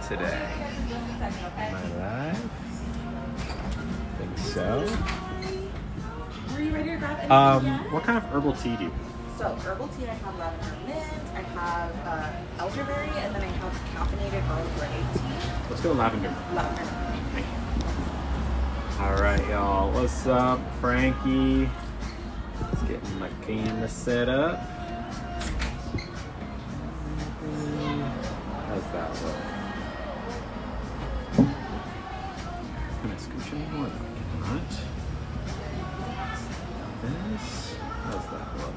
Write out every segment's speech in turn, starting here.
today? Am I live? I think so. Were you ready to grab anything yet? What kind of herbal tea do you have? So herbal tea, I have lavender mint, I have elderberry, and then I have caffeinated Earl Grey tea. Let's go lavender. Lavender. Thank you. All right, y'all. What's up, Frankie? Let's get my camera set up. How's that look? Can I scooch any more? Not. This. How's that look?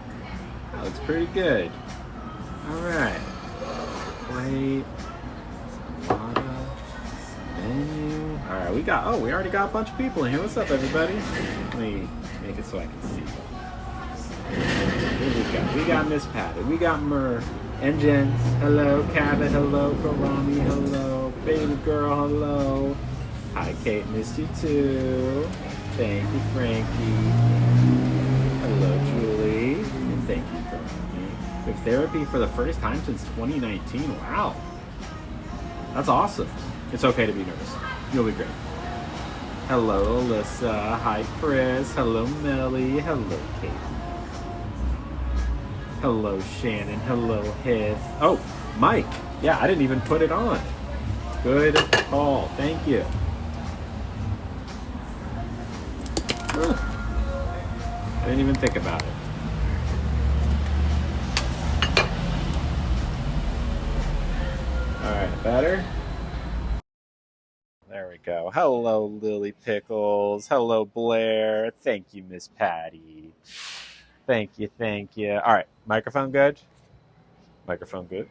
That looks pretty good. All right. Plate. Salada. Menu. All right, we already got a bunch of people in here. What's up, everybody? Let me make it so I can see. Here we go. We got Miss Patty. We got Mur and Jens. Hello, Cabot. Hello, Karami. Hello, baby girl. Hello. Hi, Kate. Missed you too. Thank you, Frankie. Hello, Julie. And thank you, Karami. With therapy for the first time since 2019. Wow. That's awesome. It's okay to be nervous. You'll be great. Hello, Alyssa. Hi, Chris. Hello, Melly. Hello, Kate. Hello, Shannon. Hello, Heath. Oh, Mike. Yeah, I didn't even put it on. Good call. Thank you. I didn't even think about it. All right, better? There we go. Hello, Lily Pickles. Hello, Blair. Thank you, Miss Patty. Thank you, thank you. All right, microphone good? Microphone good?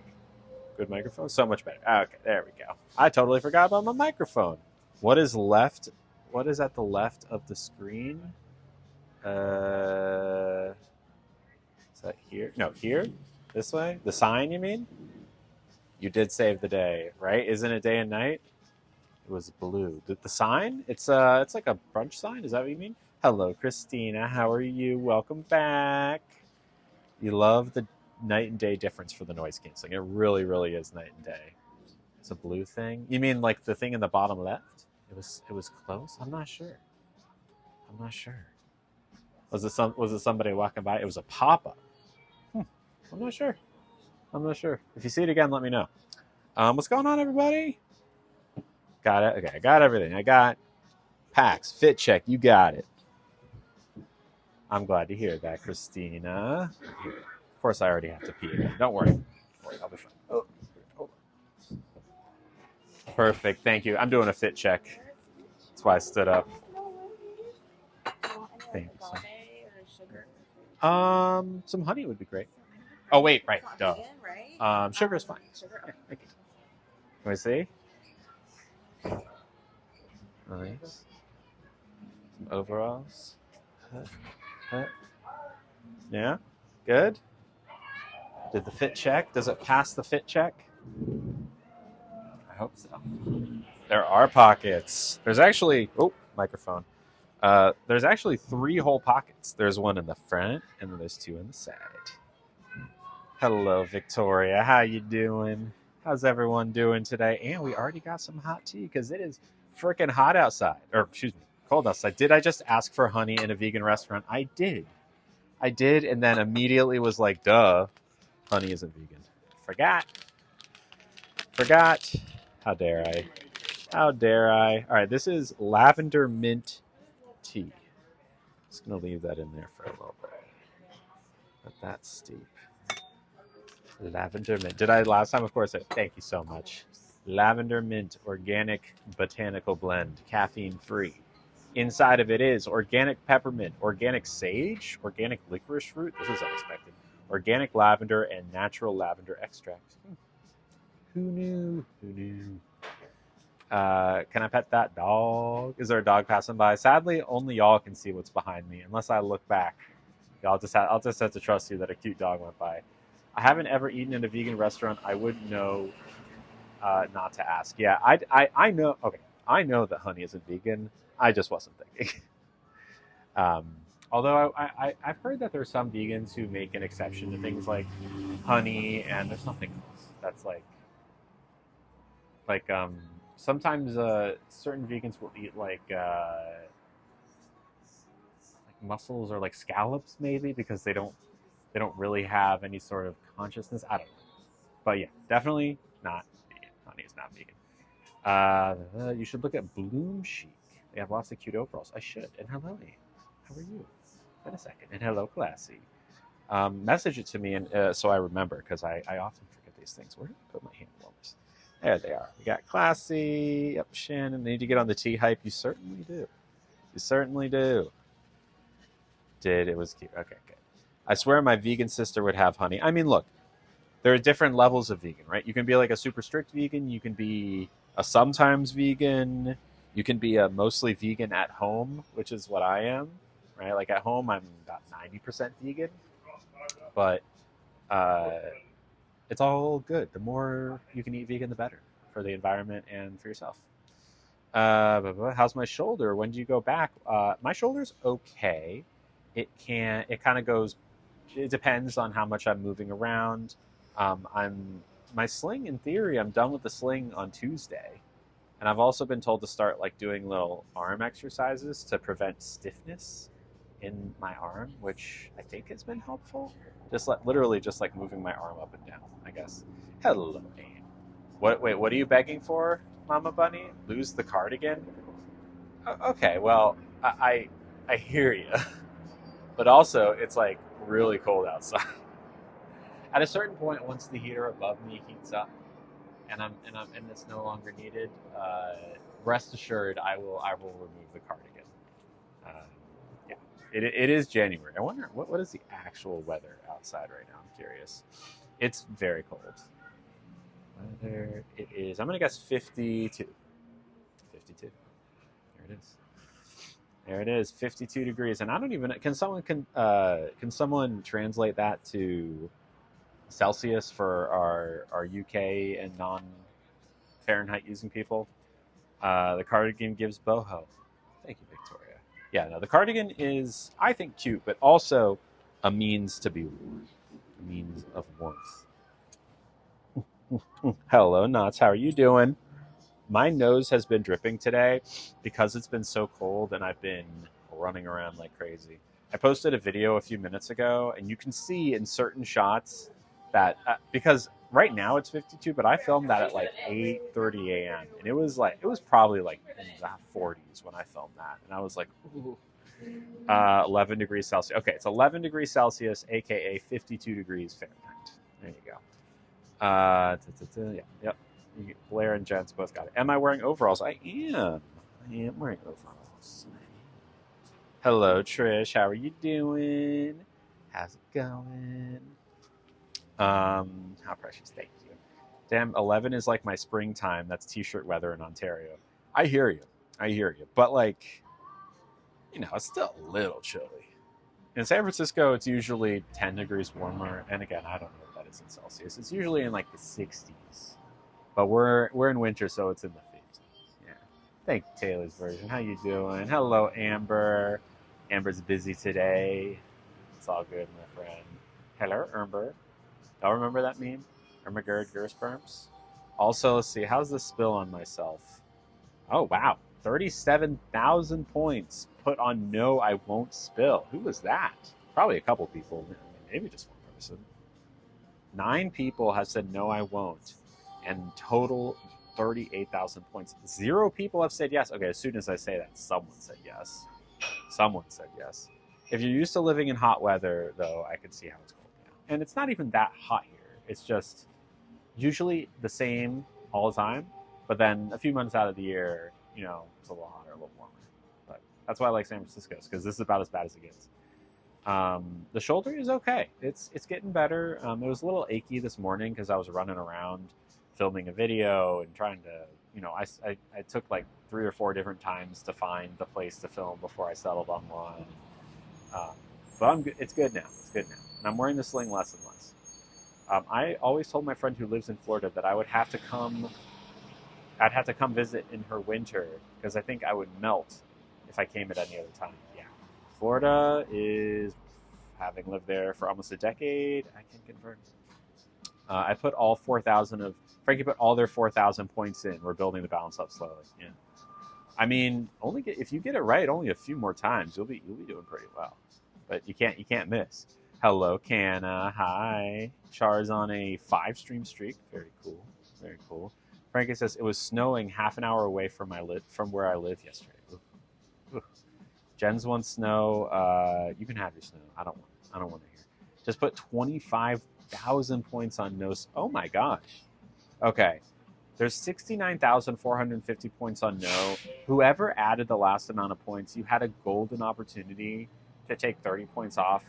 Good microphone? So much better. Okay, there we go. I totally forgot about my microphone. What is left? What is at the left of the screen? Is that here? No, here? This way? The sign, you mean? You did save the day, right? Isn't it day and night? It was blue. The sign? It's like a brunch sign. Is that what you mean? Hello, Christina. How are you? Welcome back. You love the night and day difference for the noise canceling. It really, really is night and day. It's a blue thing. You mean like the thing in the bottom left? It was close. I'm not sure. Was it somebody walking by? It was a pop up. I'm not sure. If you see it again, let me know. What's going on, everybody? Got it. Okay, I got everything. I got PAX Fit Check. You got it. I'm glad to hear that, Christina. Of course, I already have to pee again. Don't worry. I'll be fine. Oh. Perfect. Thank you. I'm doing a fit check. That's why I stood up. Thank you. Some honey would be great. Oh wait, right. Duh. Sugar is fine. Sugar. Yeah, thank you. Can we see? Nice. Some overalls. Yeah. Good. Did the fit check? Does it pass the fit check? I hope so. There are pockets. There's actually microphone. There's actually 3 whole pockets. There's one in the front, and then there's 2 in the side. Hello, Victoria. How you doing? How's everyone doing today? And we already got some hot tea because it is freaking hot outside. Or, excuse me, cold outside. Did I just ask for honey in a vegan restaurant? I did, and then immediately was like, duh, honey isn't vegan. Forgot. How dare I? All right, this is lavender mint tea. Just going to leave that in there for a little bit. But that's steep. Lavender mint. Did I last time? Of course. Thank you so much. Lavender mint organic botanical blend, caffeine free. Inside of it is organic peppermint, organic sage, organic licorice root. This is unexpected. Organic lavender and natural lavender extract. Who knew? Can I pet that dog? Is there a dog passing by? Sadly, only y'all can see what's behind me, unless I look back. I'll just have to trust you that a cute dog went by. I haven't ever eaten in a vegan restaurant. I wouldn't know not to ask. Yeah, I know. Okay, I know that honey isn't vegan. I just wasn't thinking. Although I've heard that there are some vegans who make an exception to things like honey, and there's something else that's like Like sometimes certain vegans will eat like mussels or like scallops maybe because they don't really have any sort of consciousness. I don't know. But yeah, definitely not vegan. Honey is not vegan. You should look at Bloom Chic. They have lots of cute overalls. I should. And hello, Anne. How are you? Wait a second. And hello, Classy. Message it to me and so I remember because I often forget these things. Where did I put my hand warmers? There they are. We got Classy. Yep, Shannon. Need to get on the tea hype. You certainly do. You certainly do. It was cute. Okay, good. I swear my vegan sister would have honey. I mean, look, there are different levels of vegan, right? You can be like a super strict vegan. You can be a sometimes vegan. You can be a mostly vegan at home, which is what I am, right? Like at home, I'm about 90% vegan, but it's all good. The more you can eat vegan, the better for the environment and for yourself. How's my shoulder? When do you go back? My shoulder's okay. It kind of goes. It depends on how much I'm moving around. My sling. In theory, I'm done with the sling on Tuesday, and I've also been told to start like doing little arm exercises to prevent stiffness in my arm, which I think has been helpful. Just like literally, just like moving my arm up and down. I guess. Hello, Anne. What? Wait, what are you begging for, Mama Bunny? Lose the cardigan? Okay, well, I hear you, but also it's like really cold outside. At a certain point, once the heater above me heats up, and it's no longer needed, rest assured, I will remove the cardigan. Uh, yeah, it is January. I wonder what is the actual weather outside right now. I'm curious. It's very cold. Weather it is. I'm gonna guess 52. 52. There it is. There it is. 52 degrees, and I don't even. Can someone translate that to Celsius for our UK and non Fahrenheit using people? The cardigan gives boho. Thank you, Victoria. Yeah, no, the cardigan is, I think, cute, but also a means to be warm. A means of warmth. Hello, Knots. How are you doing? My nose has been dripping today because it's been so cold and I've been running around like crazy. I posted a video a few minutes ago, and you can see in certain shots that because right now it's 52, but I filmed that at like 8:30 a.m. and it was probably like in the 40s when I filmed that, and I was like, ooh. 11 degrees Celsius. Okay, it's 11 degrees Celsius, aka 52 degrees Fahrenheit. There you go. Yeah, yep. Blair and Jens both got it. Am I wearing overalls? I am wearing overalls. Hello, Trish. How are you doing? How's it going? How precious. Thank you. Damn, 11 is like my springtime. That's t-shirt weather in Ontario. I hear you. But like, it's still a little chilly. In San Francisco, it's usually 10 degrees warmer. And again, I don't know what that is in Celsius. It's usually in like the 60s. But we're in winter, so it's in the 50s. Yeah. Thank you, Taylor's version. How you doing? Hello, Amber. Amber's busy today. It's all good, my friend. Hello, Amber. Y'all remember that meme? Ermagerd Gersperms? Also, let's see. How's the spill on myself? Oh, wow. 37,000 points put on No, I Won't Spill. Who was that? Probably a couple people. Maybe just one person. 9 people have said No, I Won't. And total 38,000 points. 0 people have said yes. Okay, as soon as I say that, someone said yes. If you're used to living in hot weather, though, I can see how it's cold now. And it's not even that hot here. It's just usually the same all the time. But then a few months out of the year, it's a little hotter, a little warmer. But that's why I like San Francisco, because this is about as bad as it gets. The shoulder is okay. It's getting better. It was a little achy this morning because I was running around filming a video and trying to, I took like 3 or 4 different times to find the place to film before I settled on one. But it's good now. And I'm wearing the sling less and less. I always told my friend who lives in Florida that I'd have to come visit in her winter because I think I would melt if I came at any other time. Yeah. Florida is, having lived there for almost a decade, I can confirm. I put all 4,000 of Frankie put all their 4,000 points in. We're building the balance up slowly. Yeah. I mean, if you get it right only a few more times, you'll be doing pretty well. But you can't miss. Hello, Canna. Hi. Char's on a 5-stream streak. Very cool. Very cool. Frankie says it was snowing half an hour away from where I live yesterday. Ooh. Ooh. Jens wants snow. You can have your snow. I don't want to hear. Just put 25,000 points on no. Oh my gosh. Okay. There's 69,450 points on no. Whoever added the last amount of points, you had a golden opportunity to take 30 points off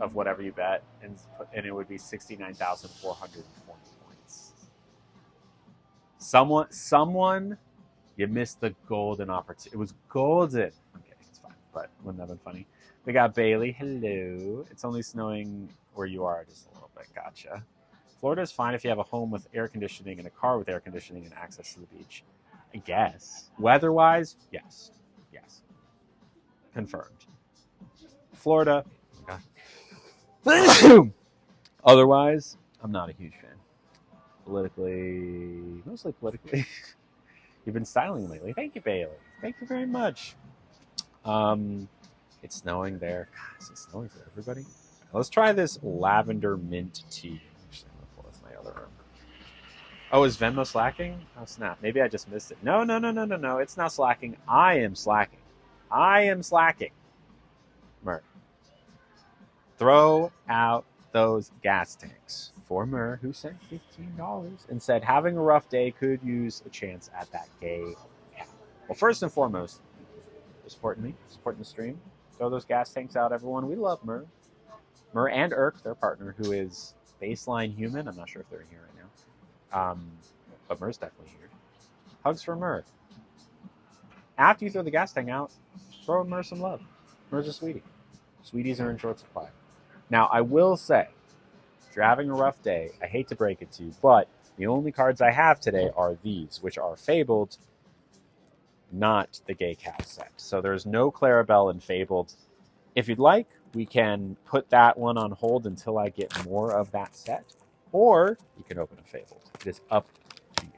of whatever you bet, and it would be 69,420 points. Someone, you missed the golden opportunity. It was golden. Okay, it's fine, but wouldn't that have been funny? We got Bailey. Hello. It's only snowing where you are just a little bit. Gotcha. Florida is fine if you have a home with air conditioning and a car with air conditioning and access to the beach. I guess. Weather-wise, yes. Yes. Confirmed. Florida. Okay. Otherwise, I'm not a huge fan. Mostly politically. You've been styling lately. Thank you, Bailey. Thank you very much. It's snowing there. God, is it snowing for everybody? Let's try this lavender mint tea. Room. Oh, is Venmo slacking? Oh, snap. Maybe I just missed it. No. It's not slacking. I am slacking. Mer. Throw out those gas tanks. For Mer, who sent $15 and said having a rough day could use a chance at that gay cat. Well, first and foremost, you're supporting me, supporting the stream. Throw those gas tanks out, everyone. We love Mer. Mer and Irk, their partner, who is Baseline Human. I'm not sure if they're in here right now. But Mer's definitely here. Hugs for Mer. After you throw the gas tank out, throw Mer some love. Mer's a sweetie. Sweeties are in short supply. Now, I will say, if you're having a rough day, I hate to break it to you, but the only cards I have today are these, which are Fabled, not the Gay Cat set. So there's no Clarabelle and Fabled. If you'd like, we can put that one on hold until I get more of that set. Or you can open a Fabled. It is up to you.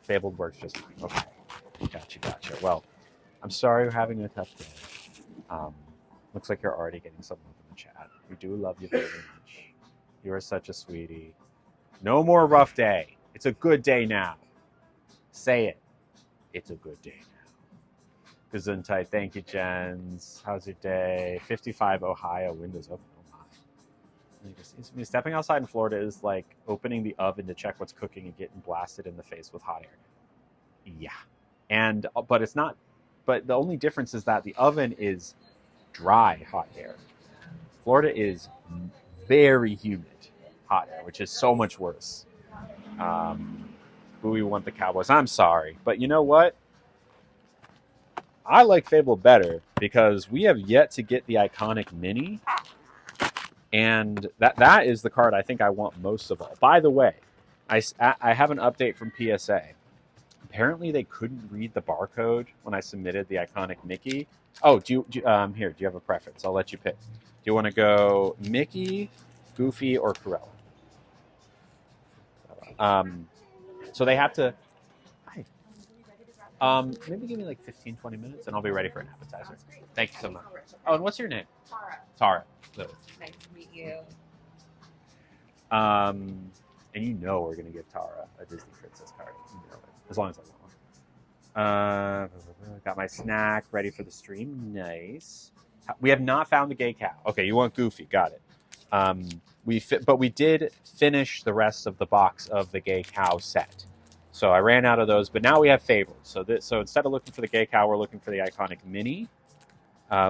Fabled works just fine. Okay. Gotcha. Well, I'm sorry you're having a tough day. Looks like you're already getting some love in the chat. We do love you very much. You are such a sweetie. No more rough day. It's a good day now. Say it. It's a good day now. Gesundheit. Thank you, Jens. How's your day? 55 Ohio. Windows open. Oh my. Stepping outside in Florida is like opening the oven to check what's cooking and getting blasted in the face with hot air. Yeah. But it's not. But the only difference is that the oven is dry hot air. Florida is very humid hot air, which is so much worse. We want the Cowboys. I'm sorry. But you know what? I like Fable better because we have yet to get the iconic mini, and that is the card I think I want most of all. By the way, I have an update from PSA. Apparently, they couldn't read the barcode when I submitted the iconic Mickey. Oh, do you have a preference? I'll let you pick. Do you want to go Mickey, Goofy, or Cruella? So they have to. Maybe give me like 15, 20 minutes and I'll be ready for an appetizer. Thank you so much. Oh, and what's your name? Tara. Lily. Nice to meet you. And you know we're going to give Tara a Disney Princess card. You know it. As long as I want one. Got my snack ready for the stream. Nice. We have not found the gay cow. Okay, you want Goofy. Got it. But we did finish the rest of the box of the gay cow set. So I ran out of those, but now we have Fabled. So instead of looking for the gay cow, we're looking for the iconic mini,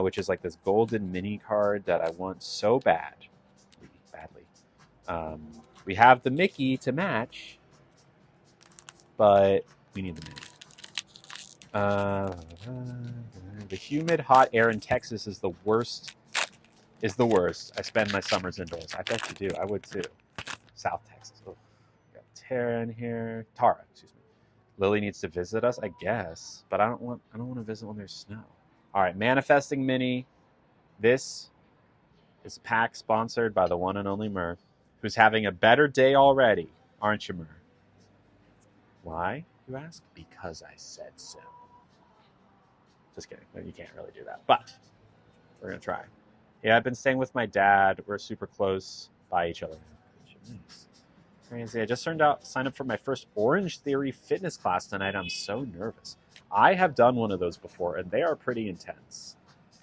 which is like this golden mini card that I want so badly. We have the Mickey to match, but we need the mini. The humid, hot air in Texas is the worst. I spend my summers indoors. I bet you do. I would too. South Texas. Oh. Tara in here. Tara, excuse me. Lily needs to visit us, I guess, but I don't want to visit when there's snow. All right, Manifesting Mini. This is a pack sponsored by the one and only Mer, who's having a better day already, aren't you, Mer? Why, you ask? Because I said so. Just kidding. You can't really do that. But we're going to try. Yeah, I've been staying with my dad. We're super close by each other. Nice. Crazy. I just signed up for my first Orange Theory fitness class tonight. I'm so nervous. I have done one of those before, and they are pretty intense.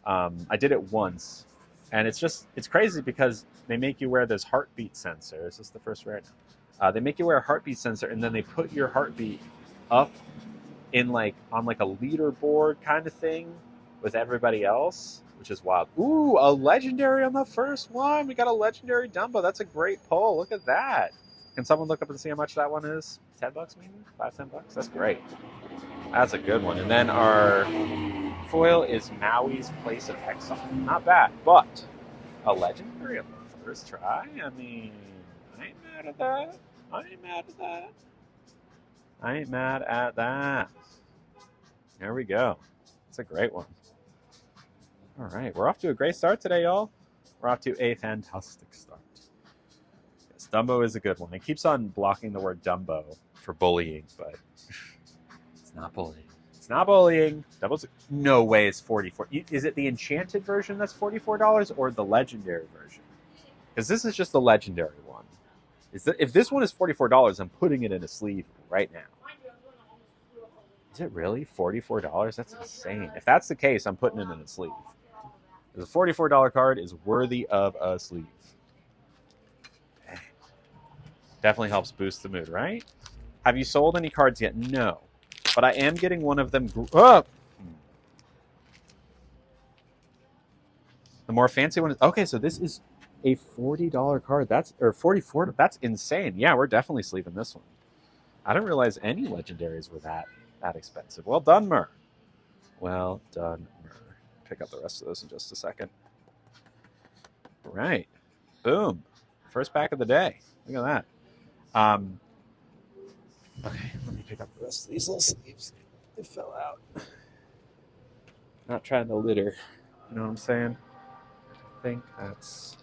I did it once, and it's crazy because they make you wear this heartbeat sensor. This is the first right now. They make you wear a heartbeat sensor, and then they put your heartbeat up in on a leaderboard kind of thing with everybody else, which is wild. Ooh, a legendary on the first one. We got a legendary Dumbo. That's a great pull. Look at that. Can someone look up and see how much that one is? $10 maybe? $5-10? That's great. That's a good one. And then our foil is Maui's Place of Exile. Not bad, but a legendary on the first try. I mean, I ain't mad at that. There we go. That's a great one. All right, we're off to a great start today, y'all. We're off to a fantastic start. Yes, Dumbo is a good one. It keeps on blocking the word Dumbo for bullying, but it's not bullying. It's not bullying. Dumbo's no way it's $44. Is it the enchanted version that's $44 or the legendary version? Because this is just the legendary one. If this one is $44, I'm putting it in a sleeve right now. Is it really $44? That's insane. If that's the case, I'm putting it in a sleeve. The $44 card is worthy of a sleeve. Dang. Definitely helps boost the mood, right? Have you sold any cards yet? No. But I am getting one of them. The more fancy one is... Okay, so this is a $40 card. Or $44. That's insane. Yeah, we're definitely sleeving this one. I didn't realize any legendaries were that expensive. Well done, Mer. Well done, Mer. Pick up the rest of those in just a second. All right. Boom. First pack of the day. Look at that. Okay, let me pick up the rest of these little sleeves. They fell out. Not trying to litter. You know what I'm saying? I think that's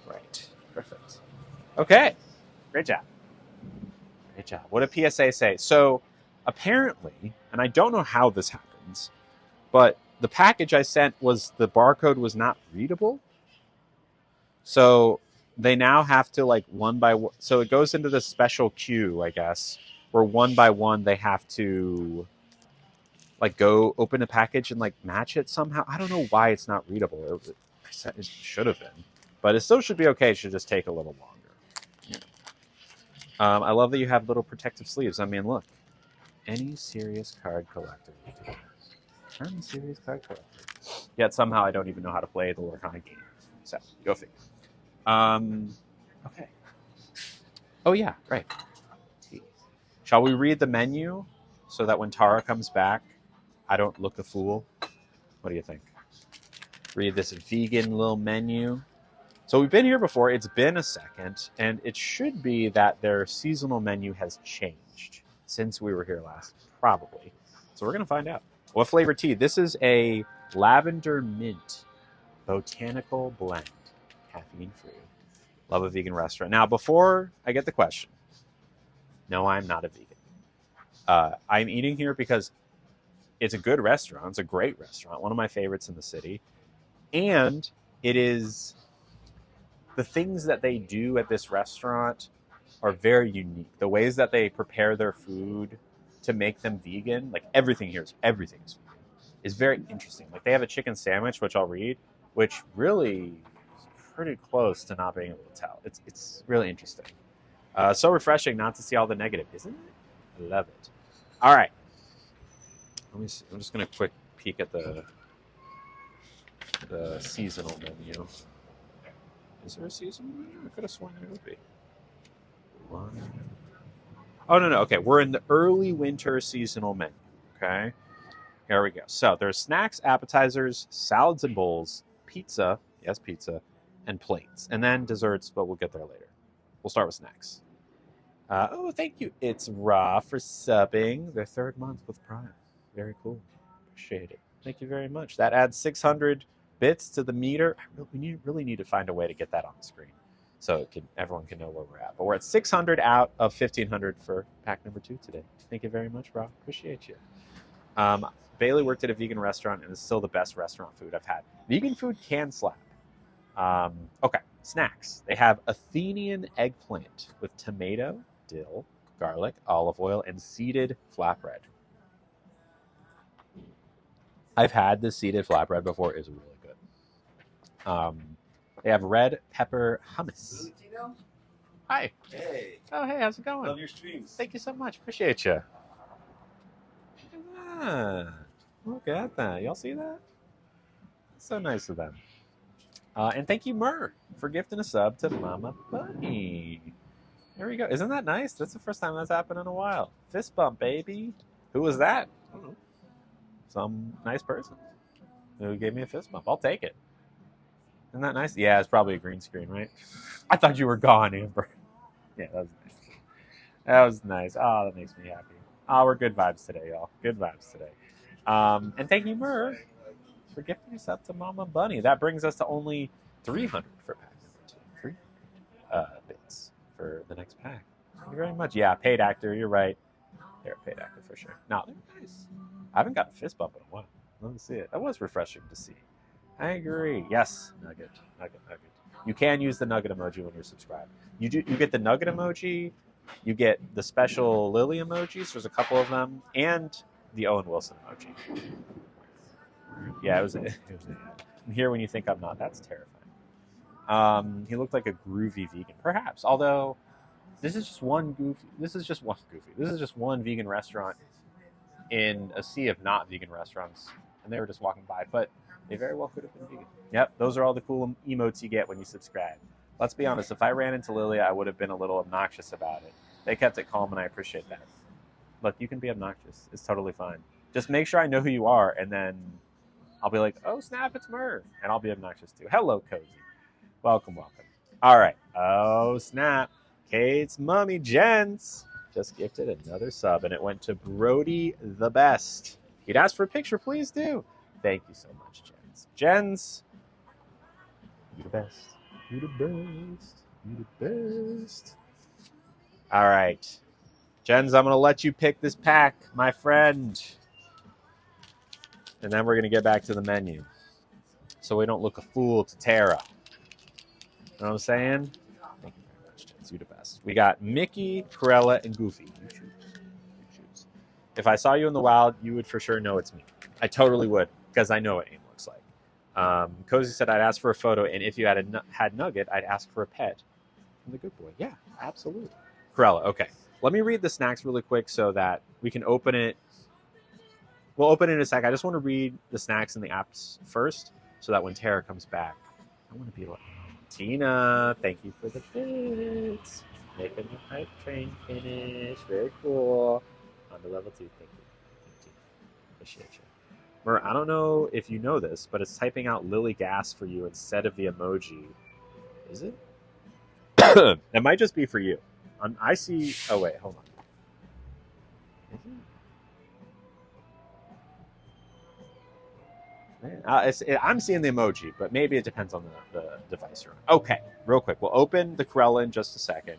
right. Perfect. Okay. Great job. Great job. What did PSA say? So, apparently, and I don't know how this happens, but the package I sent the barcode was not readable. So they now have to one by one. So it goes into this special queue, I guess, where one by one they have to go open a package and match it somehow. I don't know why it's not readable. It should have been, but it still should be okay. It should just take a little longer. Yeah. I love that you have little protective sleeves. I mean, look, any serious card collector would do that. I'm a serious card collector. Yet somehow I don't even know how to play the Lorcana game. So, go figure. Okay. Oh, yeah, right. Shall we read the menu so that when Tara comes back, I don't look a fool? What do you think? Read this vegan little menu. So we've been here before. It's been a second, and it should be that their seasonal menu has changed since we were here last, probably. So we're going to find out. What flavor tea? This is a lavender mint botanical blend, caffeine free. Love a vegan restaurant. Now, before I get the question, no, I'm not a vegan. I'm eating here because it's a good restaurant. It's a great restaurant, one of my favorites in the city, and it is the things that they do at this restaurant are very unique. The ways that they prepare their food to make them vegan, everything is vegan, is very interesting. They have a chicken sandwich, which I'll read, which really is pretty close to not being able to tell. It's really interesting. So refreshing not to see all the negative, isn't it? I love it. All right. Let me see. I'm just going to quick peek at the seasonal menu. Is there a seasonal menu? I could have sworn there would be. Oh, no. Okay, we're in the early winter seasonal menu. Okay, here we go. So there's snacks, appetizers, salads and bowls, pizza, yes, pizza, and plates. And then desserts, but we'll get there later. We'll start with snacks. Oh, thank you. It's Raw for subbing their 3rd month with Prime. Very cool. Appreciate it. Thank you very much. That adds 600 bits to the meter. We really need to find a way to get that on the screen. so everyone can know where we're at. But we're at 600 out of 1,500 for pack number 2 today. Thank you very much, Rob. Appreciate you. Bailey worked at a vegan restaurant and is still the best restaurant food I've had. Vegan food can slap. Okay, snacks. They have Athenian eggplant with tomato, dill, garlic, olive oil, and seeded flatbread. I've had the seeded flatbread before. It's really good. They have red pepper hummus. Hi. Hey. Oh, hey, how's it going? Love your streams. Thank you so much. Appreciate you. Look at that. Y'all see that? That's so nice of them. And thank you, Mur, for gifting a sub to Mama Bunny. There we go. Isn't that nice? That's the first time that's happened in a while. Fist bump, baby. Who was that? I don't know. Some nice person who gave me a fist bump. I'll take it. Isn't that nice? Yeah, it's probably a green screen, right? I thought you were gone, Amber. Yeah, that was nice. That was nice. Oh, that makes me happy. Oh, we're good vibes today, y'all. Good vibes today. And thank you, Mur, for gifting us up to Mama Bunny. That brings us to only 300 for pack number 2. 300 bits for the next pack. Thank you very much. Yeah, paid actor. You're right. They're a paid actor for sure. No, they're nice. I haven't got a fist bump in a while. Let me see it. That was refreshing to see. I agree. Yes, nugget. You can use the nugget emoji when you're subscribed. You get the nugget emoji. You get the special Lily emojis. There's a couple of them, and the Owen Wilson emoji. Yeah, it was. I'm here when you think I'm not. That's terrifying. He looked like a groovy vegan, perhaps. Although, this is just one goofy. This is just one vegan restaurant in a sea of not vegan restaurants, and they were just walking by. But they very well could have been vegan. Yep, those are all the cool emotes you get when you subscribe. Let's be honest, if I ran into Lilia, I would have been a little obnoxious about it. They kept it calm, and I appreciate that. Look, you can be obnoxious. It's totally fine. Just make sure I know who you are, and then I'll be like, oh, snap, it's Mur. And I'll be obnoxious, too. Hello, Cozy. Welcome. All right. Oh, snap. Kate's mommy, Jens, just gifted another sub, and it went to Brody the Best. If you'd ask for a picture, please do. Thank you so much, Jens. Jens, you the best. You the best. All right. Jens, I'm going to let you pick this pack, my friend. And then we're going to get back to the menu. So we don't look a fool to Tara. You know what I'm saying? Thank you very much, Jens. You the best. We got Mickey, Corella, and Goofy. You choose. If I saw you in the wild, you would for sure know it's me. I totally would, because I know what AIM looks like. Cozy said I'd ask for a photo, and if you had Nugget, I'd ask for a pet from the good boy. Yeah, absolutely. Corella, okay. Let me read the snacks really quick so that we can open it. We'll open it in a sec. I just want to read the snacks and the apps first so that when Tara comes back, I want to be like, Tina, thank you for the bits. Making the hype train finish. Very cool. On to level 2. Thank you. Appreciate you. Mur, I don't know if you know this, but it's typing out Lily Gas for you instead of the emoji. Is it? It might just be for you. I see... Oh, wait. Hold on. Is it? I'm seeing the emoji, but maybe it depends on the device you're on. Okay. Real quick. We'll open the Corella in just a second.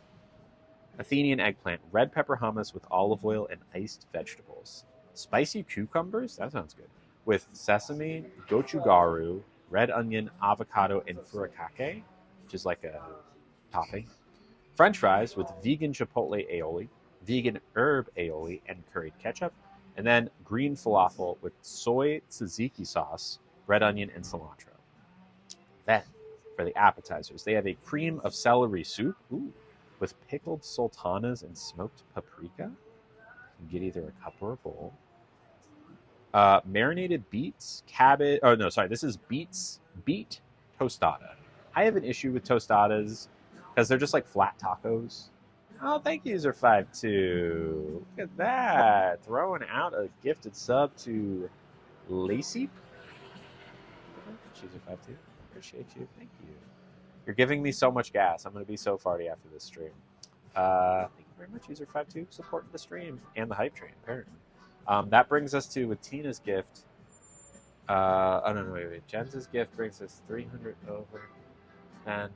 Athenian eggplant. Red pepper hummus with olive oil and iced vegetables. Spicy cucumbers? That sounds good. With sesame, gochugaru, red onion, avocado, and furikake, which is like a topping. French fries with vegan chipotle aioli, vegan herb aioli, and curried ketchup. And then green falafel with soy tzatziki sauce, red onion, and cilantro. Then, for the appetizers, they have a cream of celery soup with pickled sultanas and smoked paprika. You can get either a cup or a bowl. Marinated beets, cabbage. Oh, no, sorry. This is beet tostada. I have an issue with tostadas because they're just like flat tacos. Oh, thank you, User52. Look at that. Throwing out a gifted sub to Lacey. User52. Appreciate you. Thank you. You're giving me so much gas. I'm going to be so farty after this stream. Thank you very much, User52, supporting the stream and the hype train, apparently. That brings us to, with Tina's gift. Wait. Jens's gift brings us 300 over. And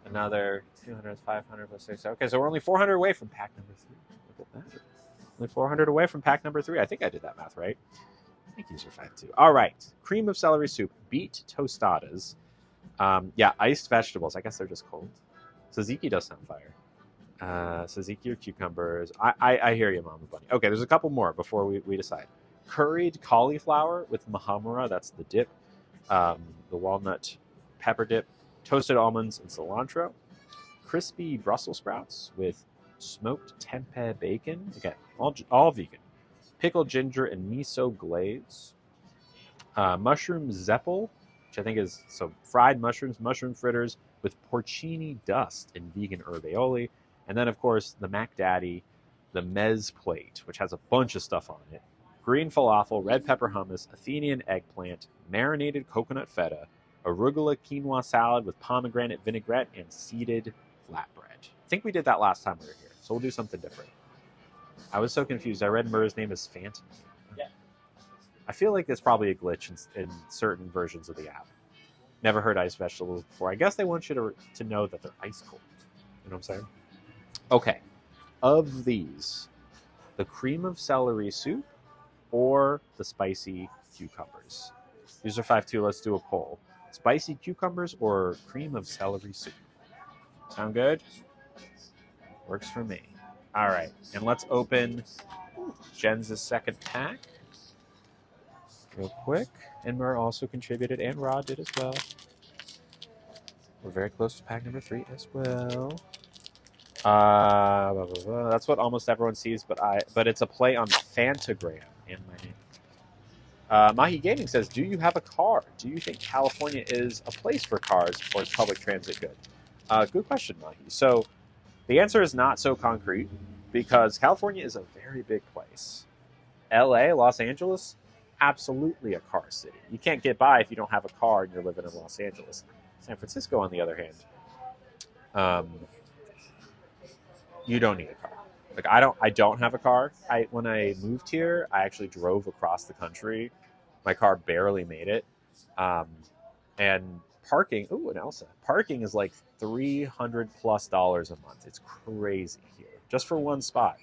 Another 200, 500 plus 6. Okay, so we're only 400 away from pack number 3. Look at that. Only 400 away from pack number 3. I think I did that math right. I think user 5-2. All right. Cream of celery soup. Beet tostadas. Yeah, iced vegetables. I guess they're just cold. Tzatziki does sound fire. Tzatziki or cucumbers. I hear you, Mama Bunny. Okay, there's a couple more before we decide. Curried cauliflower with mahamura. That's the dip. The walnut pepper dip. Toasted almonds and cilantro. Crispy Brussels sprouts with smoked tempeh bacon. Again, all vegan. Pickled ginger and miso glaze. Mushroom zeppel, which I think is fried mushrooms, mushroom fritters with porcini dust and vegan herb aioli. And then, of course, the Mac Daddy, the mez plate, which has a bunch of stuff on it. Green falafel, red pepper hummus, Athenian eggplant, marinated coconut feta, arugula quinoa salad with pomegranate vinaigrette, and seeded flatbread. I think we did that last time we were here, so we'll do something different. I was so confused. I read Murr's name as Phantom. Yeah. I feel like there's probably a glitch in certain versions of the app. Never heard iced vegetables before. I guess they want you to know that they're ice cold. You know what I'm saying? Okay. Of these, the cream of celery soup or the spicy cucumbers? User 5-2, let's do a poll. Spicy cucumbers or cream of celery soup? Sound good? Works for me. All right, and let's open Jen's second pack real quick. And Mur also contributed, and Rod did as well. We're very close to pack number 3 as well. That's what almost everyone sees, but it's a play on Fantagram and my name. Mahi Gaming says, do you have a car? Do you think California is a place for cars, or is public transit good? Good question, Mahi. So the answer is not so concrete because California is a very big place. LA, Los Angeles, absolutely a car city. You can't get by if you don't have a car and you're living in Los Angeles. San Francisco, on the other hand, you don't need a car. Like I don't have a car. When I moved here, I actually drove across the country. My car barely made it. And parking, and Elsa. Parking is like $300+ a month. It's crazy here, just for one spot.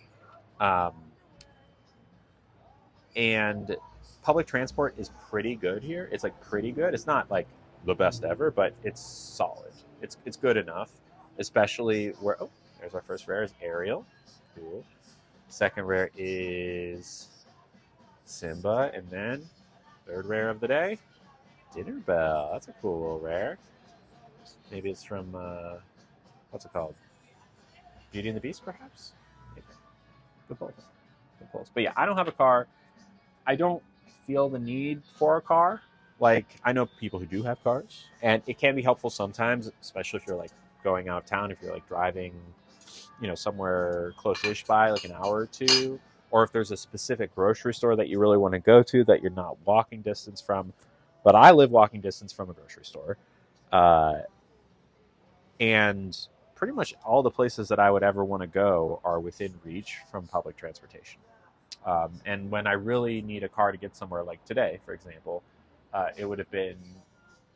And public transport is pretty good here. It's like pretty good. It's not like the best ever, but it's solid. It's good enough, especially where. Oh, there's our first rare is Ariel. Cool. Second rare is Simba, and then third rare of the day, Dinner Bell. That's a cool little rare. Maybe it's from what's it called? Beauty and the Beast, perhaps. Maybe. Good pulse. But yeah, I don't have a car. I don't feel the need for a car. Like, I know people who do have cars, and it can be helpful sometimes, especially if you're like going out of town, if you're like driving, somewhere close-ish by, like an hour or two, or if there's a specific grocery store that you really want to go to that you're not walking distance from. But I live walking distance from a grocery store. And pretty much all the places that I would ever want to go are within reach from public transportation. And when I really need a car to get somewhere, like today, for example, it would have been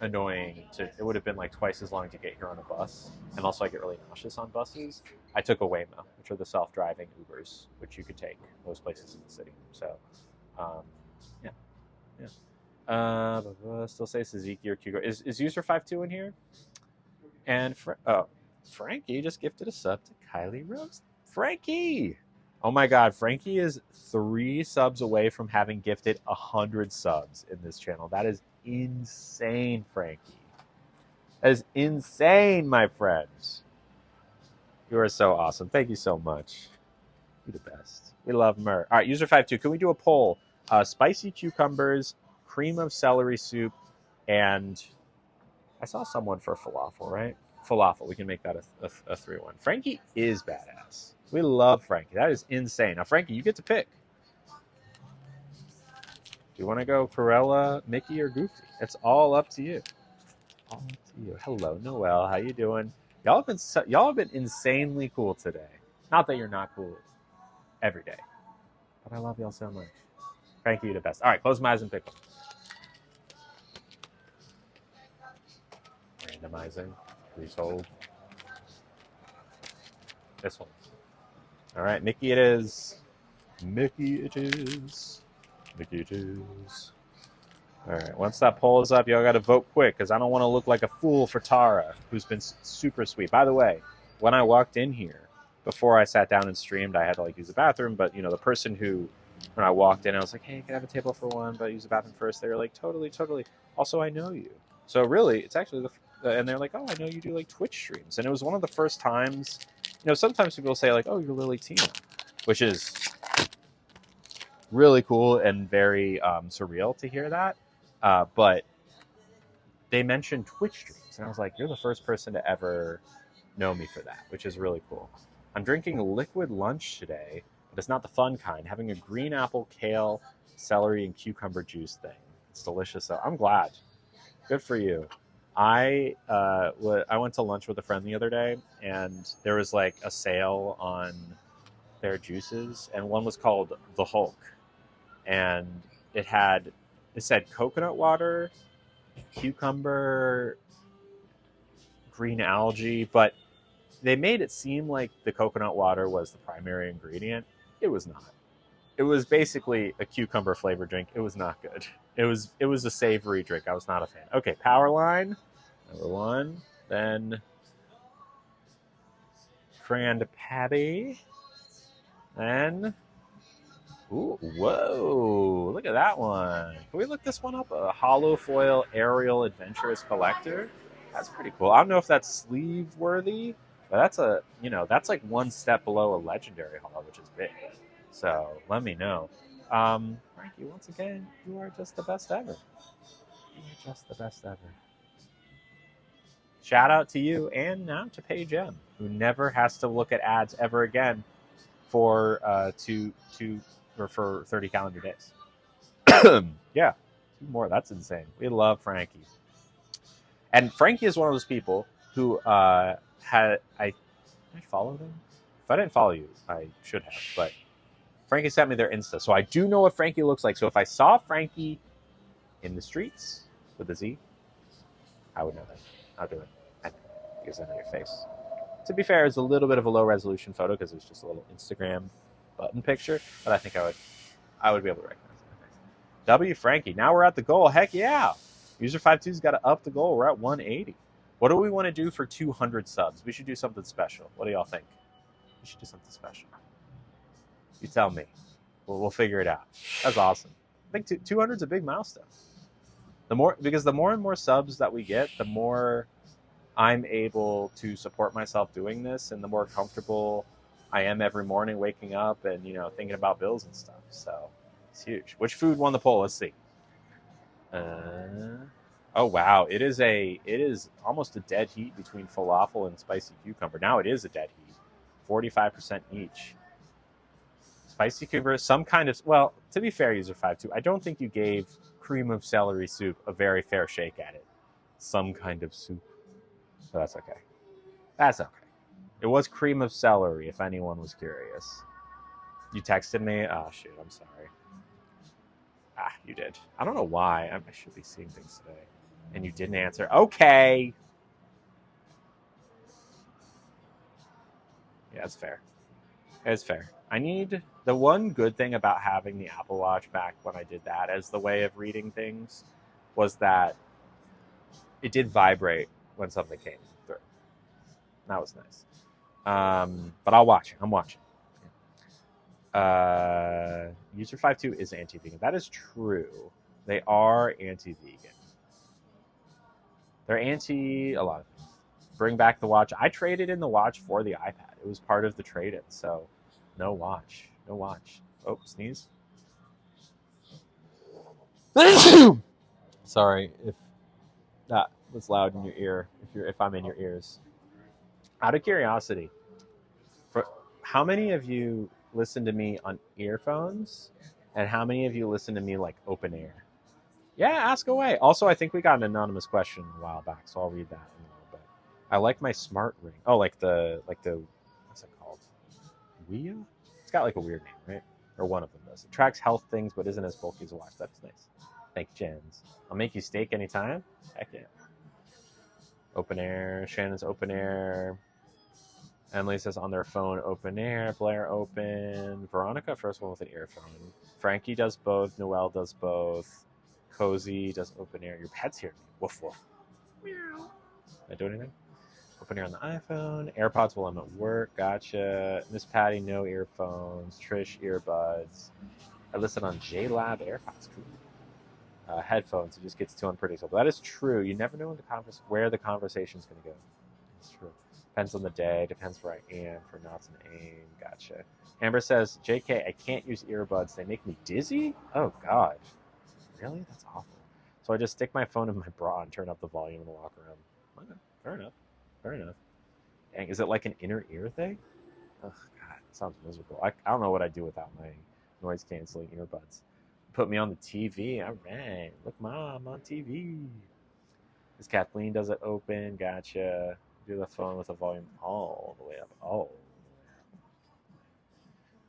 annoying it would have been like twice as long to get here on a bus. And also I get really nauseous on buses. I took a Waymo, which are the self-driving Ubers, which you could take most places in the city. So, yeah. Still say Suzuki or Kygo. Is user 5-2 in here? And Frankie just gifted a sub to Kylie Rose. Frankie! Oh my God, Frankie is 3 subs away from having gifted 100 subs in this channel. That is insane, Frankie. That is insane, my friends. You are so awesome. Thank you so much. You're the best. We love Mur. All right, user 5-2. Can we do a poll? Spicy cucumbers, cream of celery soup, and I saw someone for falafel, right? Falafel. We can make that a 3-1. Frankie is badass. We love Frankie. That is insane. Now, Frankie, you get to pick. Do you want to go Corella, Mickey, or Goofy? It's all up to you. All up to you. Hello, Noelle. How you doing? Y'all have been insanely cool today. Not that you're not cool every day, but I love y'all so much. Frankie, you're the best. All right, close my eyes and pick one. Randomizing. Please hold. This one. All right, Mickey it is. Mickey it is. Mickey it is. All right, once that poll is up, y'all got to vote quick because I don't want to look like a fool for Tara, who's been super sweet. By the way, when I walked in here, before I sat down and streamed, I had to use the bathroom. But the person who, when I walked in, I was like, "Hey, can I have a table for one?" But I use the bathroom first. They were like, "Totally, totally." Also, I know you, so really, it's actually and they're like, "Oh, I know you do Twitch streams," and it was one of the first times. Sometimes people say "Oh, you're Lily Tina," which is really cool and very surreal to hear that. But they mentioned Twitch streams, and I was like, "You're the first person to ever know me for that," which is really cool. I'm drinking liquid lunch today, but it's not the fun kind. Having a green apple, kale, celery, and cucumber juice thing. It's delicious, though. I'm glad. Good for you. I went to lunch with a friend the other day, and there was a sale on their juices, and one was called the Hulk, and it said coconut water, cucumber, green algae, but they made it seem like the coconut water was the primary ingredient. It was not. It was basically a cucumber flavored drink. It was not good. It was a savory drink. I was not a fan. Okay, Powerline, number one. Then Grand Patty. Then, ooh, whoa, look at that one. Can we look this one up? A hollow foil aerial adventurous collector. That's pretty cool. I don't know if that's sleeve worthy, but that's one step below a legendary hollow, which is big. So let me know. Frankie, once again, you are just the best ever. You are just the best ever. Shout out to you and now to Paige M, who never has to look at ads ever again for 30 calendar days. Yeah, 2 more. That's insane. We love Frankie. And Frankie is one of those people who I follow them? If I didn't follow you, I should have. But Frankie sent me their Insta, so I do know what Frankie looks like. So if I saw Frankie in the streets with a Z, I would know that. I'll do it. Because I know your face. To be fair, it's a little bit of a low resolution photo because it's just a little Instagram button picture, but I think I would be able to recognize it. W Frankie. Now we're at the goal. Heck yeah. User 52's got to up the goal. We're at 180. What do we want to do for 200 subs? We should do something special. What do y'all think? We should do something special. You tell me. We'll figure it out. That's awesome. I think 200 is a big milestone. Because the more and more subs that we get, the more I'm able to support myself doing this, and the more comfortable I am every morning waking up and thinking about bills and stuff. So it's huge. Which food won the poll? Let's see. Oh wow, it is almost a dead heat between falafel and spicy cucumber. Now it is a dead heat. 45% each. Spicy cucumber, some kind of, well, to be fair, user 52, I don't think you gave cream of celery soup a very fair shake at it. Some kind of soup. So that's okay. That's okay. It was cream of celery, if anyone was curious. You texted me? Oh, shoot, I'm sorry. Ah, you did. I don't know why. I should be seeing things today. And you didn't answer. Okay. Yeah, it's fair. It's fair. I need... The one good thing about having the Apple Watch back when I did that as the way of reading things was that it did vibrate when something came through. That was nice. But I'll watch it. I'm watching. User 52 is anti-vegan. That is true. They are anti-vegan. They're anti a lot of things. Bring back the watch. I traded in the watch for the iPad. It was part of the trade-in, so no watch. No watch. Oh, sneeze. Sorry if that was loud in your ear. If I'm in your ears. Out of curiosity, how many of you listen to me on earphones, and how many of you listen to me open air? Yeah, ask away. Also, I think we got an anonymous question a while back, so I'll read that in a little bit. I like my smart ring. Oh, like the what's it called? Wia? It's got a weird name, right? Or one of them does. It tracks health things, but isn't as bulky as a watch. That's nice. Thank you, Jens. I'll make you steak anytime. Heck yeah. Open air. Shannon's open air. Emily says on their phone, open air. Blair, open. Veronica, first one with an earphone. Frankie does both. Noelle does both. Cozy does open air. Your pet's here. Woof, woof. Meow. Did I do anything? Open air on the iPhone. AirPods while I'm at work. Gotcha. Miss Patty, no earphones. Trish, earbuds. I listed on JLab AirPods. Cool. Headphones. It just gets too unpredictable. That is true. You never know where the conversation's going to go. It's true. Depends on the day. Depends where I am for knots and aim. Gotcha. Amber says, JK, I can't use earbuds. They make me dizzy? Oh, God. Really? That's awful. So I just stick my phone in my bra and turn up the volume in the locker room. Okay. Fair enough. Fair enough. Dang, is it like an inner ear thing? Oh, God. It sounds miserable. I don't know what I'd do without my noise-canceling earbuds. Put me on the TV. All right. Look, Mom, on TV. Is Kathleen does it open? Gotcha. Do the phone with the volume all the way up. Oh.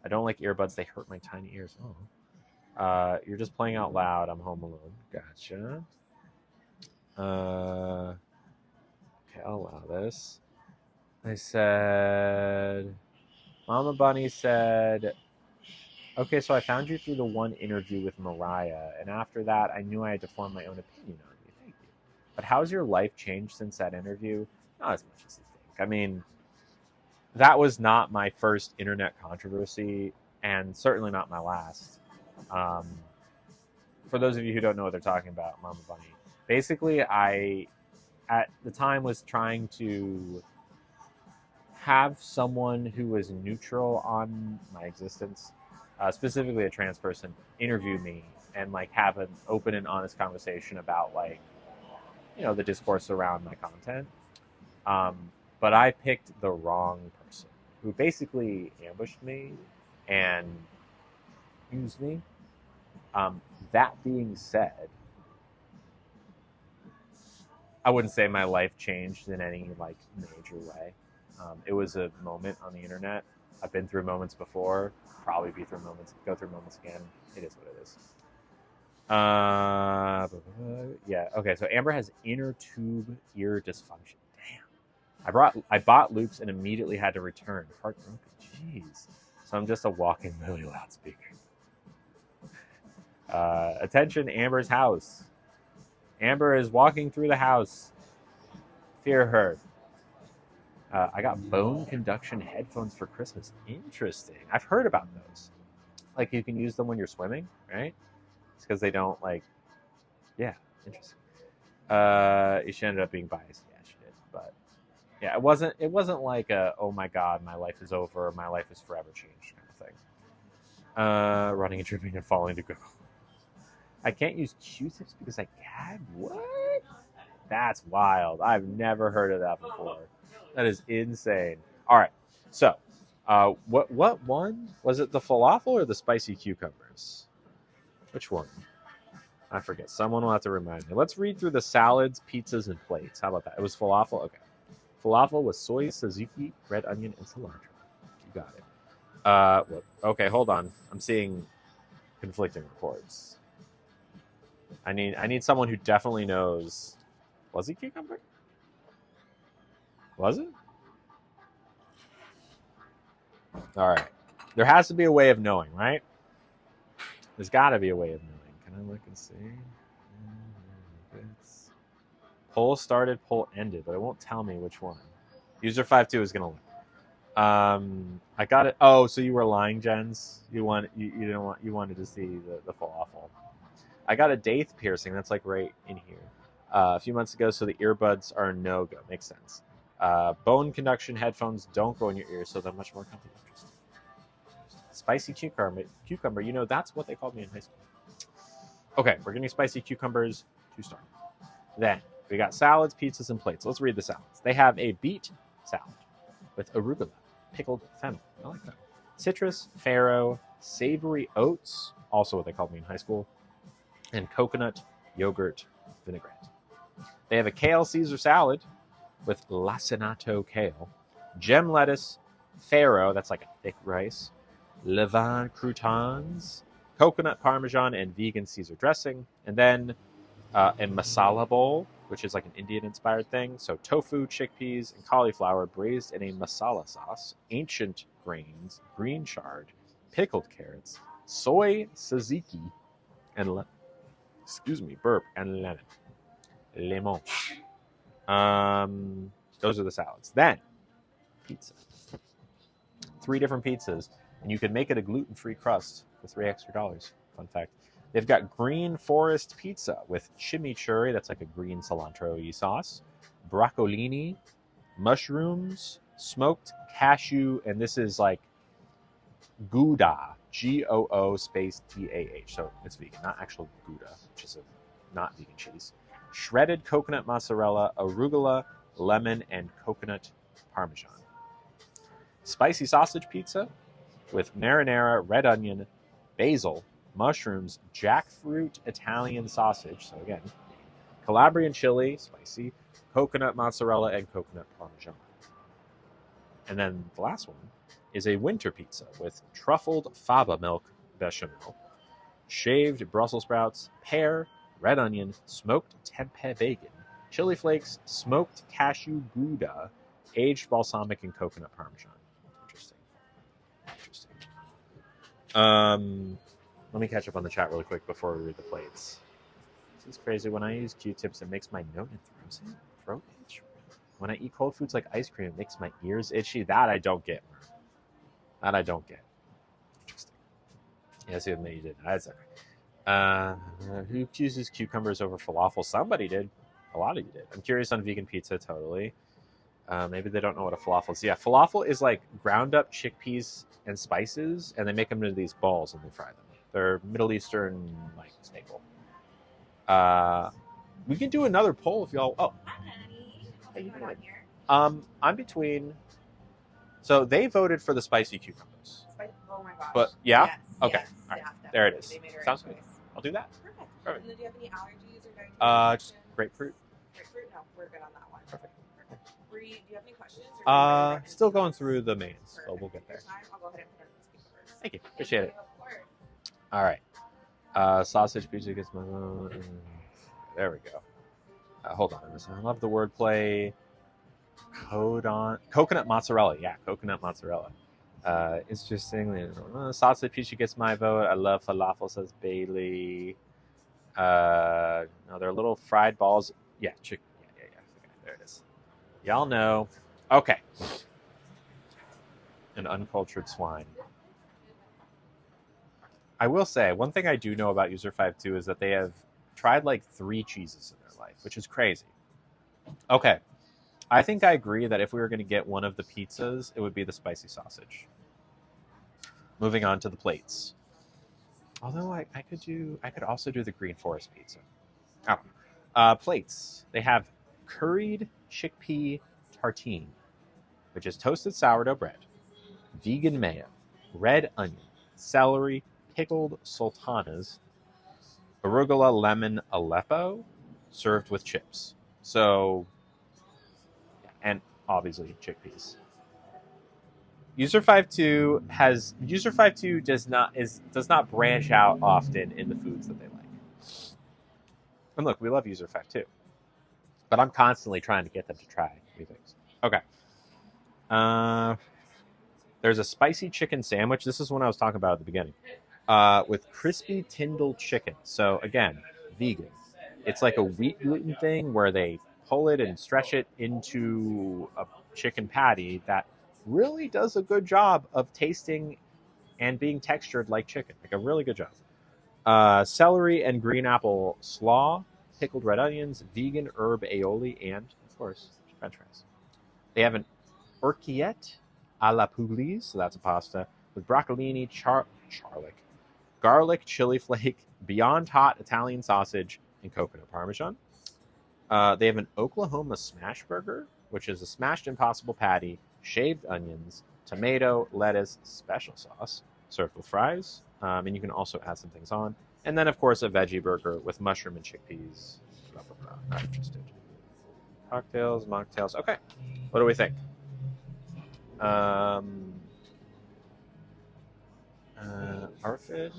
I don't like earbuds. They hurt my tiny ears. Oh. You're just playing out loud. I'm home alone. Gotcha. Okay, I'll allow this. I said... Mama Bunny said... Okay, so I found you through the one interview with Mariah, and after that, I knew I had to form my own opinion on you. Thank you. But how's your life changed since that interview? Not as much as you think. I mean, that was not my first internet controversy, and certainly not my last. For those of you who don't know what they're talking about, Mama Bunny. Basically, I, at the time, was trying to have someone who was neutral on my existence, specifically a trans person, interview me and like have an open and honest conversation about like, you know, the discourse around my content. But I picked the wrong person who basically ambushed me and used me. That being said, I wouldn't say my life changed in any like major way. It was a moment on the internet. I've been through moments before, probably go through moments again. It is what it is. Yeah, okay, so Amber has inner tube ear dysfunction. Damn. I bought loops and immediately had to return. Heartbroken. Jeez. So I'm just a walking really loudspeaker. Attention, Amber's house. Amber is walking through the house. Fear her. I got bone conduction headphones for Christmas. Interesting. I've heard about those. Like you can use them when you're swimming, right? It's because they don't like. Yeah, interesting. She ended up being biased. Yeah, she did. But yeah, it wasn't like a oh my god, my life is over, my life is forever changed kind of thing. Running and tripping and falling to go. I can't use Q-tips because I gag. What? That's wild. I've never heard of that before. That is insane. All right. So, what one? Was it the falafel or the spicy cucumbers? Which one? I forget. Someone will have to remind me. Let's read through the salads, pizzas, and plates. How about that? It was falafel? Okay. Falafel was soy, tzatziki, red onion, and cilantro. You got it. Okay, hold on. I'm seeing conflicting reports. I need someone who definitely knows. Was it cucumber? Was it? All right. There has to be a way of knowing, right? There's got to be a way of knowing. Can I look and see? Poll started, poll ended, but it won't tell me which one. User 52 is going to look. I got it. Oh, so you were lying, Jens. You wanted to see the falafel. I got a daith piercing. That's like right in here. A few months ago, so the earbuds are a no-go. Makes sense. Bone conduction headphones don't go in your ears, so they're much more comfortable. Spicy cucumber. You know, that's what they called me in high school. Okay, we're getting spicy cucumbers to start. Then we got salads, pizzas, and plates. Let's read the salads. They have a beet salad with arugula, pickled fennel. I like that. Citrus, farro, savory oats, also what they called me in high school, and coconut yogurt vinaigrette. They have a kale Caesar salad with lacinato kale, gem lettuce, farro, that's like a thick rice, levain croutons, coconut parmesan, and vegan Caesar dressing, and then a masala bowl which is like an Indian-inspired thing. So tofu, chickpeas, and cauliflower braised in a masala sauce, ancient grains, green chard, pickled carrots, soy tzatziki, and burp, and lemon. Those are the salads. Then pizza. 3 different pizzas, and you can make it a gluten-free crust for $3 extra. Fun fact. They've got green forest pizza with chimichurri, that's like a green cilantro-y sauce, broccolini, mushrooms, smoked cashew, and this is like Gouda, Goo space DAH. So it's vegan, not actual Gouda, which is a not vegan cheese. Shredded coconut mozzarella, arugula, lemon, and coconut parmesan. Spicy sausage pizza with marinara, red onion, basil, mushrooms, jackfruit Italian sausage. So again, Calabrian chili, spicy, coconut mozzarella, and coconut parmesan. And then the last one is a winter pizza with truffled fava milk bechamel, shaved Brussels sprouts, pear, red onion, smoked tempeh bacon, chili flakes, smoked cashew Gouda, aged balsamic, and coconut parmesan. Interesting. Let me catch up on the chat really quick before we read the plates. This is crazy. When I use Q-tips, it makes my nose and throat itch. When I eat cold foods like ice cream, it makes my ears itchy. That I don't get. Interesting. Yeah, see what you did. That's okay. Who chooses cucumbers over falafel? Somebody did. A lot of you did. I'm curious on vegan pizza, totally. Maybe they don't know what a falafel is. Yeah, falafel is like ground up chickpeas and spices, and they make them into these balls and they fry them. They're Middle Eastern like staple. We can do another poll if y'all. Oh, What's going on here? I'm between. So they voted for the spicy cucumbers. Oh my gosh. But yeah, Yes, okay, yes, all right. yeah, There it definitely. is. They made a right Sounds good. choice. I'll do that. Perfect. Perfect. And then do you have any allergies or dietary Just restrictions? grapefruit. Grapefruit? No, we're good on that one. Perfect. Do you have any questions? Or do you want me to Still run going into through those? the mains, but Perfect. we'll get Take your there. time. I'll go ahead and put it in the speaker first. Thank you. Appreciate it. Of course. All right. Sausage pizza gets my. There we go. Hold on. I love the wordplay. Coconut mozzarella. Yeah, coconut mozzarella. Interestingly, sausage pizza gets my vote. I love falafel, says Bailey. No, they're little fried balls. Yeah, chicken. Yeah. Okay, there it is. Y'all know. Okay. An uncultured swine. I will say, one thing I do know about User52 is that they have tried like 3 cheeses in their life, which is crazy. Okay. I think I agree that if we were going to get one of the pizzas, it would be the spicy sausage. Moving on to the plates. Although I could also do the green forest pizza. Plates. They have curried chickpea tartine, which is toasted sourdough bread, vegan mayo, red onion, celery, pickled sultanas, arugula, lemon, Aleppo, served with chips. So, and obviously chickpeas. User52 does not branch out often in the foods that they like. And look, we love User52, but I'm constantly trying to get them to try new things. Okay. There's a spicy chicken sandwich. This is one I was talking about at the beginning. With crispy Tyndall chicken. So again, vegan. It's like a wheat gluten thing where they pull it and stretch it into a chicken patty that really does a good job of tasting and being textured like chicken. Like a really good job. Celery and green apple slaw, pickled red onions, vegan herb aioli, and, of course, french fries. They have an ourquette a la Pugliese, so that's a pasta, with broccolini, garlic, chili flake, beyond hot Italian sausage, and coconut parmesan. They have an Oklahoma smash burger, which is a smashed impossible patty, shaved onions, tomato, lettuce, special sauce, served with fries. And you can also add some things on. And then, of course, a veggie burger with mushroom and chickpeas. Blah, blah, blah. Not interested. Cocktails, mocktails. Okay. What do we think? Arfid?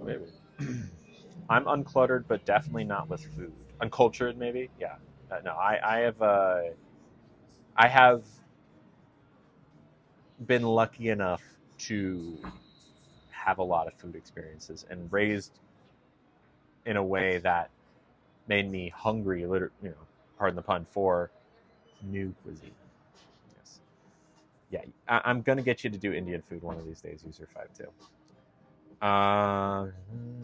Maybe. I'm uncluttered, but definitely not with food. Uncultured, maybe? Yeah. No, I have been lucky enough to have a lot of food experiences and raised in a way that made me hungry, pardon the pun, for new cuisine. Yes. Yeah, I'm going to get you to do Indian food one of these days, User52.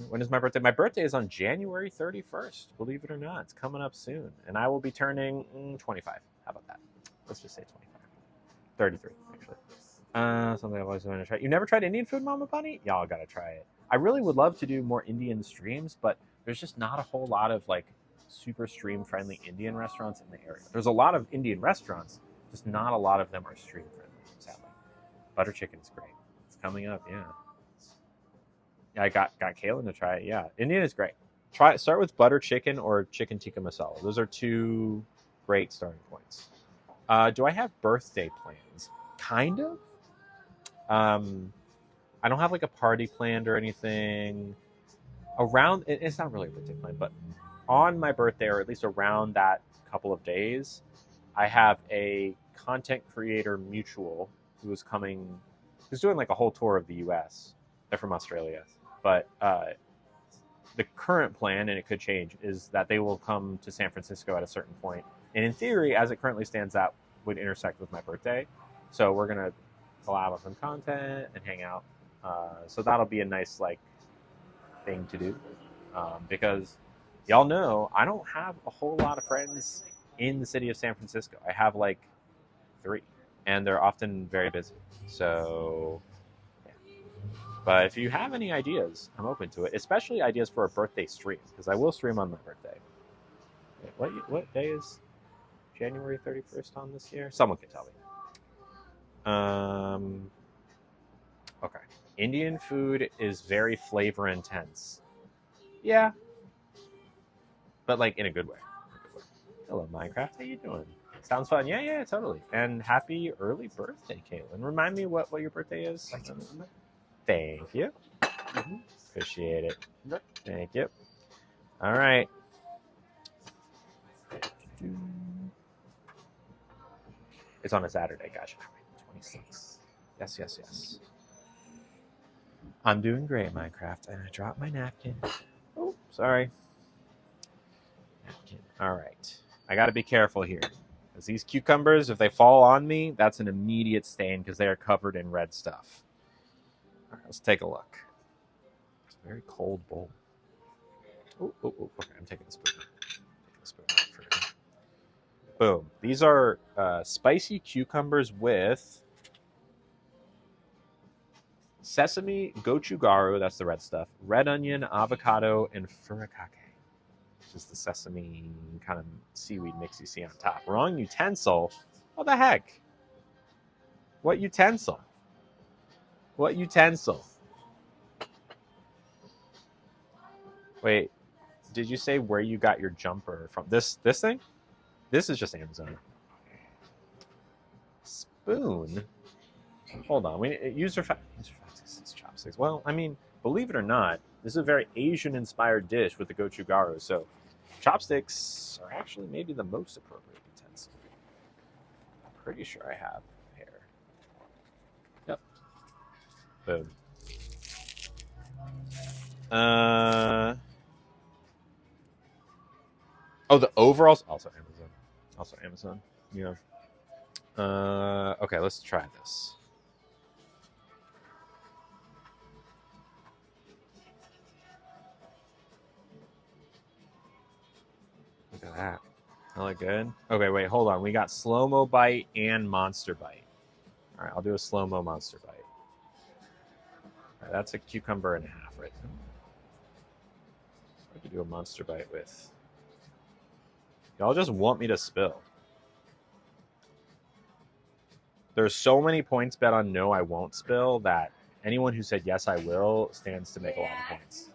When is my birthday? My birthday is on January 31st. Believe it or not, it's coming up soon. And I will be turning 25. How about that? Let's just say 25. 33, actually. Something I've always wanted to try. You never tried Indian food, Mama Bunny? Y'all gotta try it. I really would love to do more Indian streams, but there's just not a whole lot of like super stream friendly Indian restaurants in the area. There's a lot of Indian restaurants, just not a lot of them are stream friendly, sadly. Butter chicken is great. It's coming up, yeah. I got Kaylin to try it. Yeah, Indian is great. Start with butter chicken or chicken tikka masala. Those are two great starting points. Do I have birthday plans? Kind of. I don't have like a party planned or anything. It's not really a birthday plan, but on my birthday, or at least around that couple of days, I have a content creator mutual who's doing like a whole tour of the US. They're from Australia. But the current plan, and it could change, is that they will come to San Francisco at a certain point. And in theory, as it currently stands, that would intersect with my birthday. So we're going to collab on some content and hang out. So that'll be a nice like thing to do. Because y'all know I don't have a whole lot of friends in the city of San Francisco. I have like 3. And they're often very busy. So... But if you have any ideas, I'm open to it, especially ideas for a birthday stream, because I will stream on my birthday. Wait, what day is January 31st on this year? Someone can tell me. Okay. Indian food is very flavor intense. Yeah. But like in a good way. Hello, Minecraft. How you doing? Sounds fun. Yeah, totally. And happy early birthday, Caitlin. Remind me what your birthday is. Thank you. Mm-hmm. Appreciate it. Yep. Thank you. All right. It's on a Saturday. Gotcha. 26. Yes. I'm doing great, Minecraft. And I dropped my napkin. Oh, sorry. Napkin. All right. I got to be careful here. Because these cucumbers, if they fall on me, that's an immediate stain because they are covered in red stuff. All right, let's take a look. It's a very cold bowl. Oh, okay, I'm taking the spoon. Boom. These are spicy cucumbers with sesame, gochugaru, that's the red stuff, red onion, avocado, and furikake, which is the sesame kind of seaweed mix you see on top. Wrong utensil? What the heck? What utensil? What utensil? Wait, did you say where you got your jumper from? This thing? This is just Amazon. Spoon? Hold on. User is chopsticks. Well, I mean, believe it or not, this is a very Asian-inspired dish with the gochugaru. So, chopsticks are actually maybe the most appropriate utensil. I'm pretty sure I have a pair. Yep. Boom. Oh, the overalls also Amazon. Yeah. Okay, let's try this. Look at that. I look good. Okay, wait, hold on. We got slow-mo bite and monster bite. All right, I'll do a slow-mo monster bite. All right, that's a cucumber and a half right now. I could do a monster bite with. Y'all just want me to spill. There's so many points bet on no, I won't spill that anyone who said yes, I will stands to make a lot of points.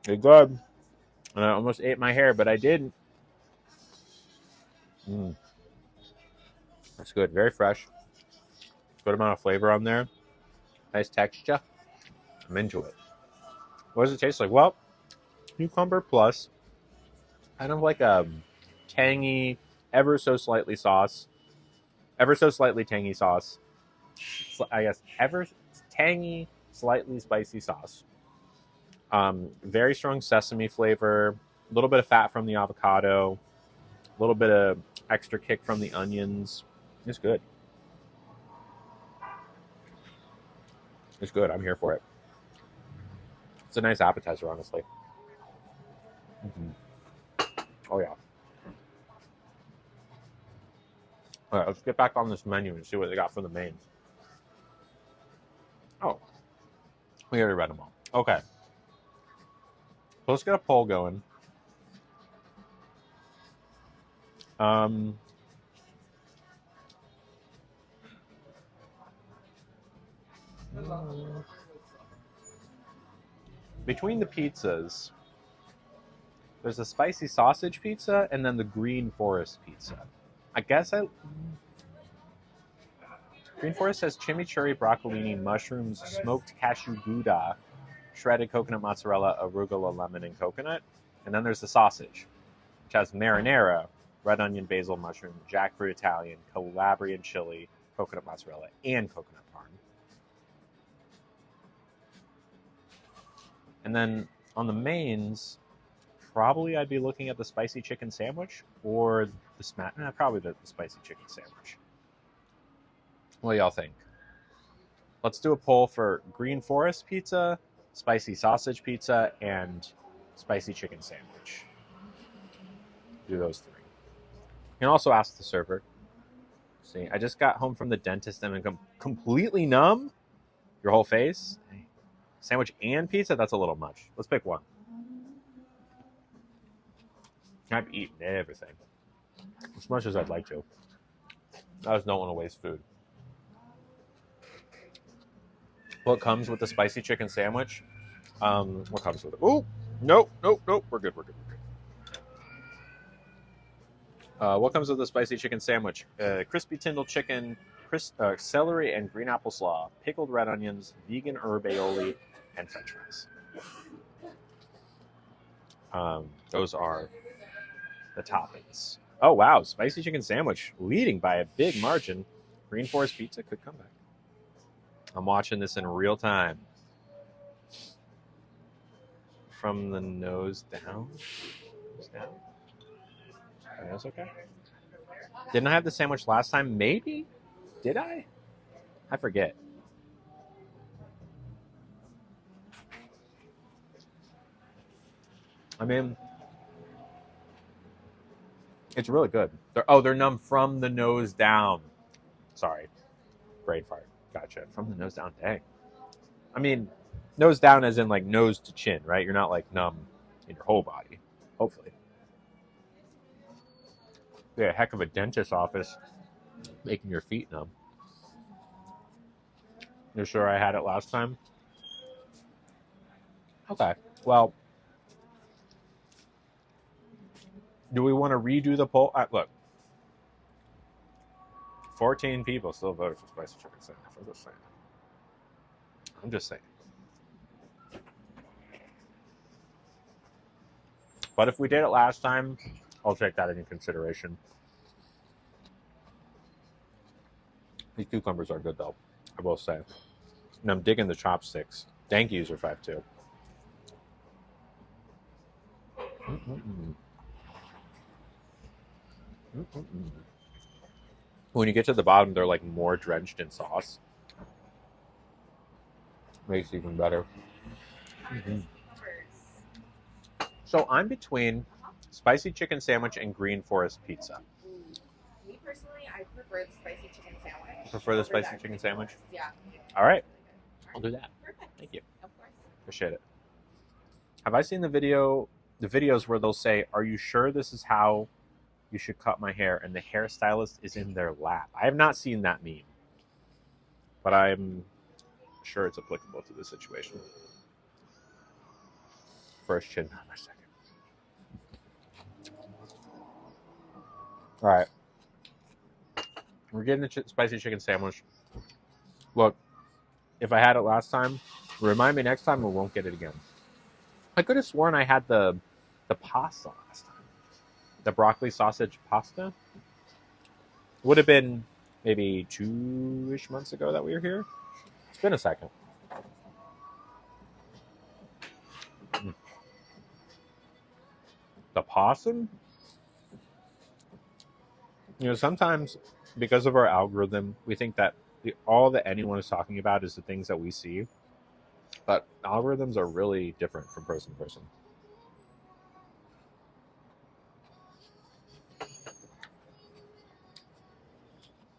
They're good. And I almost ate my hair, but I didn't. That's good. Very fresh. Good amount of flavor on there. Nice texture. I'm into it. What does it taste like? Well, cucumber plus kind of like a tangy, ever so slightly tangy sauce. I guess ever tangy, slightly spicy sauce. Very strong sesame flavor. A little bit of fat from the avocado. A little bit of extra kick from the onions. It's good. It's good. I'm here for it. It's a nice appetizer, honestly. Oh, yeah. All right, let's get back on this menu and see what they got for the mains. Oh, we already read them all. Okay. So let's get a poll going. Between the pizzas, there's a spicy sausage pizza and then the Green Forest pizza. I guess Green Forest has chimichurri, broccolini, mushrooms, smoked cashew gouda, shredded coconut mozzarella, arugula, lemon, and coconut. And then there's the sausage, which has marinara, red onion, basil, mushroom, jackfruit Italian, Calabrian chili, coconut mozzarella, and coconut parm. And then on the mains, probably I'd be looking at the spicy chicken sandwich or the probably the spicy chicken sandwich. What do y'all think? Let's do a poll for Green Forest pizza, spicy sausage pizza, and spicy chicken sandwich. Do those three. You can also ask the server. See, I just got home from the dentist and I'm completely numb. Your whole face. Sandwich and pizza? That's a little much. Let's pick one. I've eaten everything. As much as I'd like to. I just don't want to waste food. What comes with the spicy chicken sandwich? What comes with it? Oh, nope. We're good. What comes with the spicy chicken sandwich? Crispy Tyndall chicken, celery and green apple slaw, pickled red onions, vegan herb aioli, and french fries. Those are the toppings. Oh, wow. Spicy chicken sandwich leading by a big margin. Green Forest pizza could come back. I'm watching this in real time. From the nose down. That's okay. Didn't I have the sandwich last time? Maybe? Did I? I forget. I mean, it's really good. They're numb from the nose down. Sorry. Brain fart. Gotcha. From the nose down. Dang. I mean, nose down as in like nose to chin, right? You're not like numb in your whole body. Hopefully. Yeah, a heck of a dentist's office making your feet numb. You're sure I had it last time? Okay. Well, do we want to redo the poll? Look. 14 people still voted for spicy chicken sandwich. I'm just saying. But if we did it last time, I'll take that into consideration. These cucumbers are good, though, I will say. And I'm digging the chopsticks. Thank you, User52. When you get to the bottom, they're like more drenched in sauce. Makes it even better. So I'm between spicy chicken sandwich and Green Forest pizza. Me personally, I prefer the spicy chicken sandwich. Prefer the spicy chicken sandwich? Yeah. All right. I'll do that. Perfect. Thank you. Of course. Appreciate it. Have I seen the videos where they'll say, "Are you sure this is how you should cut my hair?" and the hairstylist is in their lap? I have not seen that meme, but I'm sure it's applicable to this situation. first chin, not my second. All right. We're getting the spicy chicken sandwich. Look, if I had it last time, remind me next time we won't get it again. I could have sworn I had the pasta last time. The broccoli sausage pasta. Would have been maybe 2-ish months ago that we were here. It's been a second. The possum? Sometimes because of our algorithm, we think that all that anyone is talking about is the things that we see. But algorithms are really different from person to person.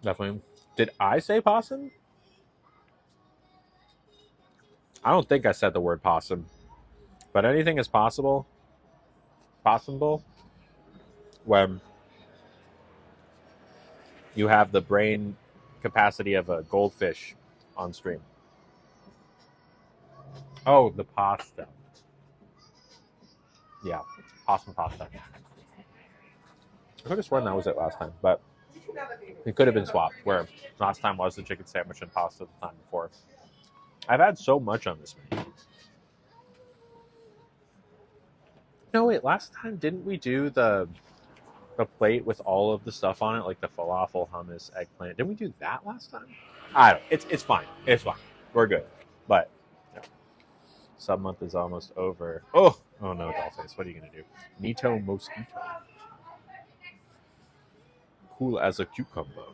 Definitely. Did I say possum? I don't think I said the word possum. But anything is possible. Possible. When you have the brain capacity of a goldfish on stream. Oh, the pasta. Yeah, possum pasta. I could have sworn that was it last time, but it could have been swapped, where last time was the chicken sandwich and pasta the time before. I've had so much on this menu. No, wait, last time didn't we do the plate with all of the stuff on it, like the falafel, hummus, eggplant? Didn't we do that last time? I don't. It's fine. It's fine. We're good. But yeah. Sub-month is almost over. Oh no, Dollface. What are you gonna do? Nito Mosquito. Cool as a cucumber.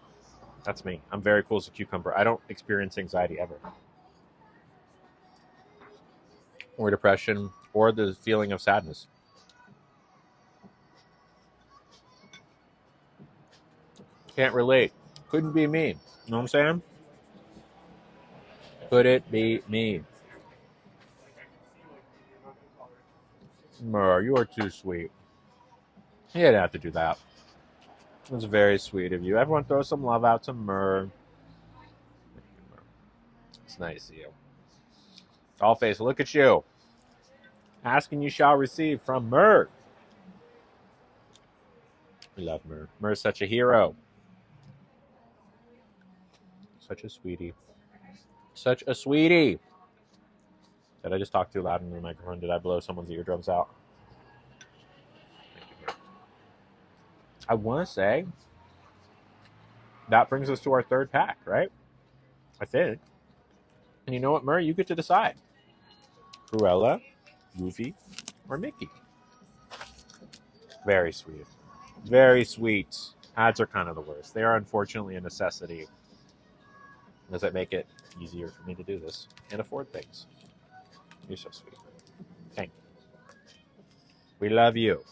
That's me. I'm very cool as a cucumber. I don't experience anxiety ever. Or depression, or the feeling of sadness. Can't relate. Couldn't be me. You know what I'm saying? Could it be me? Mur, you are too sweet. You didn't have to do that. It was very sweet of you. Everyone throw some love out to Mur. It's nice of you. Dollface, look at you. Asking you shall receive from Mur. We love Mur. Mur's such a hero. Such a sweetie. Such a sweetie. Did I just talk too loud in the microphone? Did I blow someone's eardrums out? I want to say that brings us to our third pack, right? I think. And you know what, Murray? You get to decide. Cruella, Goofy, or Mickey. Very sweet. Very sweet. Ads are kind of the worst. They are unfortunately a necessity. Does it make it easier for me to do this and afford things? You're so sweet. Thank you. We love you.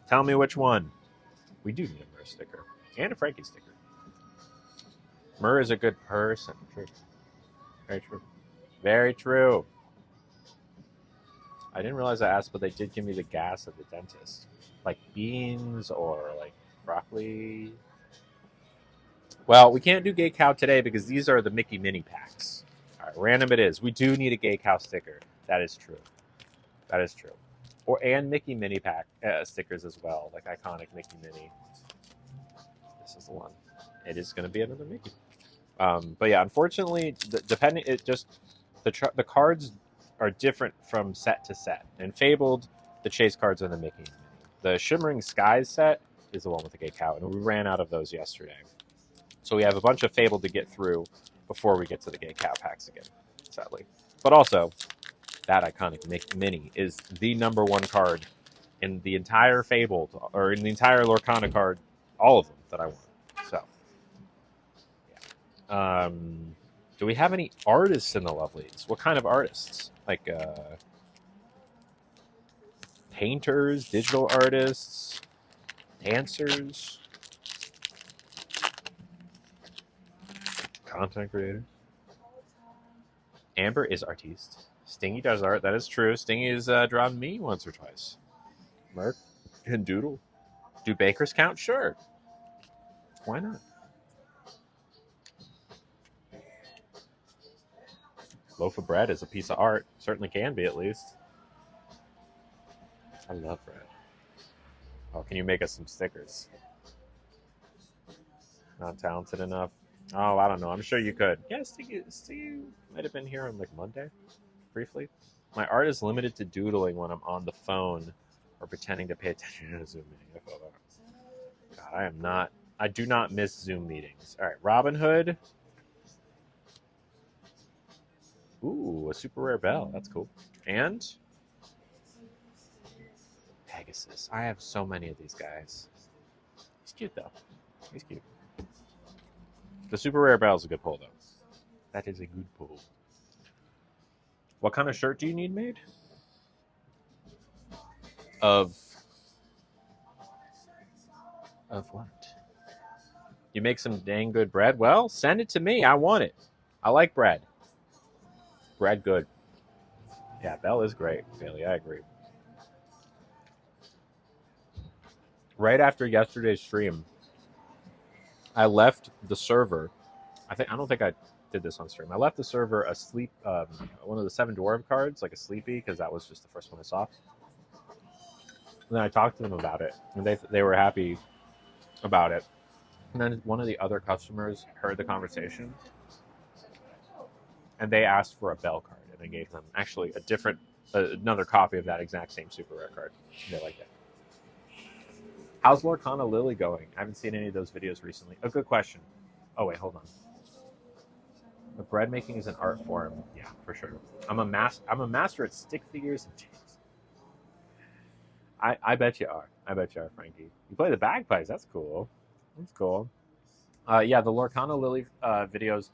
Tell me which one. We do need a Mur sticker. And a Frankie sticker. Mur is a good person. True. Very true. Very true. I didn't realize I asked, but they did give me the gas at the dentist. Like beans or like broccoli. Well, we can't do Gay Cow today because these are the Mickey Mini packs. All right, random it is. We do need a Gay Cow sticker. That is true. That is true. And Mickey Mini pack stickers as well, like iconic Mickey Mini. This is the one. It is going to be another Mickey. But yeah, unfortunately, the cards are different from set to set. In Fabled, the chase cards are the Mickey Mini. The Shimmering Skies set is the one with the Gay Cow, and we ran out of those yesterday. So we have a bunch of Fabled to get through before we get to the Gay Cow packs again, sadly. But also, that iconic Mini is the number one card in the entire Fabled, or in the entire Lorcana card, all of them that I want. So, yeah. Do we have any artists in the Lovelies? What kind of artists? Like painters, digital artists, dancers, content creators. Amber is artiste. Stingy does art. That is true. Stingy has drawn me once or twice. Merc and Doodle. Do bakers count? Sure. Why not? Loaf of bread is a piece of art. Certainly can be, at least. I love bread. Oh, can you make us some stickers? Not talented enough. Oh, I don't know. I'm sure you could. Yeah, Stiggy might have been here on like Monday, briefly. My art is limited to doodling when I'm on the phone or pretending to pay attention to a Zoom meeting. God, I do not miss Zoom meetings. All right, Robin Hood. Ooh, a super rare bell. That's cool. And Pegasus. I have so many of these guys. He's cute, though. He's cute. The super rare bell is a good pull, though. That is a good pull. What kind of shirt do you need made? Of what? You make some dang good bread? Well, send it to me. I want it. I like bread. Bread good. Yeah, Bell is great, Bailey. I agree. Right after yesterday's stream, I left the server. I don't think I did this on stream. I left the server a sleep, one of the 7 Dwarf cards, like a sleepy, because that was just the first one I saw. And then I talked to them about it, and they were happy about it. And then one of the other customers heard the conversation, and they asked for a Bell card, and I gave them actually another copy of that exact same super rare card. They liked it. How's Lorcana Lily going? I haven't seen any of those videos recently. A good question. Oh wait, hold on. The bread making is an art form. Yeah, for sure. I'm a master at stick figures and chains. I bet you are. I bet you are, Frankie. You play the bagpipes. That's cool. That's cool. Yeah, the Lorcana Lily videos,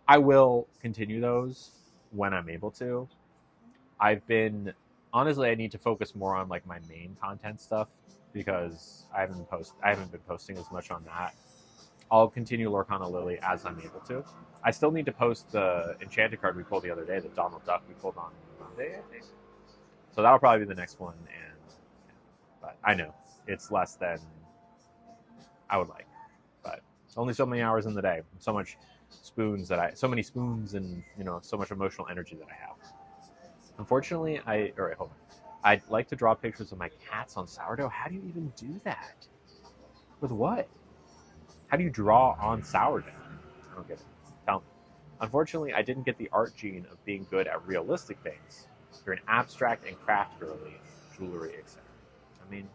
I will continue those when I'm able to. Honestly, I need to focus more on like my main content stuff because I haven't been posting as much on that. I'll continue Lorcana Lily as I'm able to. I still need to post the Enchanted card we pulled the other day, the Donald Duck we pulled on Monday, I think. So that'll probably be the next one, but I know it's less than I would like. But only so many hours in the day, so many spoons and so much emotional energy that I have. Unfortunately, I'd like to draw pictures of my cats on sourdough. How do you even do that? With what? How do you draw on sourdough? I don't get it. Tell me. Unfortunately, I didn't get the art gene of being good at realistic things. You're an abstract and craft girly, jewelry, etc. I mean,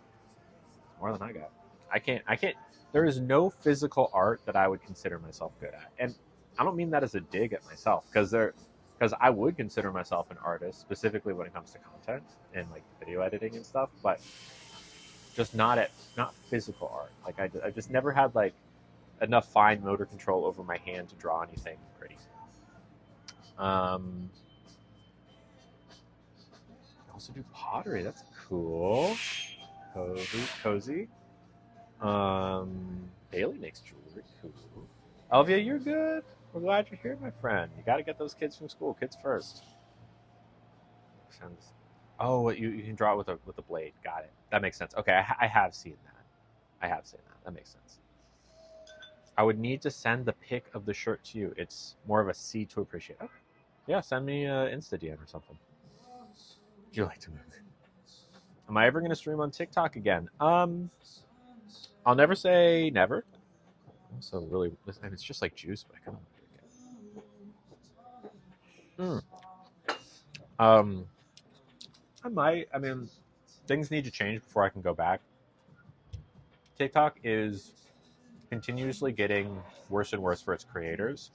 more than I got. I can't. There is no physical art that I would consider myself good at. And I don't mean that as a dig at myself, because I would consider myself an artist, specifically when it comes to content and like video editing and stuff, but just not physical art. Like I just never had like enough fine motor control over my hand to draw anything pretty. I also do pottery. That's cool. Cozy. Bailey makes jewelry. Cool. Elvia, you're good. We're glad you're here, my friend. You got to get those kids from school. Kids first. Oh, you can draw it with a blade. Got it. That makes sense. Okay, I have seen that. That makes sense. I would need to send the pic of the shirt to you. It's more of a see to appreciate. Okay. Yeah, send me Insta DM or something. Would you like to move? Am I ever going to stream on TikTok again? I'll never say never. Also, really, and it's just like juice, but I kind of like it. I might. I mean, things need to change before I can go back. TikTok is continuously getting worse and worse for its creators,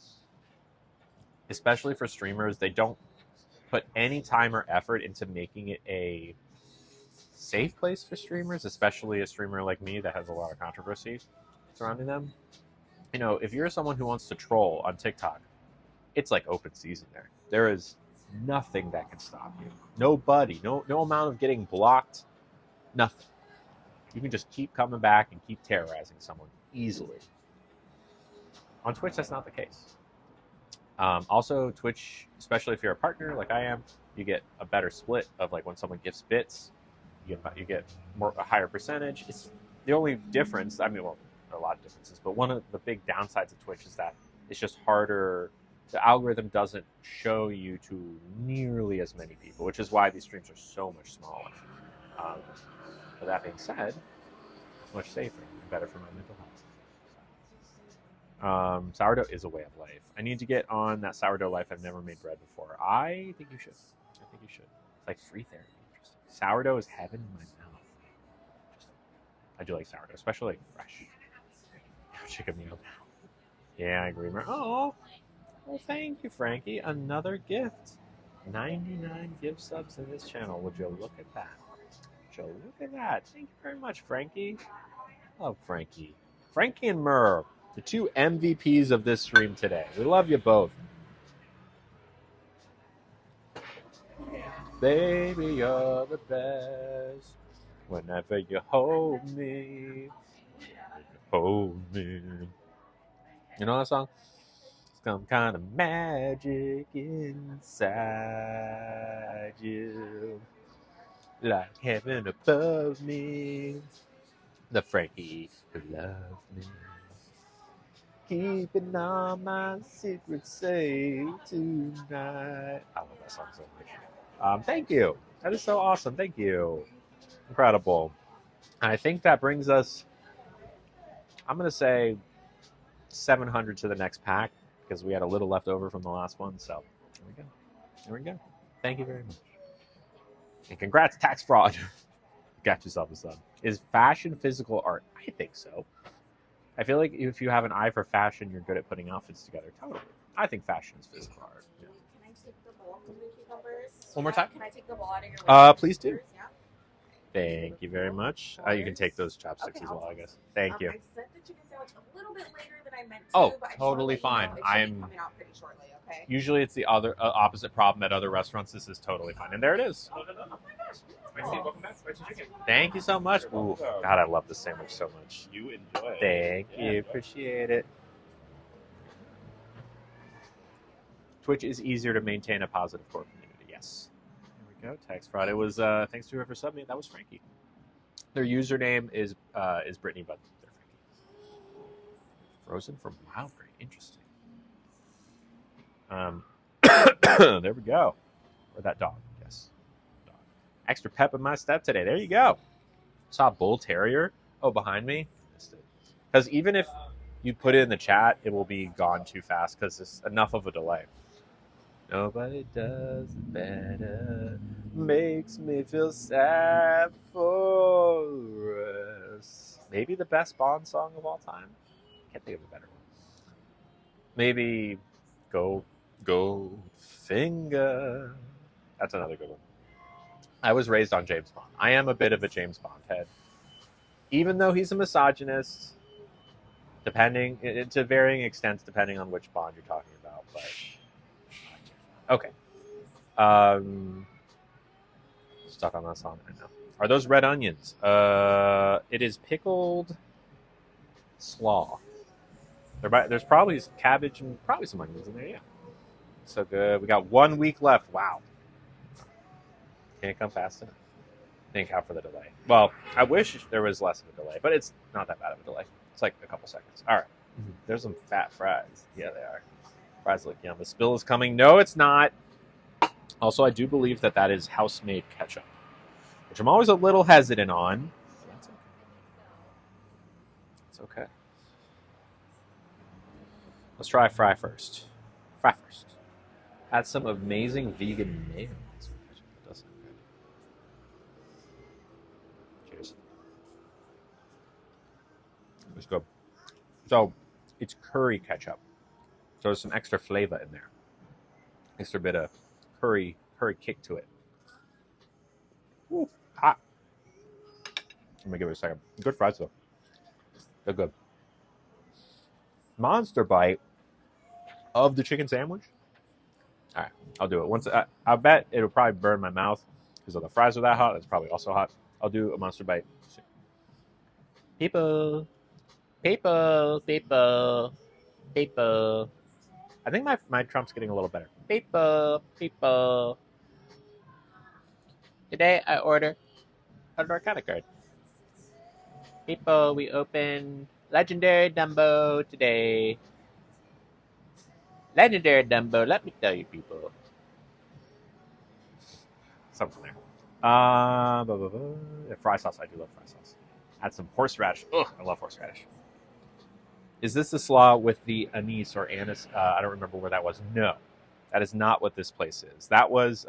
especially for streamers. They don't put any time or effort into making it a safe place for streamers, especially a streamer like me that has a lot of controversy surrounding them. If you're someone who wants to troll on TikTok, it's like open season there. There is nothing that can stop you. Nobody, no amount of getting blocked, nothing. You can just keep coming back and keep terrorizing someone easily. On Twitch, that's not the case. Also, Twitch, especially if you're a partner like I am, you get a better split of like when someone gives bits, you get a higher percentage. It's the only difference. I mean, well, there are a lot of differences, but one of the big downsides of Twitch is that it's just harder. The algorithm doesn't show you to nearly as many people, which is why these streams are so much smaller. But that being said, much safer and better for my mental health. Sourdough is a way of life. I need to get on that sourdough life. I've never made bread before. I think you should. It's like free therapy. Interesting. Sourdough is heaven in my mouth. I do like sourdough, especially like fresh. Chicken meal. Yeah, I agree. Oh, well, thank you, Frankie. Another gift. 99 gift subs in this channel. Would you look at that? Thank you very much, Frankie. Love Frankie. Frankie and Murr, the two MVPs of this stream today. We love you both. Baby, you're the best. Whenever you hold me. You know that song? Some kind of magic inside you. Like heaven above me. The Frankie who loved me. Keeping all my secrets safe tonight. I love that song so much. Thank you. That is so awesome. Thank you. Incredible. And I think that brings us, I'm going to say 700 to the next pack because we had a little left over from the last one. So there we go. Thank you very much. And congrats, tax fraud. Got yourself a sub. Is fashion physical art? I think so. I feel like if you have an eye for fashion, you're good at putting outfits together. Totally. I think fashion is physical art. Yeah. Can I take the bowl from the cucumbers? One more time? Can I take the bowl out of your Please do. Yeah. Thank you very much. You can take those chopsticks as well, I guess. Thank you. I sent the chicken sandwich a little bit later than I meant to. Oh, but I just totally wanna let you know fine. it should be coming out pretty shortly. Okay. Usually it's the other opposite problem at other restaurants. This is totally fine. And there it is. Oh my gosh. Welcome back. Spicy chicken. Thank you so much. Ooh, God, I love this sandwich so much. You enjoy it. Thank you. Appreciate it. Twitch is easier to maintain a positive core community. Yes. There we go. Tax fraud. It was thanks to whoever subbed me. That was Frankie. Their username is Brittany, but they're Frankie. Frozen from Wildberry. Interesting. There we go. Or that dog. Yes. Dog. Extra pep in my step today. There you go. Saw bull terrier. Oh, behind me. Missed it. Because even if you put it in the chat, it will be gone too fast because it's enough of a delay. Nobody does it better. Makes me feel sad for us. Maybe the best Bond song of all time. Can't think of a better one. Maybe Goldfinger. That's another good one. I was raised on James Bond. I am a bit of a James Bond head. Even though he's a misogynist, depending, to varying extents, depending on which Bond you're talking about. But okay. Stuck on that song right now. Are those red onions? It is pickled slaw. There's probably cabbage and probably some onions in there, yeah. So good. We got 1 week left. Wow. Can't come fast enough. Think out for the delay. Well, I wish there was less of a delay, but it's not that bad of a delay. It's like a couple seconds. All right. There's some fat fries. Yeah, they are. Fries look yum. The spill is coming. No, it's not. Also, I do believe that is house-made ketchup, which I'm always a little hesitant on. But that's okay. It's okay. Let's try fry first. Add some amazing vegan mayo. That does sound good. Cheers. It's good. So, it's curry ketchup. So there's some extra flavor in there. Extra bit of curry kick to it. Ooh, hot. Let me give it a second. Good fries though. They're good. Monster bite of the chicken sandwich. All right, I'll do it. Once I bet it'll probably burn my mouth because the fries are that hot. It's probably also hot. I'll do a monster bite. People. I think my Trump's getting a little better. People. Today I ordered a Arcana card. People, we open Legendary Dumbo today. Legendary Dumbo, let me tell you, people. Something there. Yeah, fry sauce. I do love fry sauce. Add some horseradish. Ugh, I love horseradish. Is this the slaw with the anise or anise? I don't remember where that was. No, that is not what this place is. That was,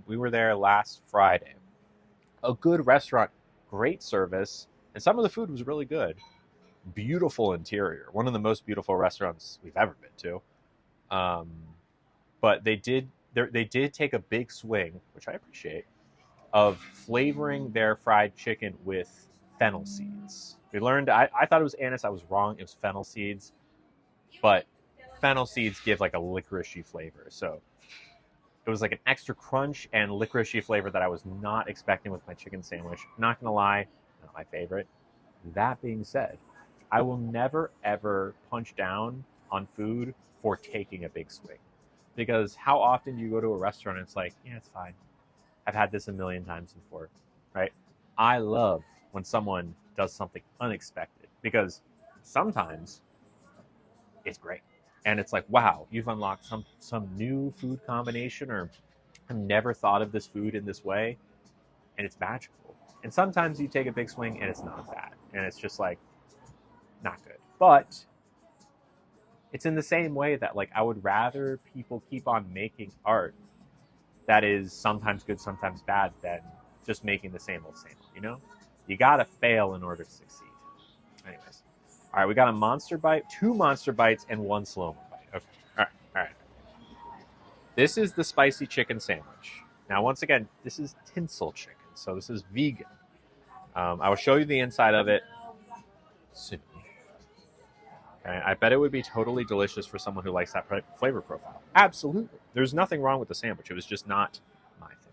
we were there last Friday. A good restaurant, great service, and some of the food was really good. Beautiful interior. One of the most beautiful restaurants we've ever been to. But they did take a big swing, which I appreciate, of flavoring their fried chicken with fennel seeds. We learned, I thought it was anise. I was wrong. It was fennel seeds. But fennel seeds give like a licoricey flavor. So it was like an extra crunch and licoricey flavor that I was not expecting with my chicken sandwich. Not going to lie, not my favorite. That being said, I will never, ever punch down on food for taking a big swing. Because how often do you go to a restaurant and it's like, yeah, it's fine. I've had this a million times before, right? I love when someone does something unexpected because sometimes it's great. And it's like, wow, you've unlocked some new food combination, or I've never thought of this food in this way, and it's magical. And sometimes you take a big swing and it's not that. And it's just like, not good. But it's in the same way that like I would rather people keep on making art that is sometimes good, sometimes bad, than just making the same old, you know? You gotta fail in order to succeed. Anyways. All right, we got a monster bite, 2 monster bites, and 1 slow-mo bite. Okay, all right. This is the spicy chicken sandwich. Now, once again, this is tinsel chicken, so this is vegan. I will show you the inside of it soon. Okay, I bet it would be totally delicious for someone who likes that flavor profile. Absolutely. There's nothing wrong with the sandwich. It was just not my thing.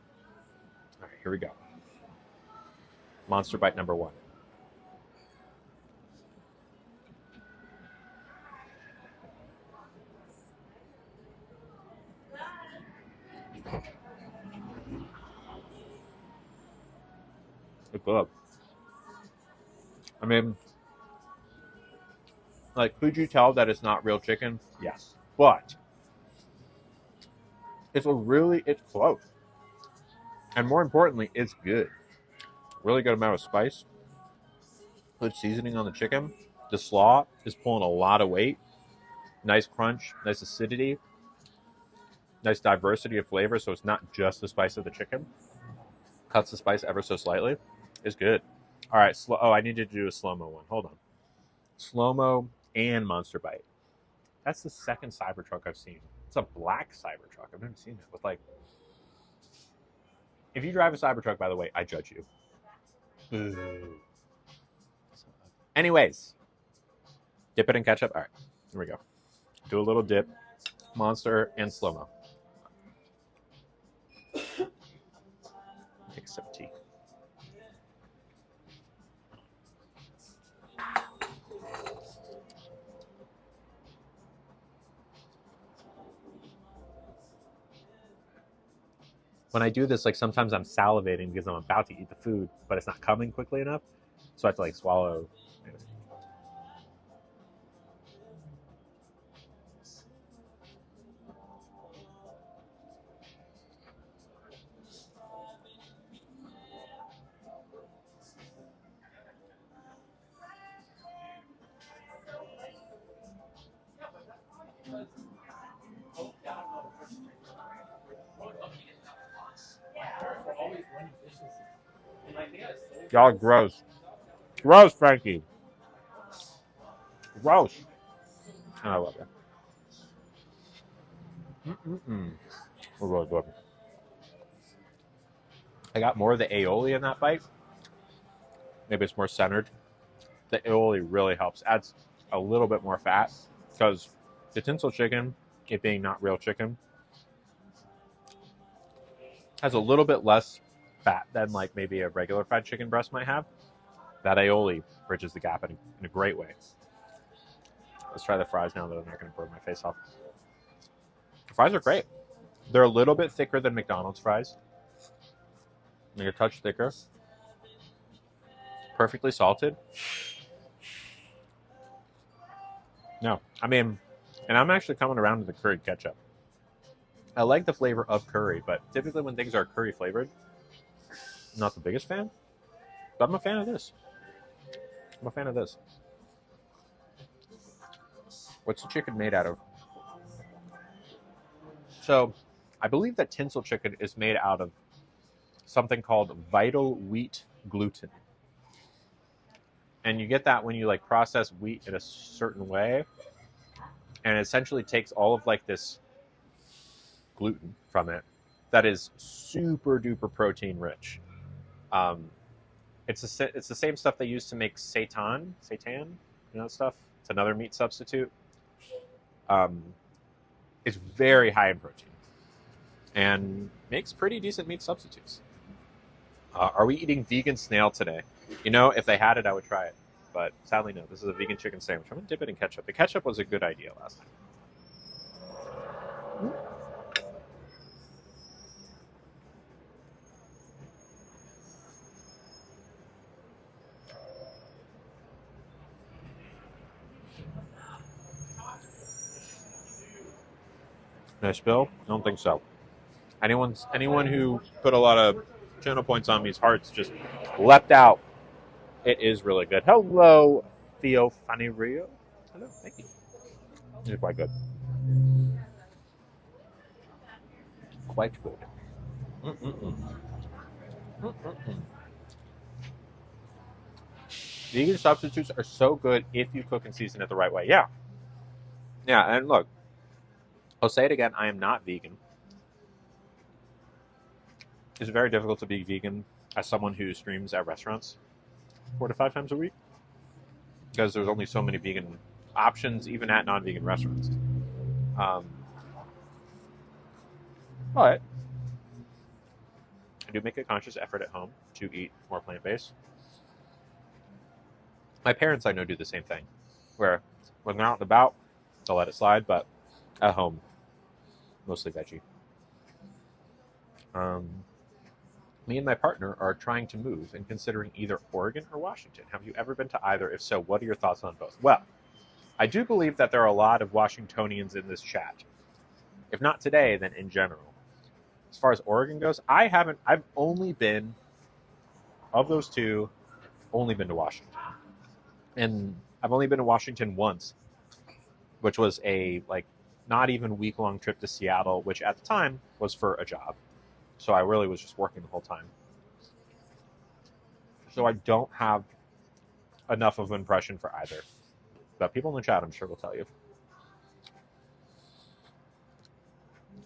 All right, here we go. Monster bite number 1. It's good. I mean, like, could you tell that it's not real chicken? Yes. But it's close. And more importantly, it's good. Really good amount of spice. Good seasoning on the chicken. The slaw is pulling a lot of weight. Nice crunch, nice acidity, nice diversity of flavor, so it's not just the spice of the chicken. Cuts the spice ever so slightly. It's good. All right, I needed to do a slow-mo one. Hold on. Slow-mo and monster bite. That's the second Cybertruck I've seen. It's a black Cybertruck. I've never seen it with like... If you drive a Cybertruck, by the way, I judge you. Ooh. Anyways. Dip it in ketchup. All right, here we go. Do a little dip. Monster and slow-mo. Take a sip of tea. When I do this, like sometimes I'm salivating because I'm about to eat the food, but it's not coming quickly enough. So I have to like swallow. Y'all gross. Gross, Frankie. Gross. I love it. We're really good. I got more of the aioli in that bite. Maybe it's more centered. The aioli really helps. Adds a little bit more fat because the tinsel chicken, it being not real chicken, has a little bit less fat than like maybe a regular fried chicken breast might have. That aioli bridges the gap in a great way. Let's try the fries now that I'm not going to burn my face off. The fries are great. They're a little bit thicker than McDonald's fries. They're a touch thicker. Perfectly salted. No, I mean, and I'm actually coming around to the curried ketchup. I like the flavor of curry, but typically when things are curry flavored, Not the biggest fan, but I'm a fan of this. I'm a fan of this. What's the chicken made out of? So, I believe that tinsel chicken is made out of something called vital wheat gluten. And you get that when you like process wheat in a certain way, and it essentially takes all of like this gluten from it that is super duper protein rich. It's the same stuff they use to make seitan, you know, stuff. It's another meat substitute. It's very high in protein and makes pretty decent meat substitutes. Are we eating vegan snail today? You know, if they had it, I would try it. But sadly, no. This is a vegan chicken sandwich. I'm going to dip it in ketchup. The ketchup was a good idea last time. Nice bill? I don't think so. Anyone who put a lot of channel points on me's hearts just leapt out. It is really good. Hello, Theo Funny Rio. Hello, thank you. It's quite good. Quite good. Vegan substitutes are so good if you cook and season it the right way. Yeah. Yeah, and look, I'll say it again, I am not vegan. It's very difficult to be vegan as someone who streams at restaurants 4 to 5 times a week because there's only so many vegan options, even at non-vegan restaurants. But I do make a conscious effort at home to eat more plant-based. My parents, I know, do the same thing, where when they're out and about, they'll let it slide, but at home, mostly veggie. Me and my partner are trying to move and considering either Oregon or Washington. Have you ever been to either? If so, what are your thoughts on both? Well, I do believe that there are a lot of Washingtonians in this chat. If not today, then in general. As far as Oregon goes, I've only been, of those two, only been to Washington. And I've only been to Washington once, which was a, like, not even week-long trip to Seattle, which at the time was for a job. So I really was just working the whole time. So I don't have enough of an impression for either. But people in the chat, I'm sure, will tell you.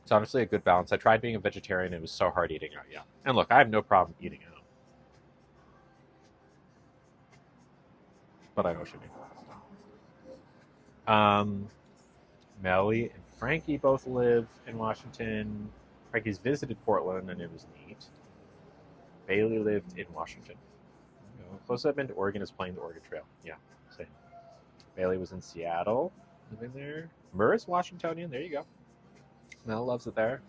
It's honestly a good balance. I tried being a vegetarian. It was so hard eating out. Yeah. And look, I have no problem eating out. But I know what you mean. Melly and Frankie both live in Washington. Frankie's visited Portland, and it was neat. Bailey lived in Washington. Closest I've been to Oregon is playing the Oregon Trail. Yeah, same. Bailey was in Seattle, living there. Murray's Washingtonian. There you go. Mel loves it there.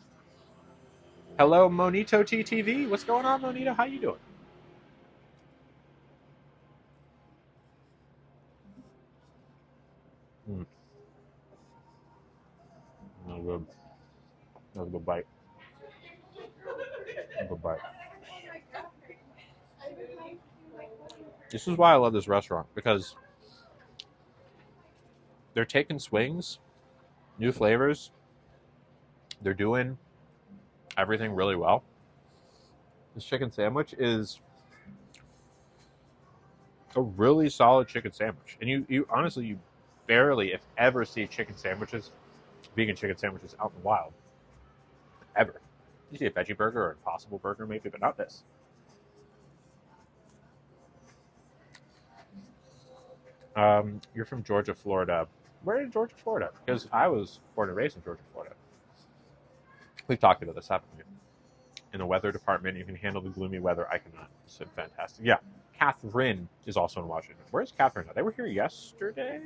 Hello, Monito TTV. What's going on, Monito? How you doing? Not good. That was a good bite. A good bite. This is why I love this restaurant, because they're taking swings, new flavors. They're doing everything really well. This chicken sandwich is a really solid chicken sandwich. And you honestly, you barely, if ever, see chicken sandwiches, vegan chicken sandwiches out in the wild. Ever. You see a veggie burger or an Impossible burger maybe, but not this. You're from Georgia, Florida. Where in Georgia, Florida? Because I was born and raised in Georgia, Florida. We've talked about this, haven't we? In the weather department, you can handle the gloomy weather. I cannot. It's fantastic. Yeah. Catherine is also in Washington. Where's Catherine? They were here yesterday?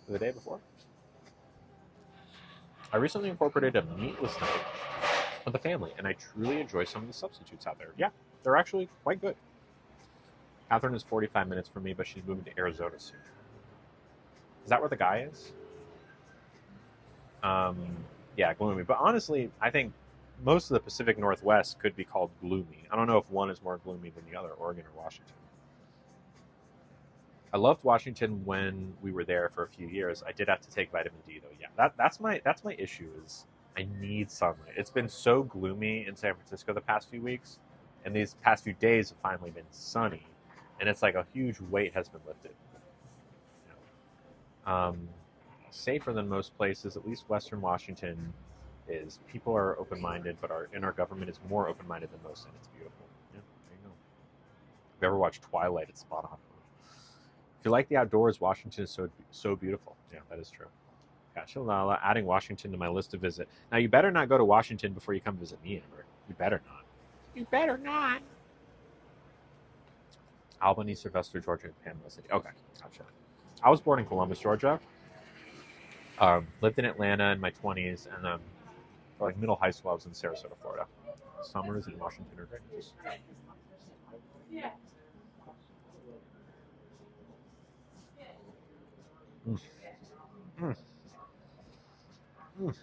Or the day before? I recently incorporated a meatless night with the family, and I truly enjoy some of the substitutes out there. Yeah, they're actually quite good. Catherine is 45 minutes from me, but she's moving to Arizona soon. Is that where the guy is? Yeah, gloomy. But honestly, I think most of the Pacific Northwest could be called gloomy. I don't know if one is more gloomy than the other, Oregon or Washington. I loved Washington when we were there for a few years. I did have to take vitamin D though. Yeah, that's my issue is I need sunlight. It's been so gloomy in San Francisco the past few weeks, and these past few days have finally been sunny, and it's like a huge weight has been lifted. Safer than most places, at least Western Washington is. People are open-minded, but our government is more open-minded than most, and it's beautiful. Yeah, there you go. If you ever watched Twilight, it's spot on. If you like the outdoors, Washington is so beautiful. Yeah, that is true. Gotcha, Lala. Adding Washington to my list to visit. Now, you better not go to Washington before you come visit me, Amber. You better not. You better not. Albany, Sylvester, Georgia, and Panama City. Okay, gotcha. I was born in Columbus, Georgia. Lived in Atlanta in my 20s, and for like middle high school, I was in Sarasota, Florida. Summers in Washington are great. Yeah. Mm. Mm. Mm.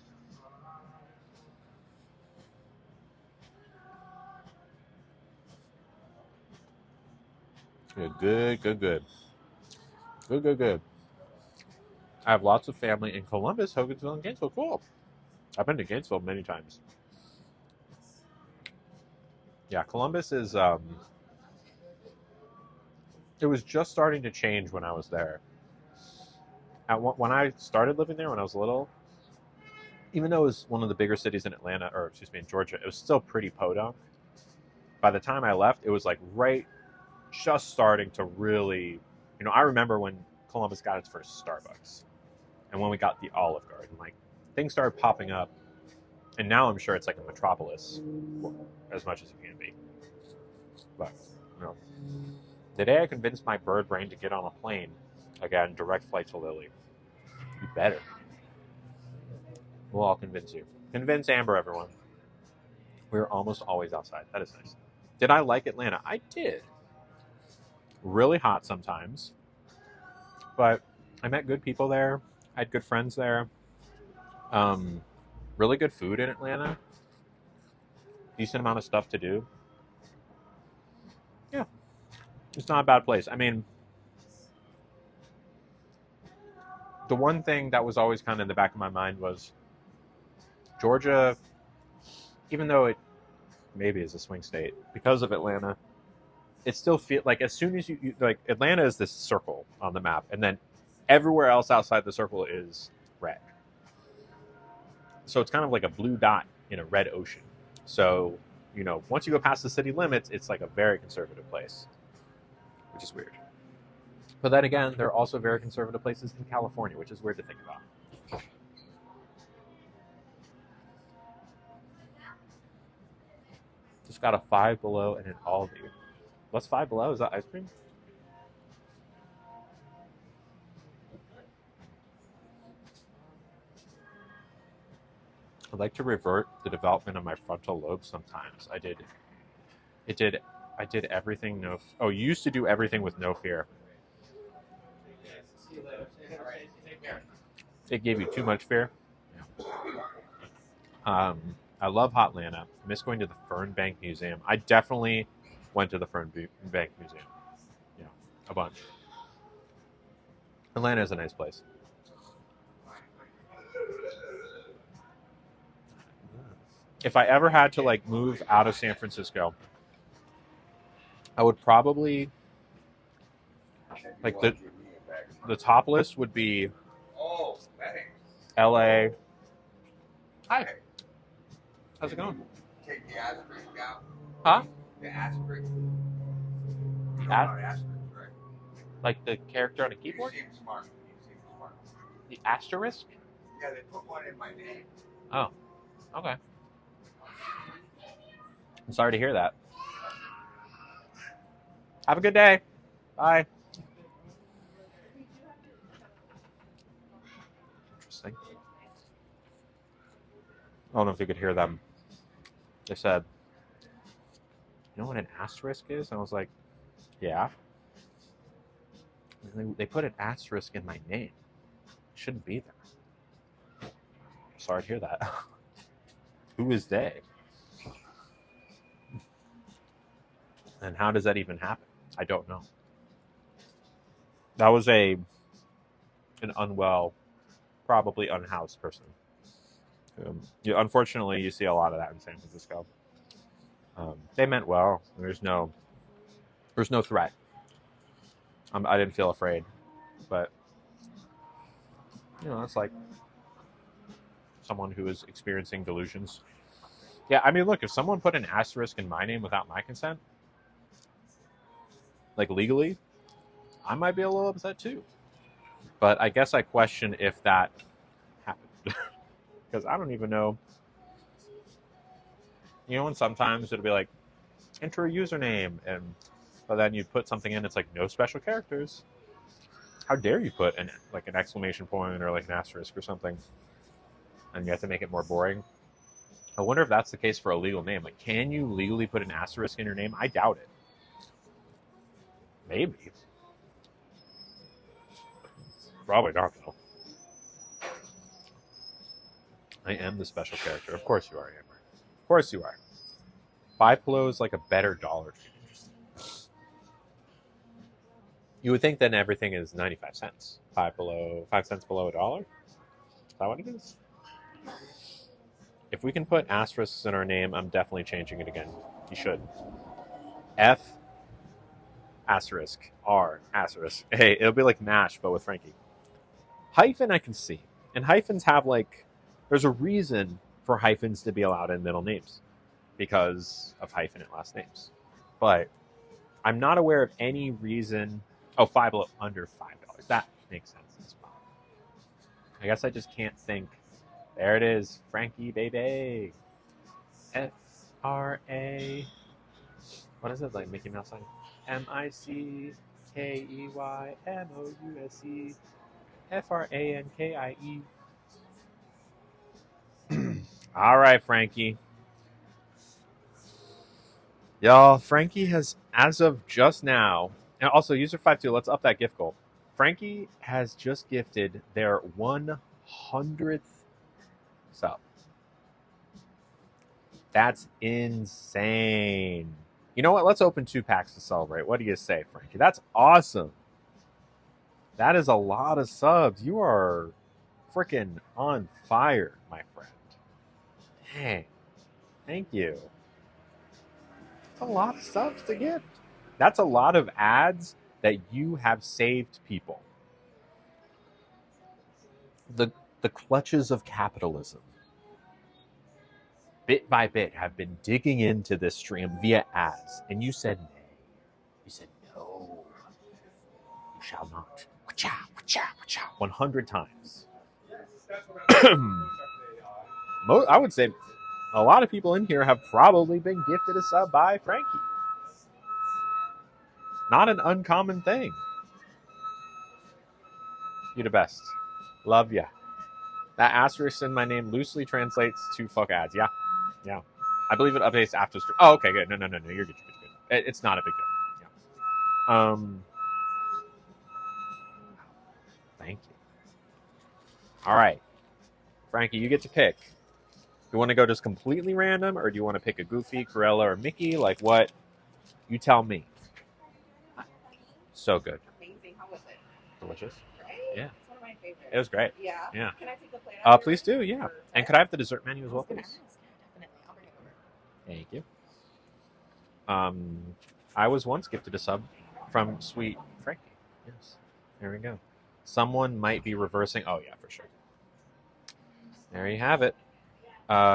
Good. I have lots of family in Columbus, Hogansville, and Gainesville. Cool. I've been to Gainesville many times. Yeah, Columbus is, it was just starting to change when I was there. When I started living there when I was little, even though it was one of the bigger cities in in Georgia, it was still pretty podunk. By the time I left, it was like just starting to really, I remember when Columbus got its first Starbucks and when we got the Olive Garden, like things started popping up, and now I'm sure it's like a metropolis as much as it can be. But, today I convinced my bird brain to get on a plane, again, direct flight to Lily. You better. We'll all convince you. Convince Amber, everyone. We're almost always outside. That is nice. Did I like Atlanta? I did. Really hot sometimes. But I met good people there. I had good friends there. Really good food in Atlanta. Decent amount of stuff to do. Yeah. It's not a bad place. I mean, the one thing that was always kind of in the back of my mind was Georgia, even though it maybe is a swing state, because of Atlanta, it still feels like as soon as you like, Atlanta is this circle on the map, and then everywhere else outside the circle is red. So it's kind of like a blue dot in a red ocean. So, once you go past the city limits, it's like a very conservative place, which is weird. But then again, there are also very conservative places in California, which is weird to think about. Just got a Five Below and an Aldi. What's Five Below? Is that ice cream? I'd like to revert the development of my frontal lobe sometimes. I did everything you used to do everything with no fear. It gave you too much fear. Yeah. I love Hotlanta. I miss going to the Fernbank Museum. I definitely went to the Fernbank Museum. Yeah, a bunch. Atlanta is a nice place. If I ever had to move out of San Francisco, I would probably the top list would be LA. Hi. How's it going? Take the asterisk out. Huh? The asterisk. You know As- about asterisk, right? Like the character on a keyboard? You seem smart. The asterisk? Yeah, they put one in my name. Oh, okay. I'm sorry to hear that. Have a good day. Bye. Interesting. I don't know if you could hear them. They said, "You know what an asterisk is?" And I was like, "Yeah." And they put an asterisk in my name. It shouldn't be there. Sorry to hear that. Who is they? And how does that even happen? I don't know. That was an unwell, probably unhoused person. Unfortunately, you see a lot of that in San Francisco. They meant well. There's no threat. I didn't feel afraid, but it's like someone who is experiencing delusions. Yeah, I mean, look, if someone put an asterisk in my name without my consent, like legally, I might be a little upset too. But I guess I question if that happened. Because I don't even know. And sometimes it'll be like, enter a username, but then you put something in, it's like, no special characters. How dare you put an exclamation point or like an asterisk or something? And you have to make it more boring. I wonder if that's the case for a legal name. Like, can you legally put an asterisk in your name? I doubt it. Maybe. Probably not, though. I am the special character. Of course you are, Amber. Of course you are. Five Below is like a better dollar. You would think then everything is 95 cents. 5 cents below $1. Is that what it is? If we can put asterisks in our name, I'm definitely changing it again. You should. F asterisk R asterisk. Hey, it'll be like MASH, but with Frankie. Hyphen I can see. And hyphens have there's a reason for hyphens to be allowed in middle names because of hyphenate last names. But I'm not aware of any reason. Oh, Five Below under $5. That makes sense. I guess I just can't think. There it is, Frankie baby. FRA. What is it, like Mickey Mouse sign? MICKEYMOUSE FRANKIE. All right, Frankie. Y'all, Frankie has, as of just now, and also user 52, let's up that gift goal. Frankie has just gifted their 100th sub. That's insane. You know what? Let's open 2 packs to celebrate. What do you say, Frankie? That's awesome. That is a lot of subs. You are freaking on fire, my friend. Dang. Thank you. That's a lot of subs to gift. That's a lot of ads that you have saved people. The clutches of capitalism, bit by bit, have been digging into this stream via ads, and you said nay. You said no. You shall not. 100 times. I would say a lot of people in here have probably been gifted a sub by Frankie. Not an uncommon thing. You the best. Love ya. That asterisk in my name loosely translates to fuck ads. Yeah. I believe it updates after stream. Oh, okay, good. No. You're good. It's not a big deal. Yeah. Thank you. All right. Frankie, you get to pick. Do you want to go just completely random, or do you want to pick a Goofy, Corella, or Mickey? Like what? You tell me. So good. Amazing. How was it? Delicious. Right? Yeah. It's one of my favorites. It was great. Yeah. Yeah. Can I take the plate out? Please do, yeah. And could I have the dessert menu as well, please? Definitely. I'll bring it over. Thank you. I was once gifted a sub from Sweet Frankie. Yes. There we go. Someone might be reversing. Oh, yeah, for sure. There you have it.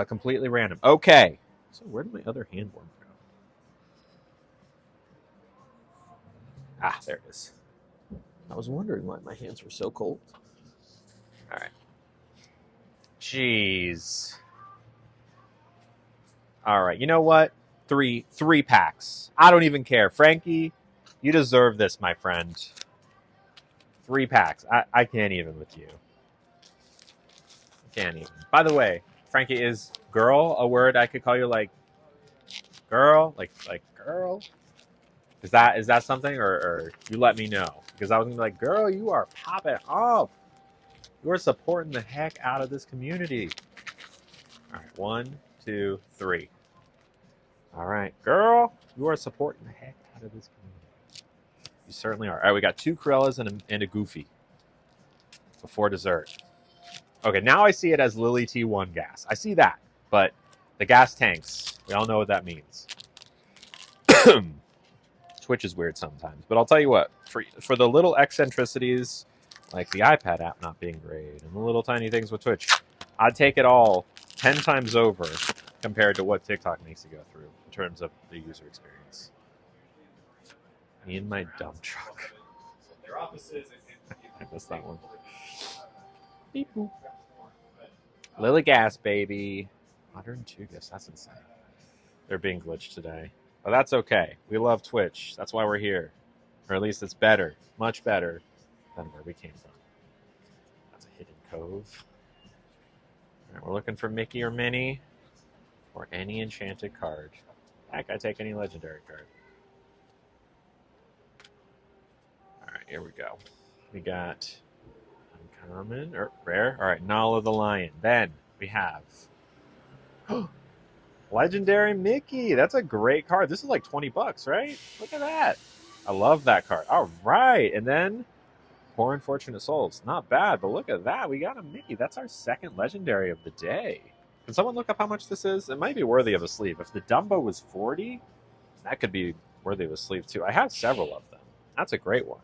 Completely random. Okay. So where did my other hand warmer go? Ah, there it is. I was wondering why my hands were so cold. All right. Jeez. All right. You know what? Three packs. I don't even care. Frankie, you deserve this, my friend. 3 packs. I can't even with you. Can't even. By the way, Frankie, is girl a word I could call you, like girl? Like girl? Is that something, or you let me know? Because I was gonna be like, girl, you are popping off. You are supporting the heck out of this community. All right, 1, 2, 3. All right, girl, you are supporting the heck out of this community. You certainly are. All right, we got 2 Corellas and a Goofy before dessert. Okay, now I see it as Lily T1 gas. I see that, but the gas tanks, we all know what that means. Twitch is weird sometimes, but I'll tell you what, for the little eccentricities, like the iPad app not being great, and the little tiny things with Twitch, I'd take it all 10 times over compared to what TikTok makes you go through in terms of the user experience. Me and my dump truck. I missed that one. Beep boop. Lily Gas, baby. 102 gifts. That's insane. They're being glitched today. But that's okay. We love Twitch. That's why we're here. Or at least it's better. Much better than where we came from. That's a hidden cove. All right, we're looking for Mickey or Minnie. Or any enchanted card. Heck, I take any legendary card. Alright, here we go. We got uncommon, or rare. Alright, Nala the Lion. Then we have legendary Mickey. That's a great card. This is like $20, right? Look at that. I love that card. Alright, and then Poor Unfortunate Souls. Not bad, but look at that. We got a Mickey. That's our second legendary of the day. Can someone look up how much this is? It might be worthy of a sleeve. If the Dumbo was 40, that could be worthy of a sleeve too. I have several of them. That's a great one.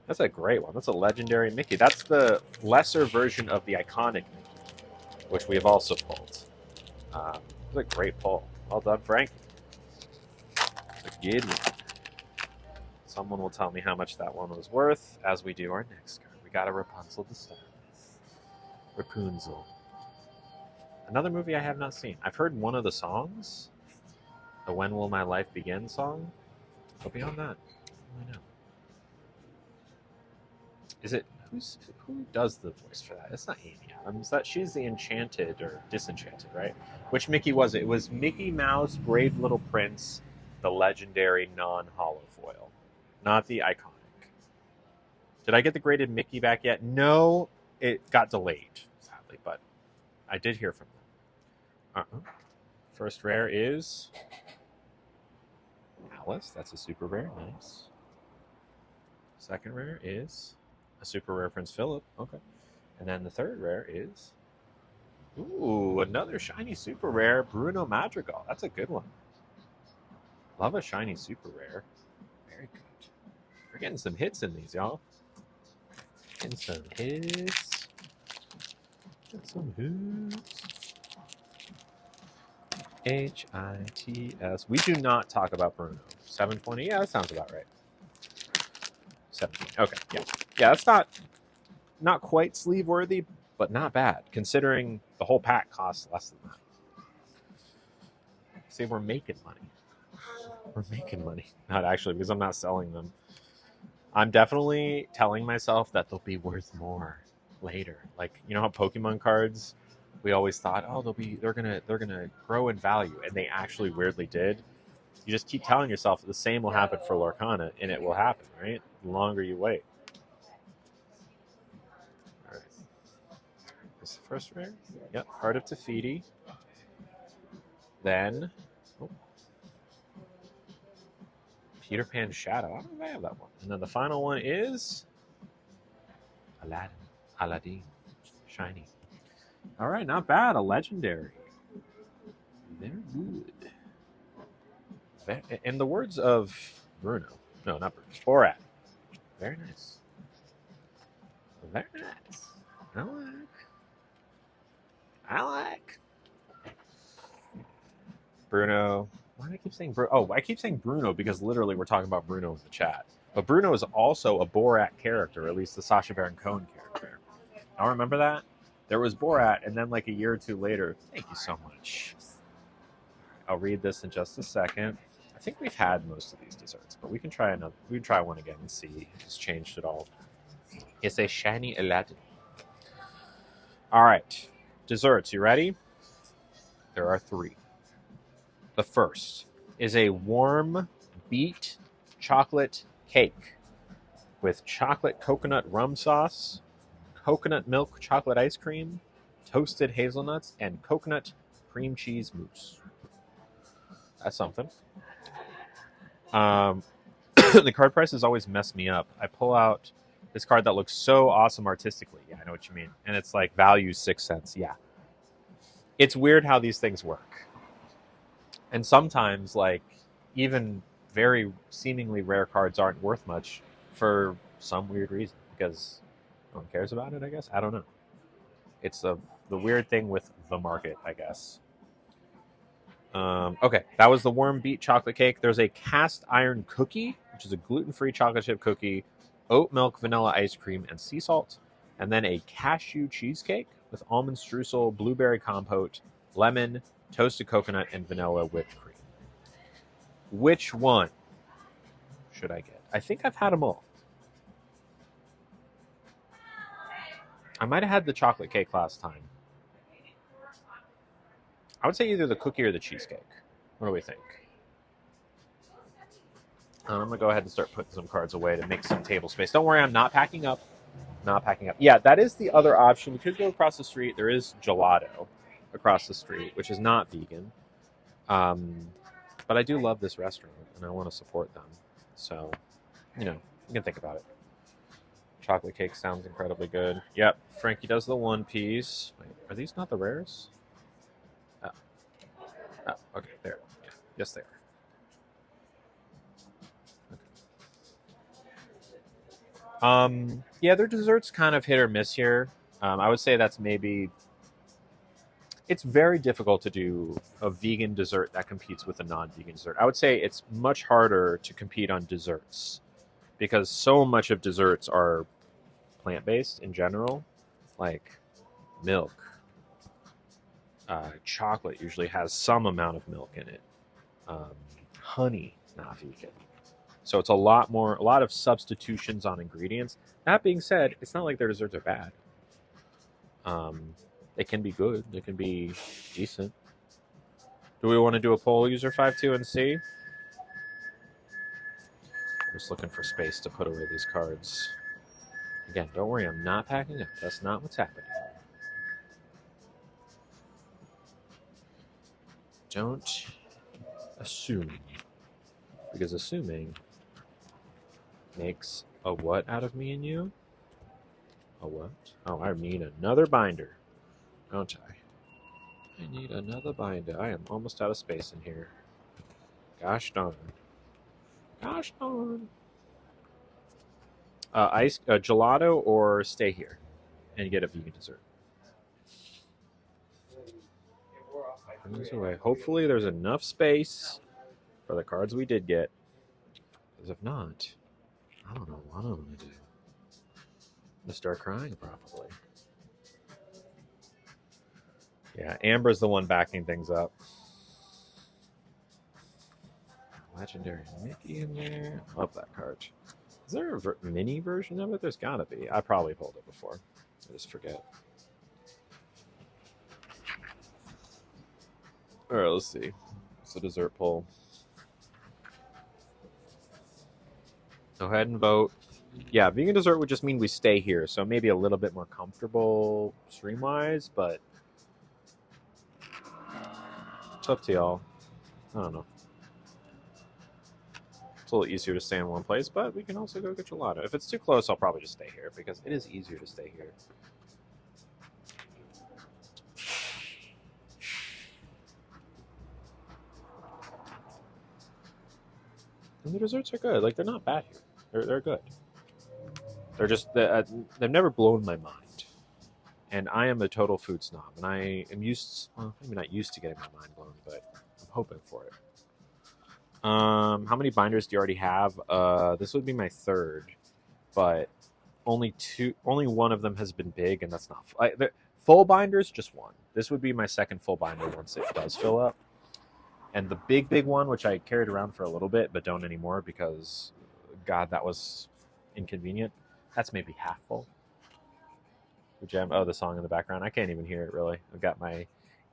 That's a great one. That's a legendary Mickey. That's the lesser version of the iconic Mickey, which we have also pulled. It's a great pull. Well done, Frank. It's a good one. Someone will tell me how much that one was worth as we do our next card. We got a Rapunzel to start with. Rapunzel. Another movie I have not seen. I've heard one of the songs, the When Will My Life Begin song. But beyond that, I know. Is it who does the voice for that? It's not Amy Adams. She's the Enchanted or Disenchanted, right? Which Mickey was it? It was Mickey Mouse, Brave Little Prince, the legendary non-hollow foil, not the iconic. Did I get the graded Mickey back yet? No, it got delayed, sadly, but I did hear from them. First rare is Alice. That's a super rare. Nice. Second rare is a super rare Prince Philip. Okay. And then the third rare is another shiny super rare Bruno Madrigal. That's a good one. Love a shiny super rare. Very good. We're getting some hits in these, y'all. Getting some hits. Get some hits. HITS. We do not talk about Bruno. 720. Yeah, that sounds about right. 17. Okay. Yeah. Yeah, that's not quite sleeve worthy, but not bad considering the whole pack costs less than that. See, we're making money. We're making money. Not actually, because I'm not selling them. I'm definitely telling myself that they'll be worth more later. Like, you know how Pokemon cards, we always thought, oh, they're gonna grow in value, and they actually weirdly did. You just keep telling yourself that the same will happen for Lorcana, and it will happen, right? The longer you wait. All right. This is the first rare. Yep. Heart of Tefiti. Then Peter Pan Shadow. I don't know if I have that one. And then the final one is Aladdin. Shiny. All right, not bad. A legendary. Very good. In the words of Bruno. No, not Bruno. Borat. Very nice. Very nice. I like. Bruno. Why do I keep saying Bruno? Oh, I keep saying Bruno because literally we're talking about Bruno in the chat. But Bruno is also a Borat character, or at least the Sacha Baron Cohen character. I remember that. There was Borat, and then like a year or two later, thank you so much. I'll read this in just a second. I think we've had most of these desserts, but we can try another. We can try one again and see if it's changed at all. It's a shiny Aladdin. All right, desserts. You ready? There are 3. The first is a warm beet chocolate cake with chocolate coconut rum sauce, coconut milk chocolate ice cream, toasted hazelnuts, and coconut cream cheese mousse. That's something. The card prices always mess me up. I pull out this card that looks so awesome artistically. Yeah, I know what you mean. And it's like value 6 cents. Yeah. It's weird how these things work. And sometimes, like, even very seemingly rare cards aren't worth much for some weird reason because no one cares about it, I guess. I don't know. It's the weird thing with the market, I guess. Okay, that was the Worm Beat chocolate cake. There's a cast iron cookie, which is a gluten-free chocolate chip cookie, oat milk, vanilla ice cream, and sea salt. And then a cashew cheesecake with almond streusel, blueberry compote, lemon, toasted coconut, and vanilla whipped cream. Which one should I get? I think I've had them all. I might have had the chocolate cake last time. I would say either the cookie or the cheesecake. What do we think? I'm going to go ahead and start putting some cards away to make some table space. Don't worry, I'm not packing up. Not packing up. Yeah, that is the other option. We could go across the street. There is gelato across the street, which is not vegan. But I do love this restaurant, and I want to support them. So, you know, you can think about it. Chocolate cake sounds incredibly good. Yep, Frankie does the one piece. Wait, are these not the rares? Oh, okay, there. Yeah. Yes, they are. Okay. Yeah, their desserts kind of hit or miss here. I would say that's maybe... It's very difficult to do a vegan dessert that competes with a non-vegan dessert. I would say it's much harder to compete on desserts because so much of desserts are plant-based in general, like milk. Chocolate usually has some amount of milk in it. Honey, not vegan. So it's a lot of substitutions on ingredients. That being said, it's not like their desserts are bad. They can be good. They can be decent. Do we want to do a poll, user 52, and see? I'm just looking for space to put away these cards. Again, don't worry, I'm not packing up. That's not what's happening. Don't assume. Because assuming makes a what out of me and you? A what? Oh, I need another binder. Don't I? I need another binder. I am almost out of space in here. Gosh darn. Gosh darn. Gelato or stay here and get a vegan dessert. Put these away. Hopefully there's enough space for the cards we did get. Because if not, I don't know what I'm going to do. I'm going to start crying probably. Yeah, Amber's the one backing things up. Legendary Mickey in there. Love that card. Is there a mini version of it? There's gotta be. I probably pulled it before. I just forget. Alright, let's see. It's a dessert pull. Go ahead and vote. Yeah, vegan dessert would just mean we stay here, so maybe a little bit more comfortable stream-wise, but it's up to y'all. I don't know. It's a little easier to stay in one place, but we can also go get gelato. If it's too close, I'll probably just stay here, because it is easier to stay here. And the desserts are good. Like, they're not bad here. They're good. They're just... they've never blown my mind. And I am a total food snob. And I am used... Well, maybe not used to getting my mind blown, but I'm hoping for it. How many binders do you already have? This would be my third. But only one of them has been big, and that's not... full binders, just one. This would be my second full binder once it does fill up. And the big one, which I carried around for a little bit, but don't anymore because, God, that was inconvenient. That's maybe half full. Oh, the song in the background. I can't even hear it, really. I've got my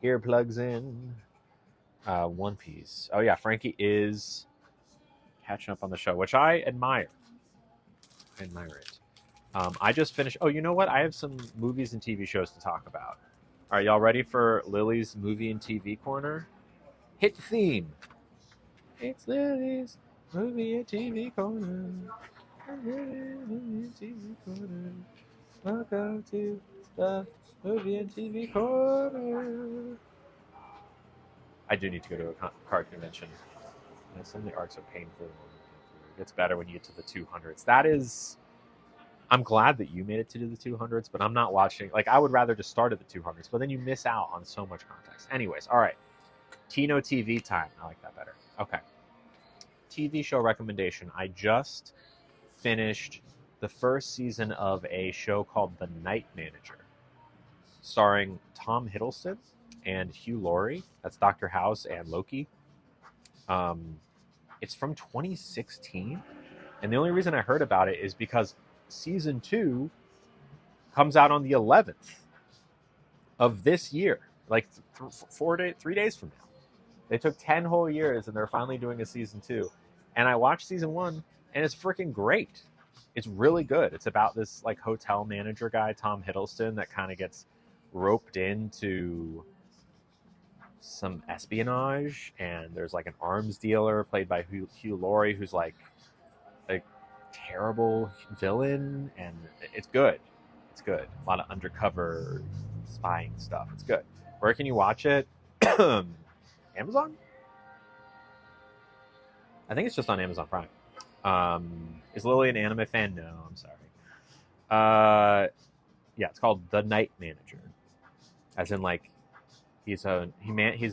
earplugs in. One Piece. Oh, yeah, Frankie is catching up on the show, which I admire. I admire it. I just finished... Oh, you know what? I have some movies and TV shows to talk about. All right, y'all ready for Lily's movie and TV corner? Hit the theme. It's Lily's movie and TV corner. Movie and TV corner. Welcome to the movie and TV corner. I do need to go to a card convention. Some of the arcs are painful. It gets better when you get to the 200s. That is, I'm glad that you made it to do the 200s, but I'm not watching. Like, I would rather just start at the 200s, but then you miss out on so much context. Anyways, all right. Tino TV time. I like that better. Okay. TV show recommendation. I just finished the first season of a show called The Night Manager, starring Tom Hiddleston and Hugh Laurie. That's Dr. House and Loki. It's from 2016, and the only reason I heard about it is because season 2 comes out on the 11th of this year, like 3 days from now. They took 10 whole years, and they're finally doing a season 2. And I watched season 1, and it's freaking great. It's really good. It's about this like hotel manager guy, Tom Hiddleston, that kind of gets roped into some espionage, and there's like an arms dealer played by Hugh Laurie who's like a terrible villain, and it's good. It's good. A lot of undercover spying stuff. It's good. Where can you watch it? Amazon? I think it's just on Amazon Prime. Is Lily an anime fan? No, I'm sorry. Yeah, it's called The Night Manager, as in like he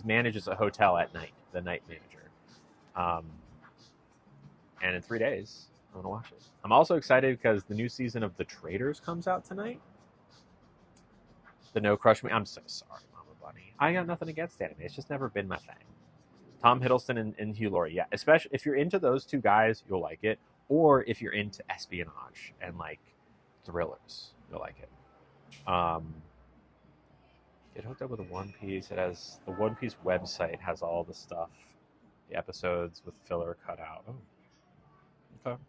manages a hotel at night. The Night Manager. And in 3 days, I'm gonna watch it. I'm also excited because the new season of The Traitors comes out tonight. The No Crush Me. I'm so sorry, Mama Bunny. I got nothing against anime. It's just never been my thing. Tom Hiddleston and Hugh Laurie, yeah. Especially if you're into those two guys, you'll like it. Or if you're into espionage and like thrillers, you'll like it. Get hooked up with a One Piece. It has the One Piece website has all the stuff, the episodes with filler cut out. Oh, okay.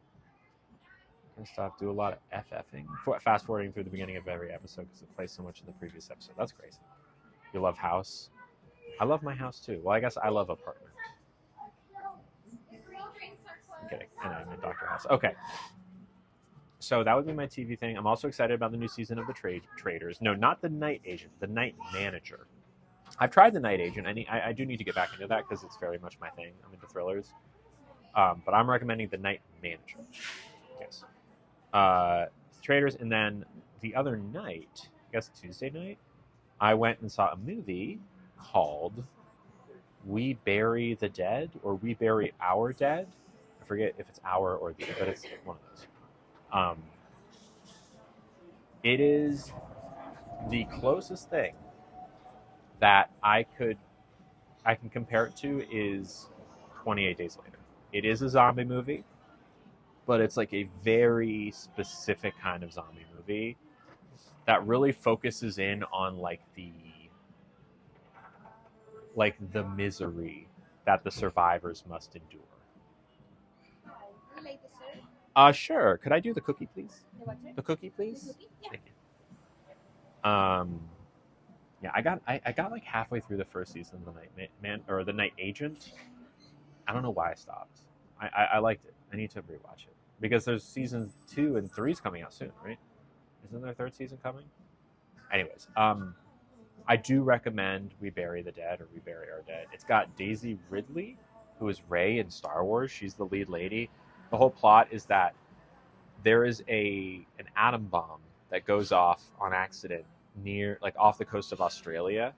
Gonna stop. Do a lot of FFing, fast forwarding through the beginning of every episode because it plays so much in the previous episode. That's crazy. You love House. I love my house too. Well, I guess I love apartment. I'm kidding. I know, I'm in Dr. House. Okay. So that would be my TV thing. I'm also excited about the new season of The Traitors. No, not The Night Agent. The Night Manager. I've tried The Night Agent. I do need to get back into that because it's very much my thing. I'm into thrillers. But I'm recommending The Night Manager. Yes. Traitors. And then the other night, I guess Tuesday night, I went and saw a movie called We Bury the Dead or We Bury Our Dead. I forget if it's our or the, but it's one of those. It is the closest thing that I can compare it to is 28 Days Later. It is a zombie movie, but it's like a very specific kind of zombie movie that really focuses in on like the misery that the survivors must endure. Would you like dessert? Sure. Could I do the cookie, please? The what? The cookie, please? The cookie? Yeah. Thank you. Yeah, I got like halfway through the first season of The Night Agent. I don't know why I stopped. I liked it. I need to rewatch it because there's season 2 and 3's coming out soon, right? Isn't there a 3rd season coming? Anyways, I do recommend We Bury the Dead or We Bury Our Dead. It's got Daisy Ridley, who is Rey in Star Wars. She's the lead lady. The whole plot is that there is an atom bomb that goes off on accident near, like off the coast of Australia,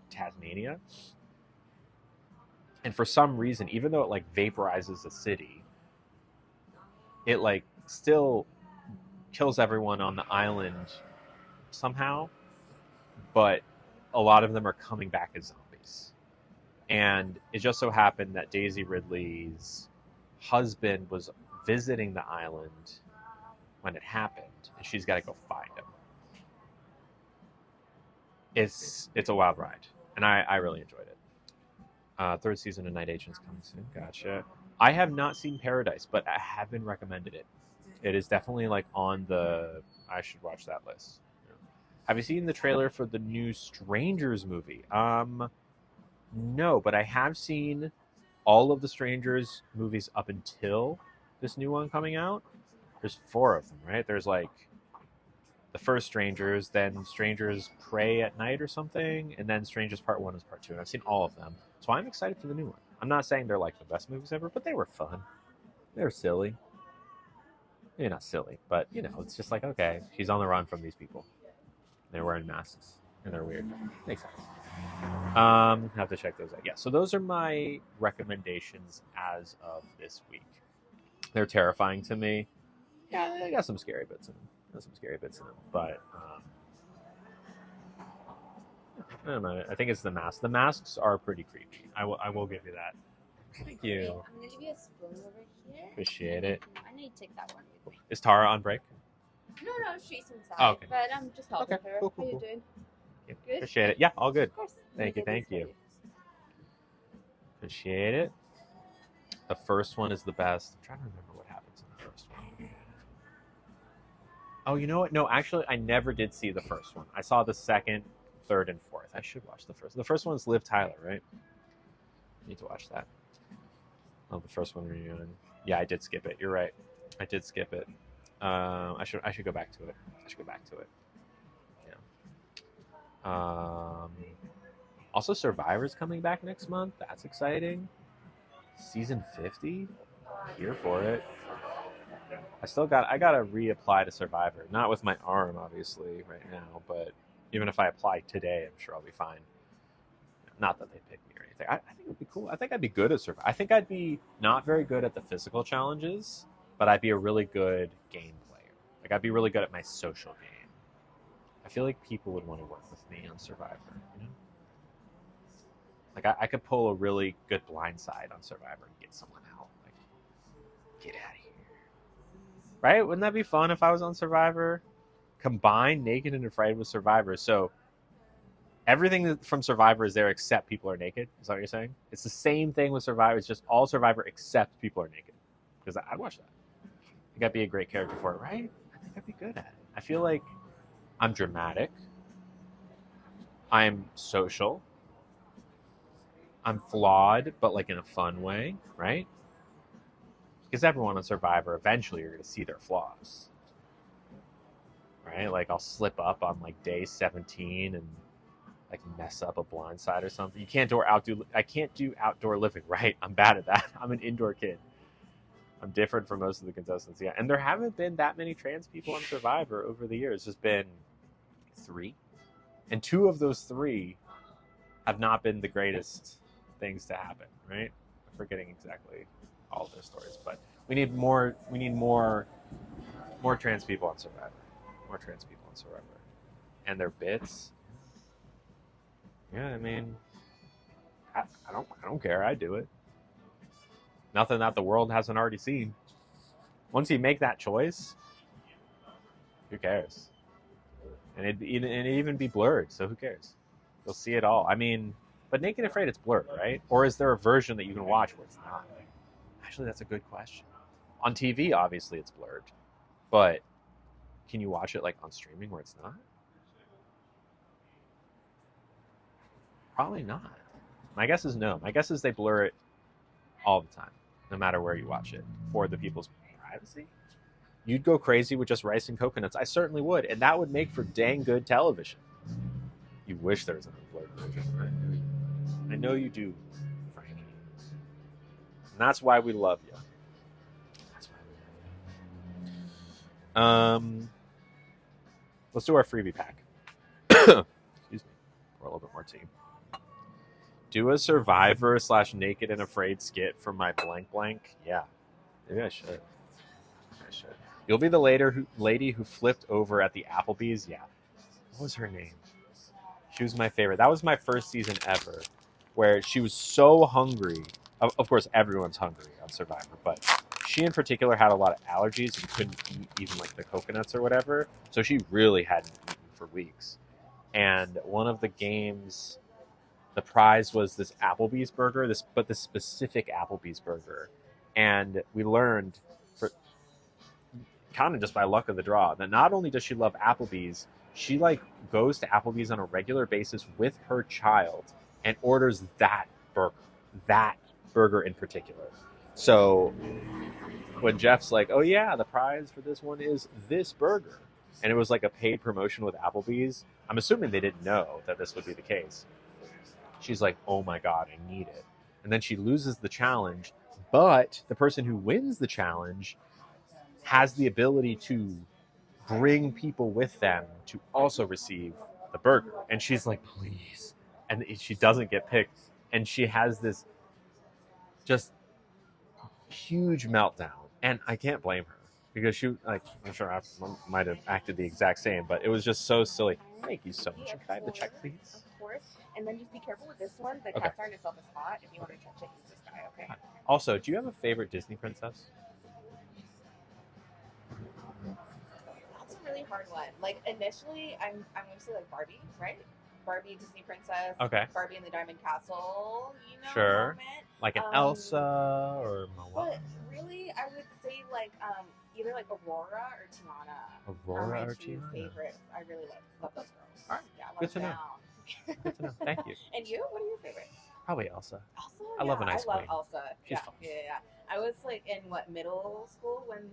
Tasmania. And for some reason, even though it like vaporizes the city, it like still kills everyone on the island somehow, but a lot of them are coming back as zombies. And it just so happened that Daisy Ridley's husband was visiting the island when it happened, and she's got to go find him. It's a wild ride, and I really enjoyed it. 3rd season of Night Agents coming soon. Gotcha. I have not seen Paradise, but I have been recommended it. It is definitely like on the I should watch that list. Have you seen the trailer for the new Strangers movie? No, but I have seen all of the Strangers movies up until this new one coming out. There's 4 of them, right? There's like the first Strangers, then Strangers Pray at Night or something, and then Strangers Part 1 and Part 2. And I've seen all of them. So I'm excited for the new one. I'm not saying they're like the best movies ever, but they were fun. They were silly. Maybe not silly, but you know, it's just like, okay, she's on the run from these people. They're wearing masks and they're weird. Makes sense. Have to check those out. Yeah, so those are my recommendations as of this week. They're terrifying to me. Yeah, they got some scary bits in them. But I don't know. I think it's the mask. The masks are pretty creepy. I will give you that. Thank you. Okay, I'm gonna give you a spoon over here. Appreciate it. I know you take that one with me. Is Tara on break? No, she's inside. Oh, okay. But I'm just helping Okay, her. cool, How you cool. doing? Yeah, Good? appreciate it. Yeah, all good. Of course. Thank you, Let me thank get you. this Appreciate it. The first one is the best. I'm trying to remember what happens in the first one. Oh, you know what? No, actually, I never did see the first one. I saw the second, third, and fourth. I should watch the first. The first one's Liv Tyler, right? Need to watch that. Oh, the first one reunion. Yeah, I did skip it. You're right. I did skip it. I should go back to it. Yeah. Also, Survivor's coming back next month. That's exciting. Season 50. Here for it. I gotta reapply to Survivor. Not with my arm, obviously, right now, but even if I apply today, I'm sure I'll be fine. Not that they pick me or anything. I think it would be cool. I think I'd be good at Survivor. I think I'd be not very good at the physical challenges, but I'd be a really good game player. Like, I'd be really good at my social game. I feel like people would want to work with me on Survivor, you know? Like, I could pull a really good blindside on Survivor and get someone out. Like, get out of here. Right? Wouldn't that be fun if I was on Survivor? Combine Naked and Afraid with Survivor. So everything from Survivor is there except people are naked. Is that what you're saying? It's the same thing with Survivor. It's just all Survivor except people are naked. Because I'd watch that. I think I'd be a great character for it, right? I think I'd be good at it. I feel like I'm dramatic. I'm social. I'm flawed, but like in a fun way, right? Because everyone on Survivor, eventually you're going to see their flaws. Right? Like, I'll slip up on like day 17 and like mess up a blindside or something. I can't do outdoor living, right? I'm bad at that. I'm an indoor kid. I'm different from most of the contestants. Yeah. And there haven't been that many trans people on Survivor over the years. There's been 3. And 2 of those 3 have not been the greatest things to happen, right? I'm forgetting exactly all of their stories, but we need more trans people on Survivor. More trans people on Survivor. And their bits. Yeah, I mean, I don't care. I do it. Nothing that the world hasn't already seen. Once you make that choice, who cares? And it'd even be blurred, so who cares? You'll see it all. I mean, but Naked and Afraid, it's blurred, right? Or is there a version that you can watch where it's not? Actually, that's a good question. On TV, obviously, it's blurred. But can you watch it like on streaming where it's not? Probably not. My guess is no. My guess is they blur it all the time, no matter where you watch it, for the people's privacy. You'd go crazy with just rice and coconuts. I certainly would, and that would make for dang good television. You wish there was an unblurred version, right? I know you do, Frankie. And that's why we love you. That's why we love you. Let's do our freebie pack. Excuse me. Pour a little bit more tea. Do a Survivor / Naked and Afraid skit for my blank blank. Yeah, maybe I should. You'll be the lady who flipped over at the Applebee's. Yeah. What was her name? She was my favorite. That was my first season ever, where she was so hungry. Of course, everyone's hungry on Survivor, but she in particular had a lot of allergies and couldn't eat even like the coconuts or whatever. So she really hadn't eaten for weeks. And one of the games, the prize was this Applebee's burger, this specific Applebee's burger. And we learned, for kind of just by luck of the draw, that not only does she love Applebee's, she like goes to Applebee's on a regular basis with her child and orders that burger, that burger in particular. So when Jeff's like, "Oh yeah, the prize for this one is this burger," and it was like a paid promotion with Applebee's, I'm assuming they didn't know that this would be the case. She's like, "Oh my god, I need it," and then she loses the challenge. But the person who wins the challenge has the ability to bring people with them to also receive the burger. And she's like, please. And she doesn't get picked. And she has this just huge meltdown. And I can't blame her because she, like, I'm sure I might have acted the exact same, but it was just so silly. Thank you so much. Can I have the check, please? Of course. And then just be careful with this one. The Okay. cast iron itself is hot. If you want to touch it, use this guy, okay? Also, do you have a favorite Disney princess? That's a really hard one. Like, initially, I'm going to say, like, Barbie, right? Barbie, Disney princess. Okay. Barbie and the Diamond Castle, you know, Sure. moment. Like an Elsa or Moana? But really, I would say, like, either, like, Aurora or Tiana. Aurora are my or two Tiana? favorites. I really love those girls. All right. Yeah, Good to know. know. Good to know. Thank you. And you? What are your favorites? Probably Elsa. Elsa? I love a nice I love queen. Elsa. She's yeah, fun. yeah. I was like in middle school when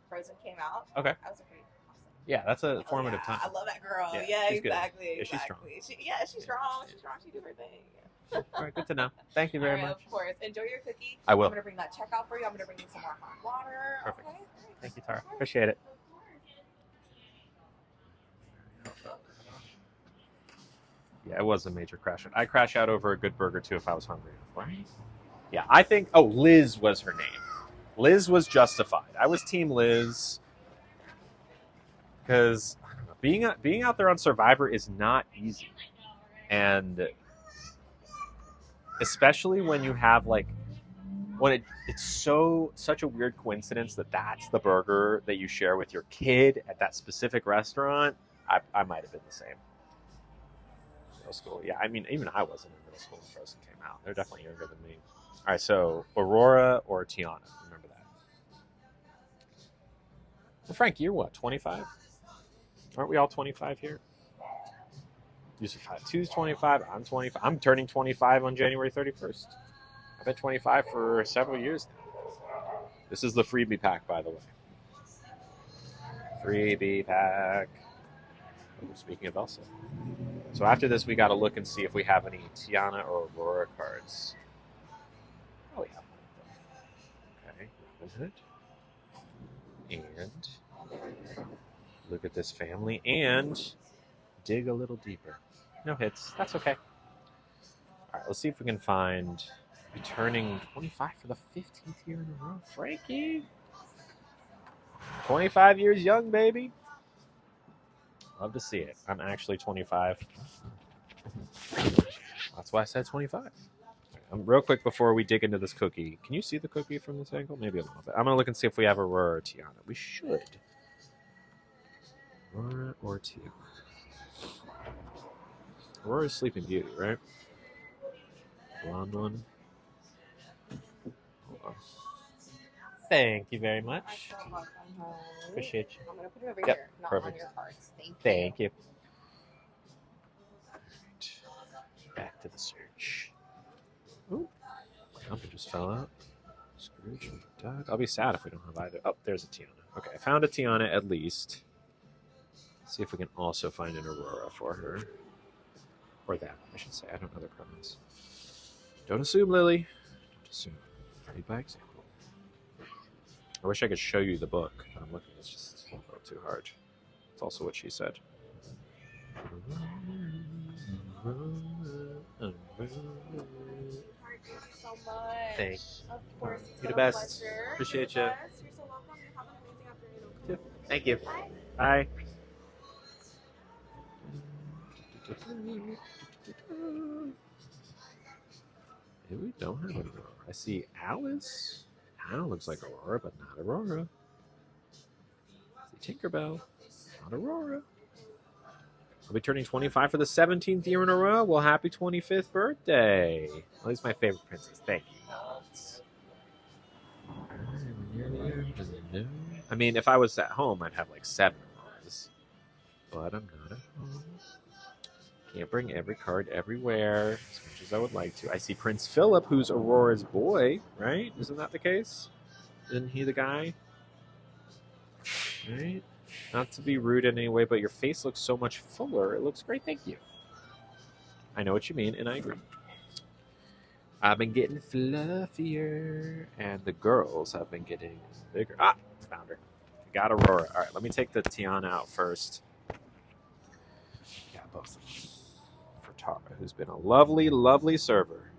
Frozen came out. Okay. I was pretty awesome. Yeah, that's a formative yeah, time. I love that girl. Yeah, Yeah, she's good. exactly. Yeah, she's strong. She's strong. She's strong. She do her thing. All right, good to know. Thank you very All right, much. Of course. Enjoy your cookie. I will. I'm gonna bring that check out for you. I'm gonna bring you some more hot water. Perfect. Okay. Thank you, Tara. Appreciate it. Yeah, it was a major crash out. I crash out over a good burger too if I was hungry enough. Right? Yeah, I think. Oh, Liz was her name. Liz was justified. I was Team Liz because being out there on Survivor is not easy, and especially when you have it's such a weird coincidence that that's the burger that you share with your kid at that specific restaurant. I might have been the same. Middle school, yeah. I mean, even I wasn't in middle school when Frozen came out. They're definitely younger than me. All right, so Aurora or Tiana. Remember that. Well, Frank, you're what, 25? Aren't we all 25 here? Yusuf 2's 25. I'm 25. I'm turning 25 on January 31st. I've been 25 for several years now. This is the freebie pack, by the way. Freebie pack. Oh, speaking of Elsa. So after this, we got to look and see if we have any Tiana or Aurora cards. Oh, we have one of them. Okay, Robin Hood. And look at this family and dig a little deeper. No hits. That's okay. All right, let's see if we can find returning 25 for the 15th year in a row. Frankie. 25 years young, baby. Love to see it. I'm actually 25. That's why I said 25. Real quick before we dig into this cookie, can you see the cookie from this angle? Maybe a little bit. I'm going to look and see if we have Aurora or Tiana. We should. Aurora or Tiana. Aurora's Sleeping Beauty, right? Blonde one. Hold on. Thank you very much. Appreciate you. I'm gonna put it over Yep, here, not perfect. on your cards. Thank you. Thank you. Alright. Back to the search. Ooh. My number just fell out. Scrooge died. I'll be sad if we don't have either. Oh, there's a Tiana. Okay, I found a Tiana at least. Let's see if we can also find an Aurora for her. Or that, I should say. I don't know their pronouns. Don't assume, Lily. Don't assume. Read by example. I wish I could show you the book, but I'm looking. It's just a little too hard. It's also what she said. Thank you so much. Thank Of course. It's You're the been a best. pleasure. Appreciate You're you. the best. You're so welcome. You have an amazing afternoon. Okay? Thank you. Bye. Bye. Maybe we don't have Aurora. I see Alice. Anna looks like Aurora, but not Aurora. I see Tinkerbell. Not Aurora. I'll be turning 25 for the 17th year in a row. Well, happy 25th birthday. At least my favorite princess. Thank you. I mean, if I was at home, I'd have like 7 Auroras. But I'm not at home. Can't bring every card everywhere as much as I would like to. I see Prince Philip, who's Aurora's boy, right? Isn't that the case? Isn't he the guy? Right? Not to be rude in any way, but your face looks so much fuller. It looks great. Thank you. I know what you mean, and I agree. I've been getting fluffier, and the girls have been getting bigger. Ah, found her. Got Aurora. All right, let me take the Tiana out first. Got both of them. For Tara, who's been a lovely, lovely server.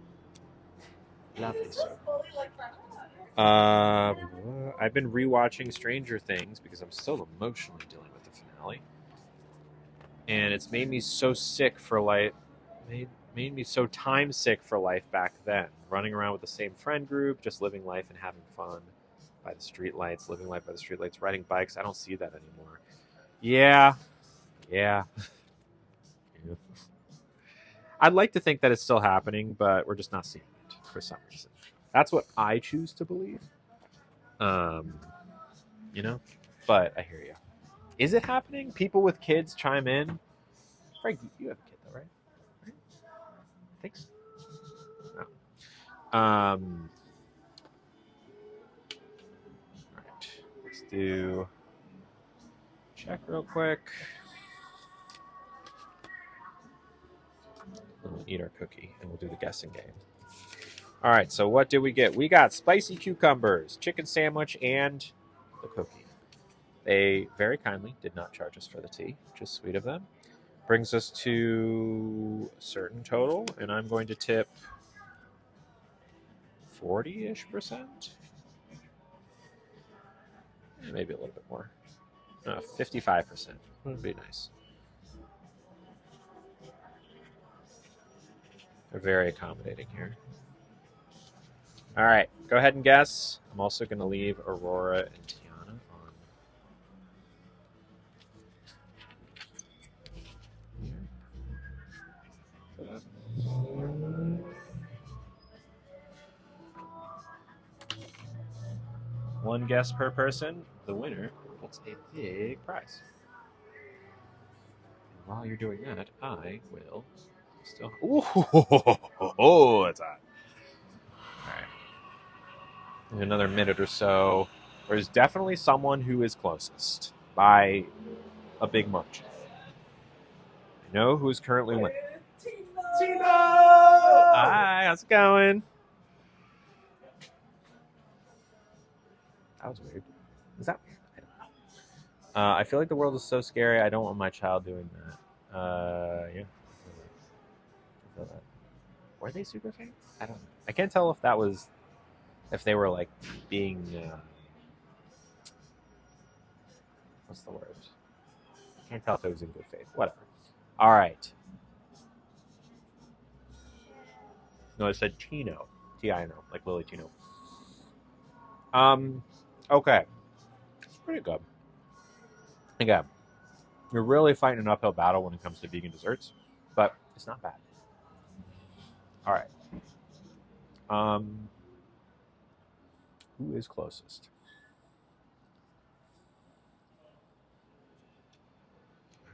Lovely server. I've been rewatching Stranger Things because I'm still emotionally dealing with the finale, and it's made me so sick for life. Made me so time sick for life back then. Running around with the same friend group, just living life and having fun by the streetlights, living life by the streetlights, riding bikes. I don't see that anymore. Yeah. I'd like to think that it's still happening, but we're just not seeing it for some reason. That's what I choose to believe. But I hear you. Is it happening? People with kids chime in. Frank, you have a kid though, right? I think so. No. All right. Let's do check real quick. We'll eat our cookie and we'll do the guessing game. All right, so what did we get? We got spicy cucumbers, chicken sandwich, and the cookie. They very kindly did not charge us for the tea, which is sweet of them. Brings us to a certain total, and I'm going to tip 40-ish%. Maybe a little bit more. 55%. Would be nice. They're very accommodating here. All right, go ahead and guess. I'm also going to leave Aurora and Tiana on here. One guess per person. The winner gets a big prize. And while you're doing that, I will still. Ooh, that's hot. All right. In another minute or so, there's definitely someone who is closest by a big margin. I know who's currently winning. Tino! Hi, how's it going? That was weird. Is that weird? I don't know. I feel like the world is so scary. I don't want my child doing that. Yeah. I feel that. Were they super fans? I don't know. I can't tell if that was, if they were like being, what's the word? I can't tell if it was in good faith. Whatever. All right. No, it said Tino. T-I-N-O, like Lily Tino. Okay. It's pretty good. Again, you're really fighting an uphill battle when it comes to vegan desserts, but it's not bad. All right. Who is closest?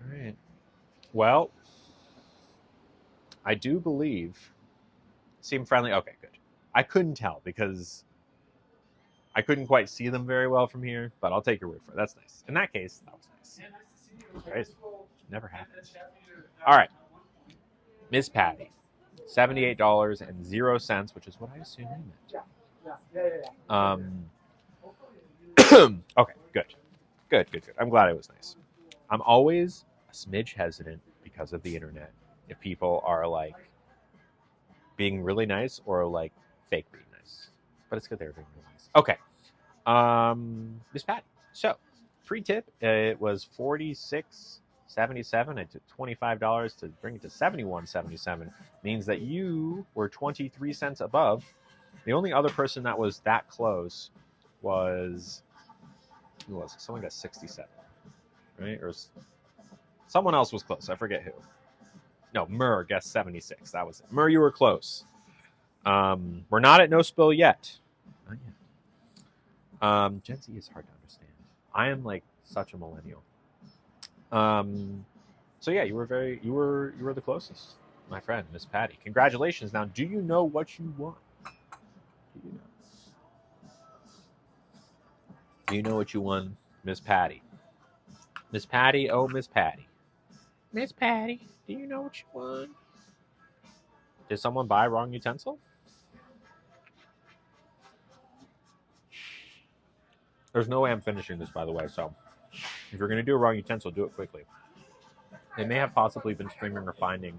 All right. Well, I do believe. Seem friendly. Okay, good. I couldn't tell because I couldn't quite see them very well from here, but I'll take your word for it. That's nice. In that case, that was nice. Yeah, nice to see you. Crazy. Never happened. All right. Miss Patty. $78.00, which is what I assume you meant. Okay, good. I'm glad it was nice. I'm always a smidge hesitant because of the internet if people are like being really nice or like fake being nice. But it's good they were being really nice. Okay. Miss Patty. So, free tip, it was $46.77. I took $25 to bring it to $71.77. Means that you were 23 cents above. The only other person that was that close was, who was it? Someone got 67, right? Or someone else was close. I forget who. No, Murr guessed 76. That was it. Murr, you were close. We're not at no spill yet. Not yet. Gen Z is hard to understand. I am like such a millennial. So yeah, you were the closest, my friend, Miss Patty. Congratulations. Now, do you know what you won? Do you know? Do you know what you won, Miss Patty? Miss Patty, oh Miss Patty. Miss Patty, do you know what you won? Did someone buy wrong utensil? There's no way I'm finishing this, by the way, so if you're going to do a wrong utensil, do it quickly. They may have possibly been streaming or finding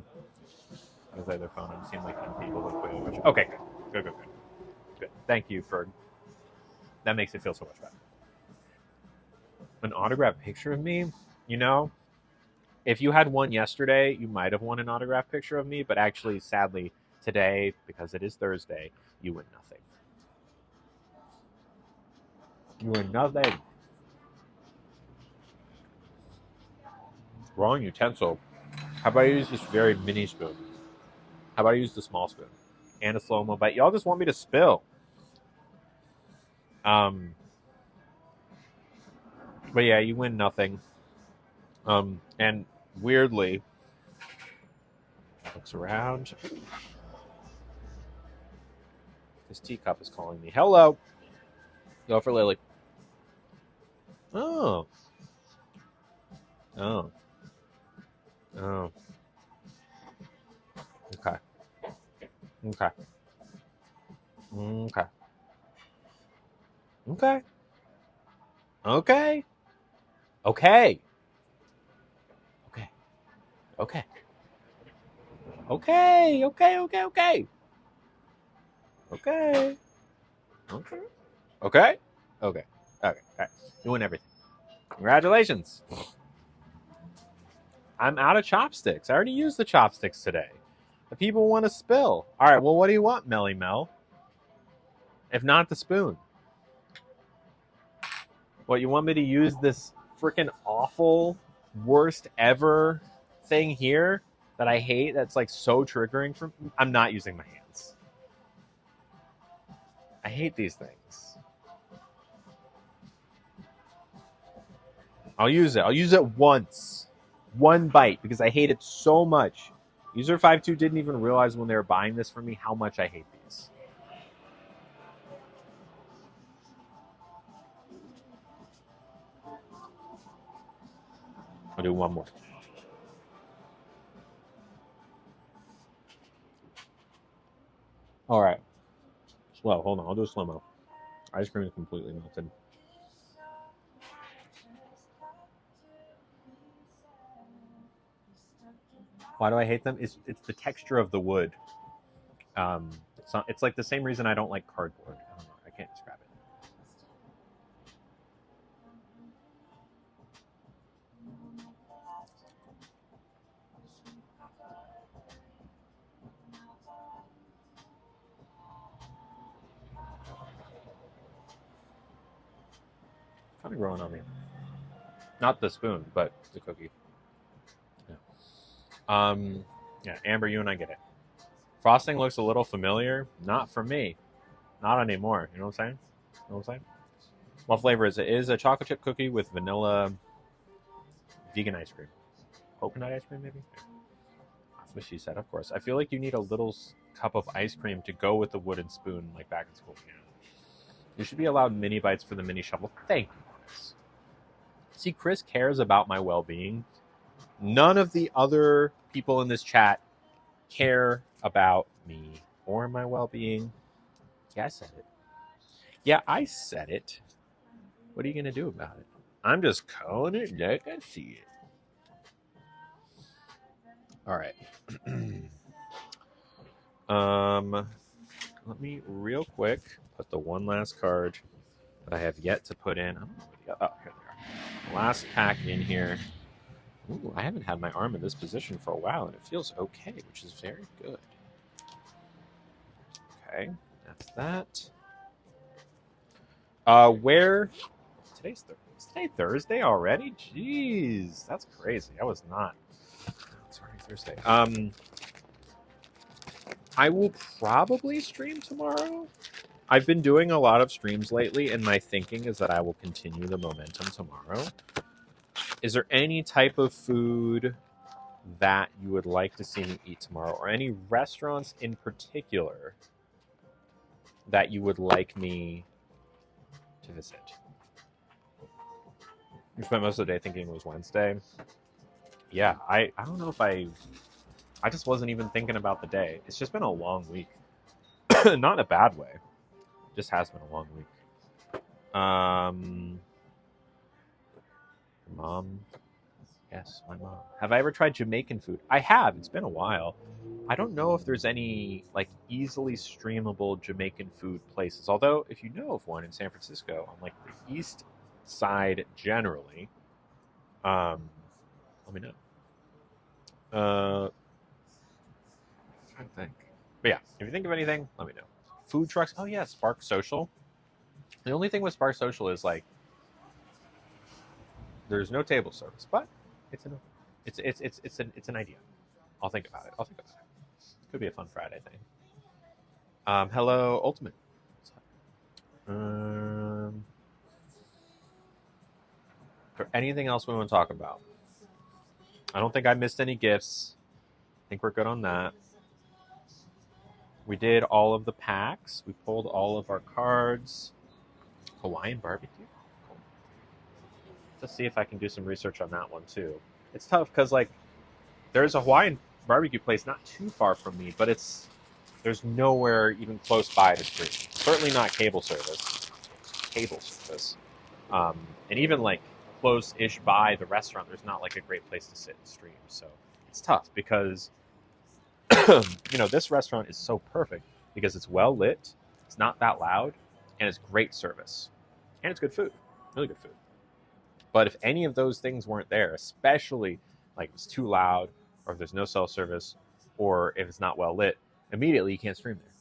as their phone. It seemed like people would quickly. Okay, good. Good. Thank you for... That makes it feel so much better. An autographed picture of me? You know, if you had one yesterday, you might have won an autographed picture of me, but actually, sadly, today, because it is Thursday, you win nothing. You win nothing. Wrong utensil. How about I use this very mini spoon? How about I use the small spoon? And a slow-mo bite. Y'all just want me to spill. But yeah, you win nothing. And weirdly, looks around. This teacup is calling me. Hello. Go for Lily. Oh. Okay. Okay. All right. You win everything. Congratulations. I'm out of chopsticks. I already used the chopsticks today. The people want to spill. All right, well, what do you want, Melly Mel? If not the spoon. What, you want me to use this freaking awful, worst ever thing here that I hate that's like so triggering for me? I'm not using my hands. I hate these things. I'll use it. I'll use it once. One bite, because I hate it so much. User52 didn't even realize when they were buying this for me how much I hate these. I'll do one more. All right. Slow. Hold on. I'll do a slow-mo. Ice cream is completely melted. Why do I hate them? It's the texture of the wood. It's like the same reason I don't like cardboard. I don't know. I can't describe it. Kind of growing on me. Not the spoon, but the cookie. Yeah, Amber, you and I get it. Frosting looks a little familiar. Not for me. Not anymore. You know what I'm saying? You know what I'm saying? What flavor is it? It is a chocolate chip cookie with vanilla vegan ice cream. Coconut ice cream, maybe? That's what she said, of course. I feel like you need a little cup of ice cream to go with the wooden spoon, like back in school. Yeah. You should be allowed mini bites for the mini shovel. Thank you, Chris. See, Chris cares about my well-being. None of the other people in this chat care about me or my well-being. Yeah, I said it. Yeah, I said it. What are you going to do about it? I'm just calling it like I see it. All right. Let me real quick put the one last card that I have yet to put in. Oh, here they are. Last pack in here. Ooh, I haven't had my arm in this position for a while, and it feels okay, which is very good. Okay, that's that. Today's Thursday already? Jeez, that's crazy. I was not. It's already Thursday. I will probably stream tomorrow. I've been doing a lot of streams lately, and my thinking is that I will continue the momentum tomorrow. Is there any type of food that you would like to see me eat tomorrow, or any restaurants in particular that you would like me to visit. You spent most of the day thinking it was Wednesday. Yeah, I don't know if I just wasn't even thinking about the day. It's just been a long week. Not in a bad way. It just has been a long week. Mom. Yes, my mom. Have I ever tried Jamaican food? I have. It's been a while. I don't know if there's any like easily streamable Jamaican food places. Although, if you know of one in San Francisco, on like the east side generally, let me know. I'm trying to think. But yeah, if you think of anything, let me know. Food trucks. Oh yeah, Spark Social. The only thing with Spark Social is like there's no table service, but it's an idea. I'll think about it. Could be a fun Friday thing. Hello, Ultimate. For anything else we want to talk about? I don't think I missed any gifts. I think we're good on that. We did all of the packs. We pulled all of our cards. Hawaiian barbecue? Cool. Let's see if I can do some research on that one too. It's tough because like there's a Hawaiian barbecue place not too far from me, but there's nowhere even close by to stream. Certainly not cable service. And even like close-ish by the restaurant, there's not like a great place to sit and stream. So it's tough because this restaurant is so perfect because it's well lit, it's not that loud, and it's great service. And it's good food. Really good food. But if any of those things weren't there, especially like if it's too loud, or if there's no cell service, or if it's not well lit, immediately you can't stream there.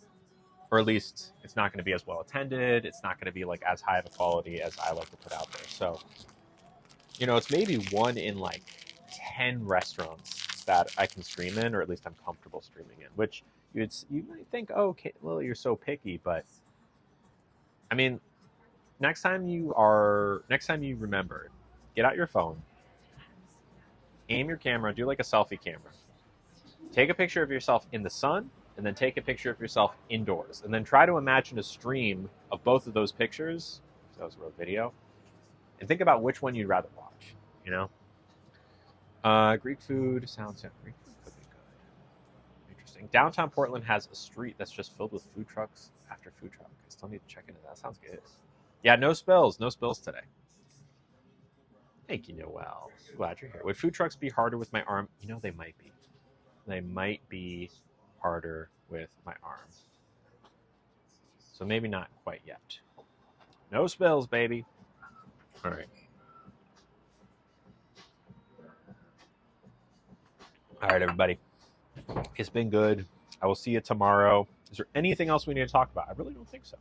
Or at least it's not going to be as well attended. It's not going to be like as high of a quality as I like to put out there. So, it's maybe 1 in like 10 restaurants that I can stream in, or at least I'm comfortable streaming in. Which you might think, oh, okay, well, you're so picky, but I mean, next time you remember, get out your phone, aim your camera, do like a selfie camera. Take a picture of yourself in the sun, and then take a picture of yourself indoors. And then try to imagine a stream of both of those pictures. That was a real video. And think about which one you'd rather watch, Greek food sounds good. Greek food could be good. Interesting. Downtown Portland has a street that's just filled with food trucks after food truck. I still need to check into that. Sounds good. Yeah, no spills. No spills today. Thank you, Noel. Glad you're here. Would food trucks be harder with my arm? They might be. They might be harder with my arm. So maybe not quite yet. No spills, baby. All right. All right, everybody. It's been good. I will see you tomorrow. Is there anything else we need to talk about? I really don't think so.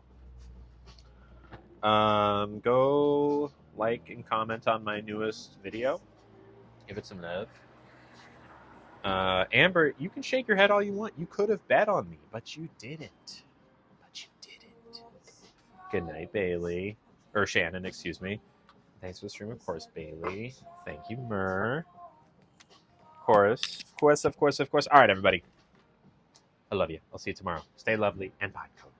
Go like and comment on my newest video. Give it some love. Amber, you can shake your head all you want. You could have bet on me, but you didn't. Good night, Bailey. Or Shannon, excuse me. Thanks for the stream, of course, Bailey. Thank you, Myrrh. Of course. All right, everybody. I love you. I'll see you tomorrow. Stay lovely and bye, Coach.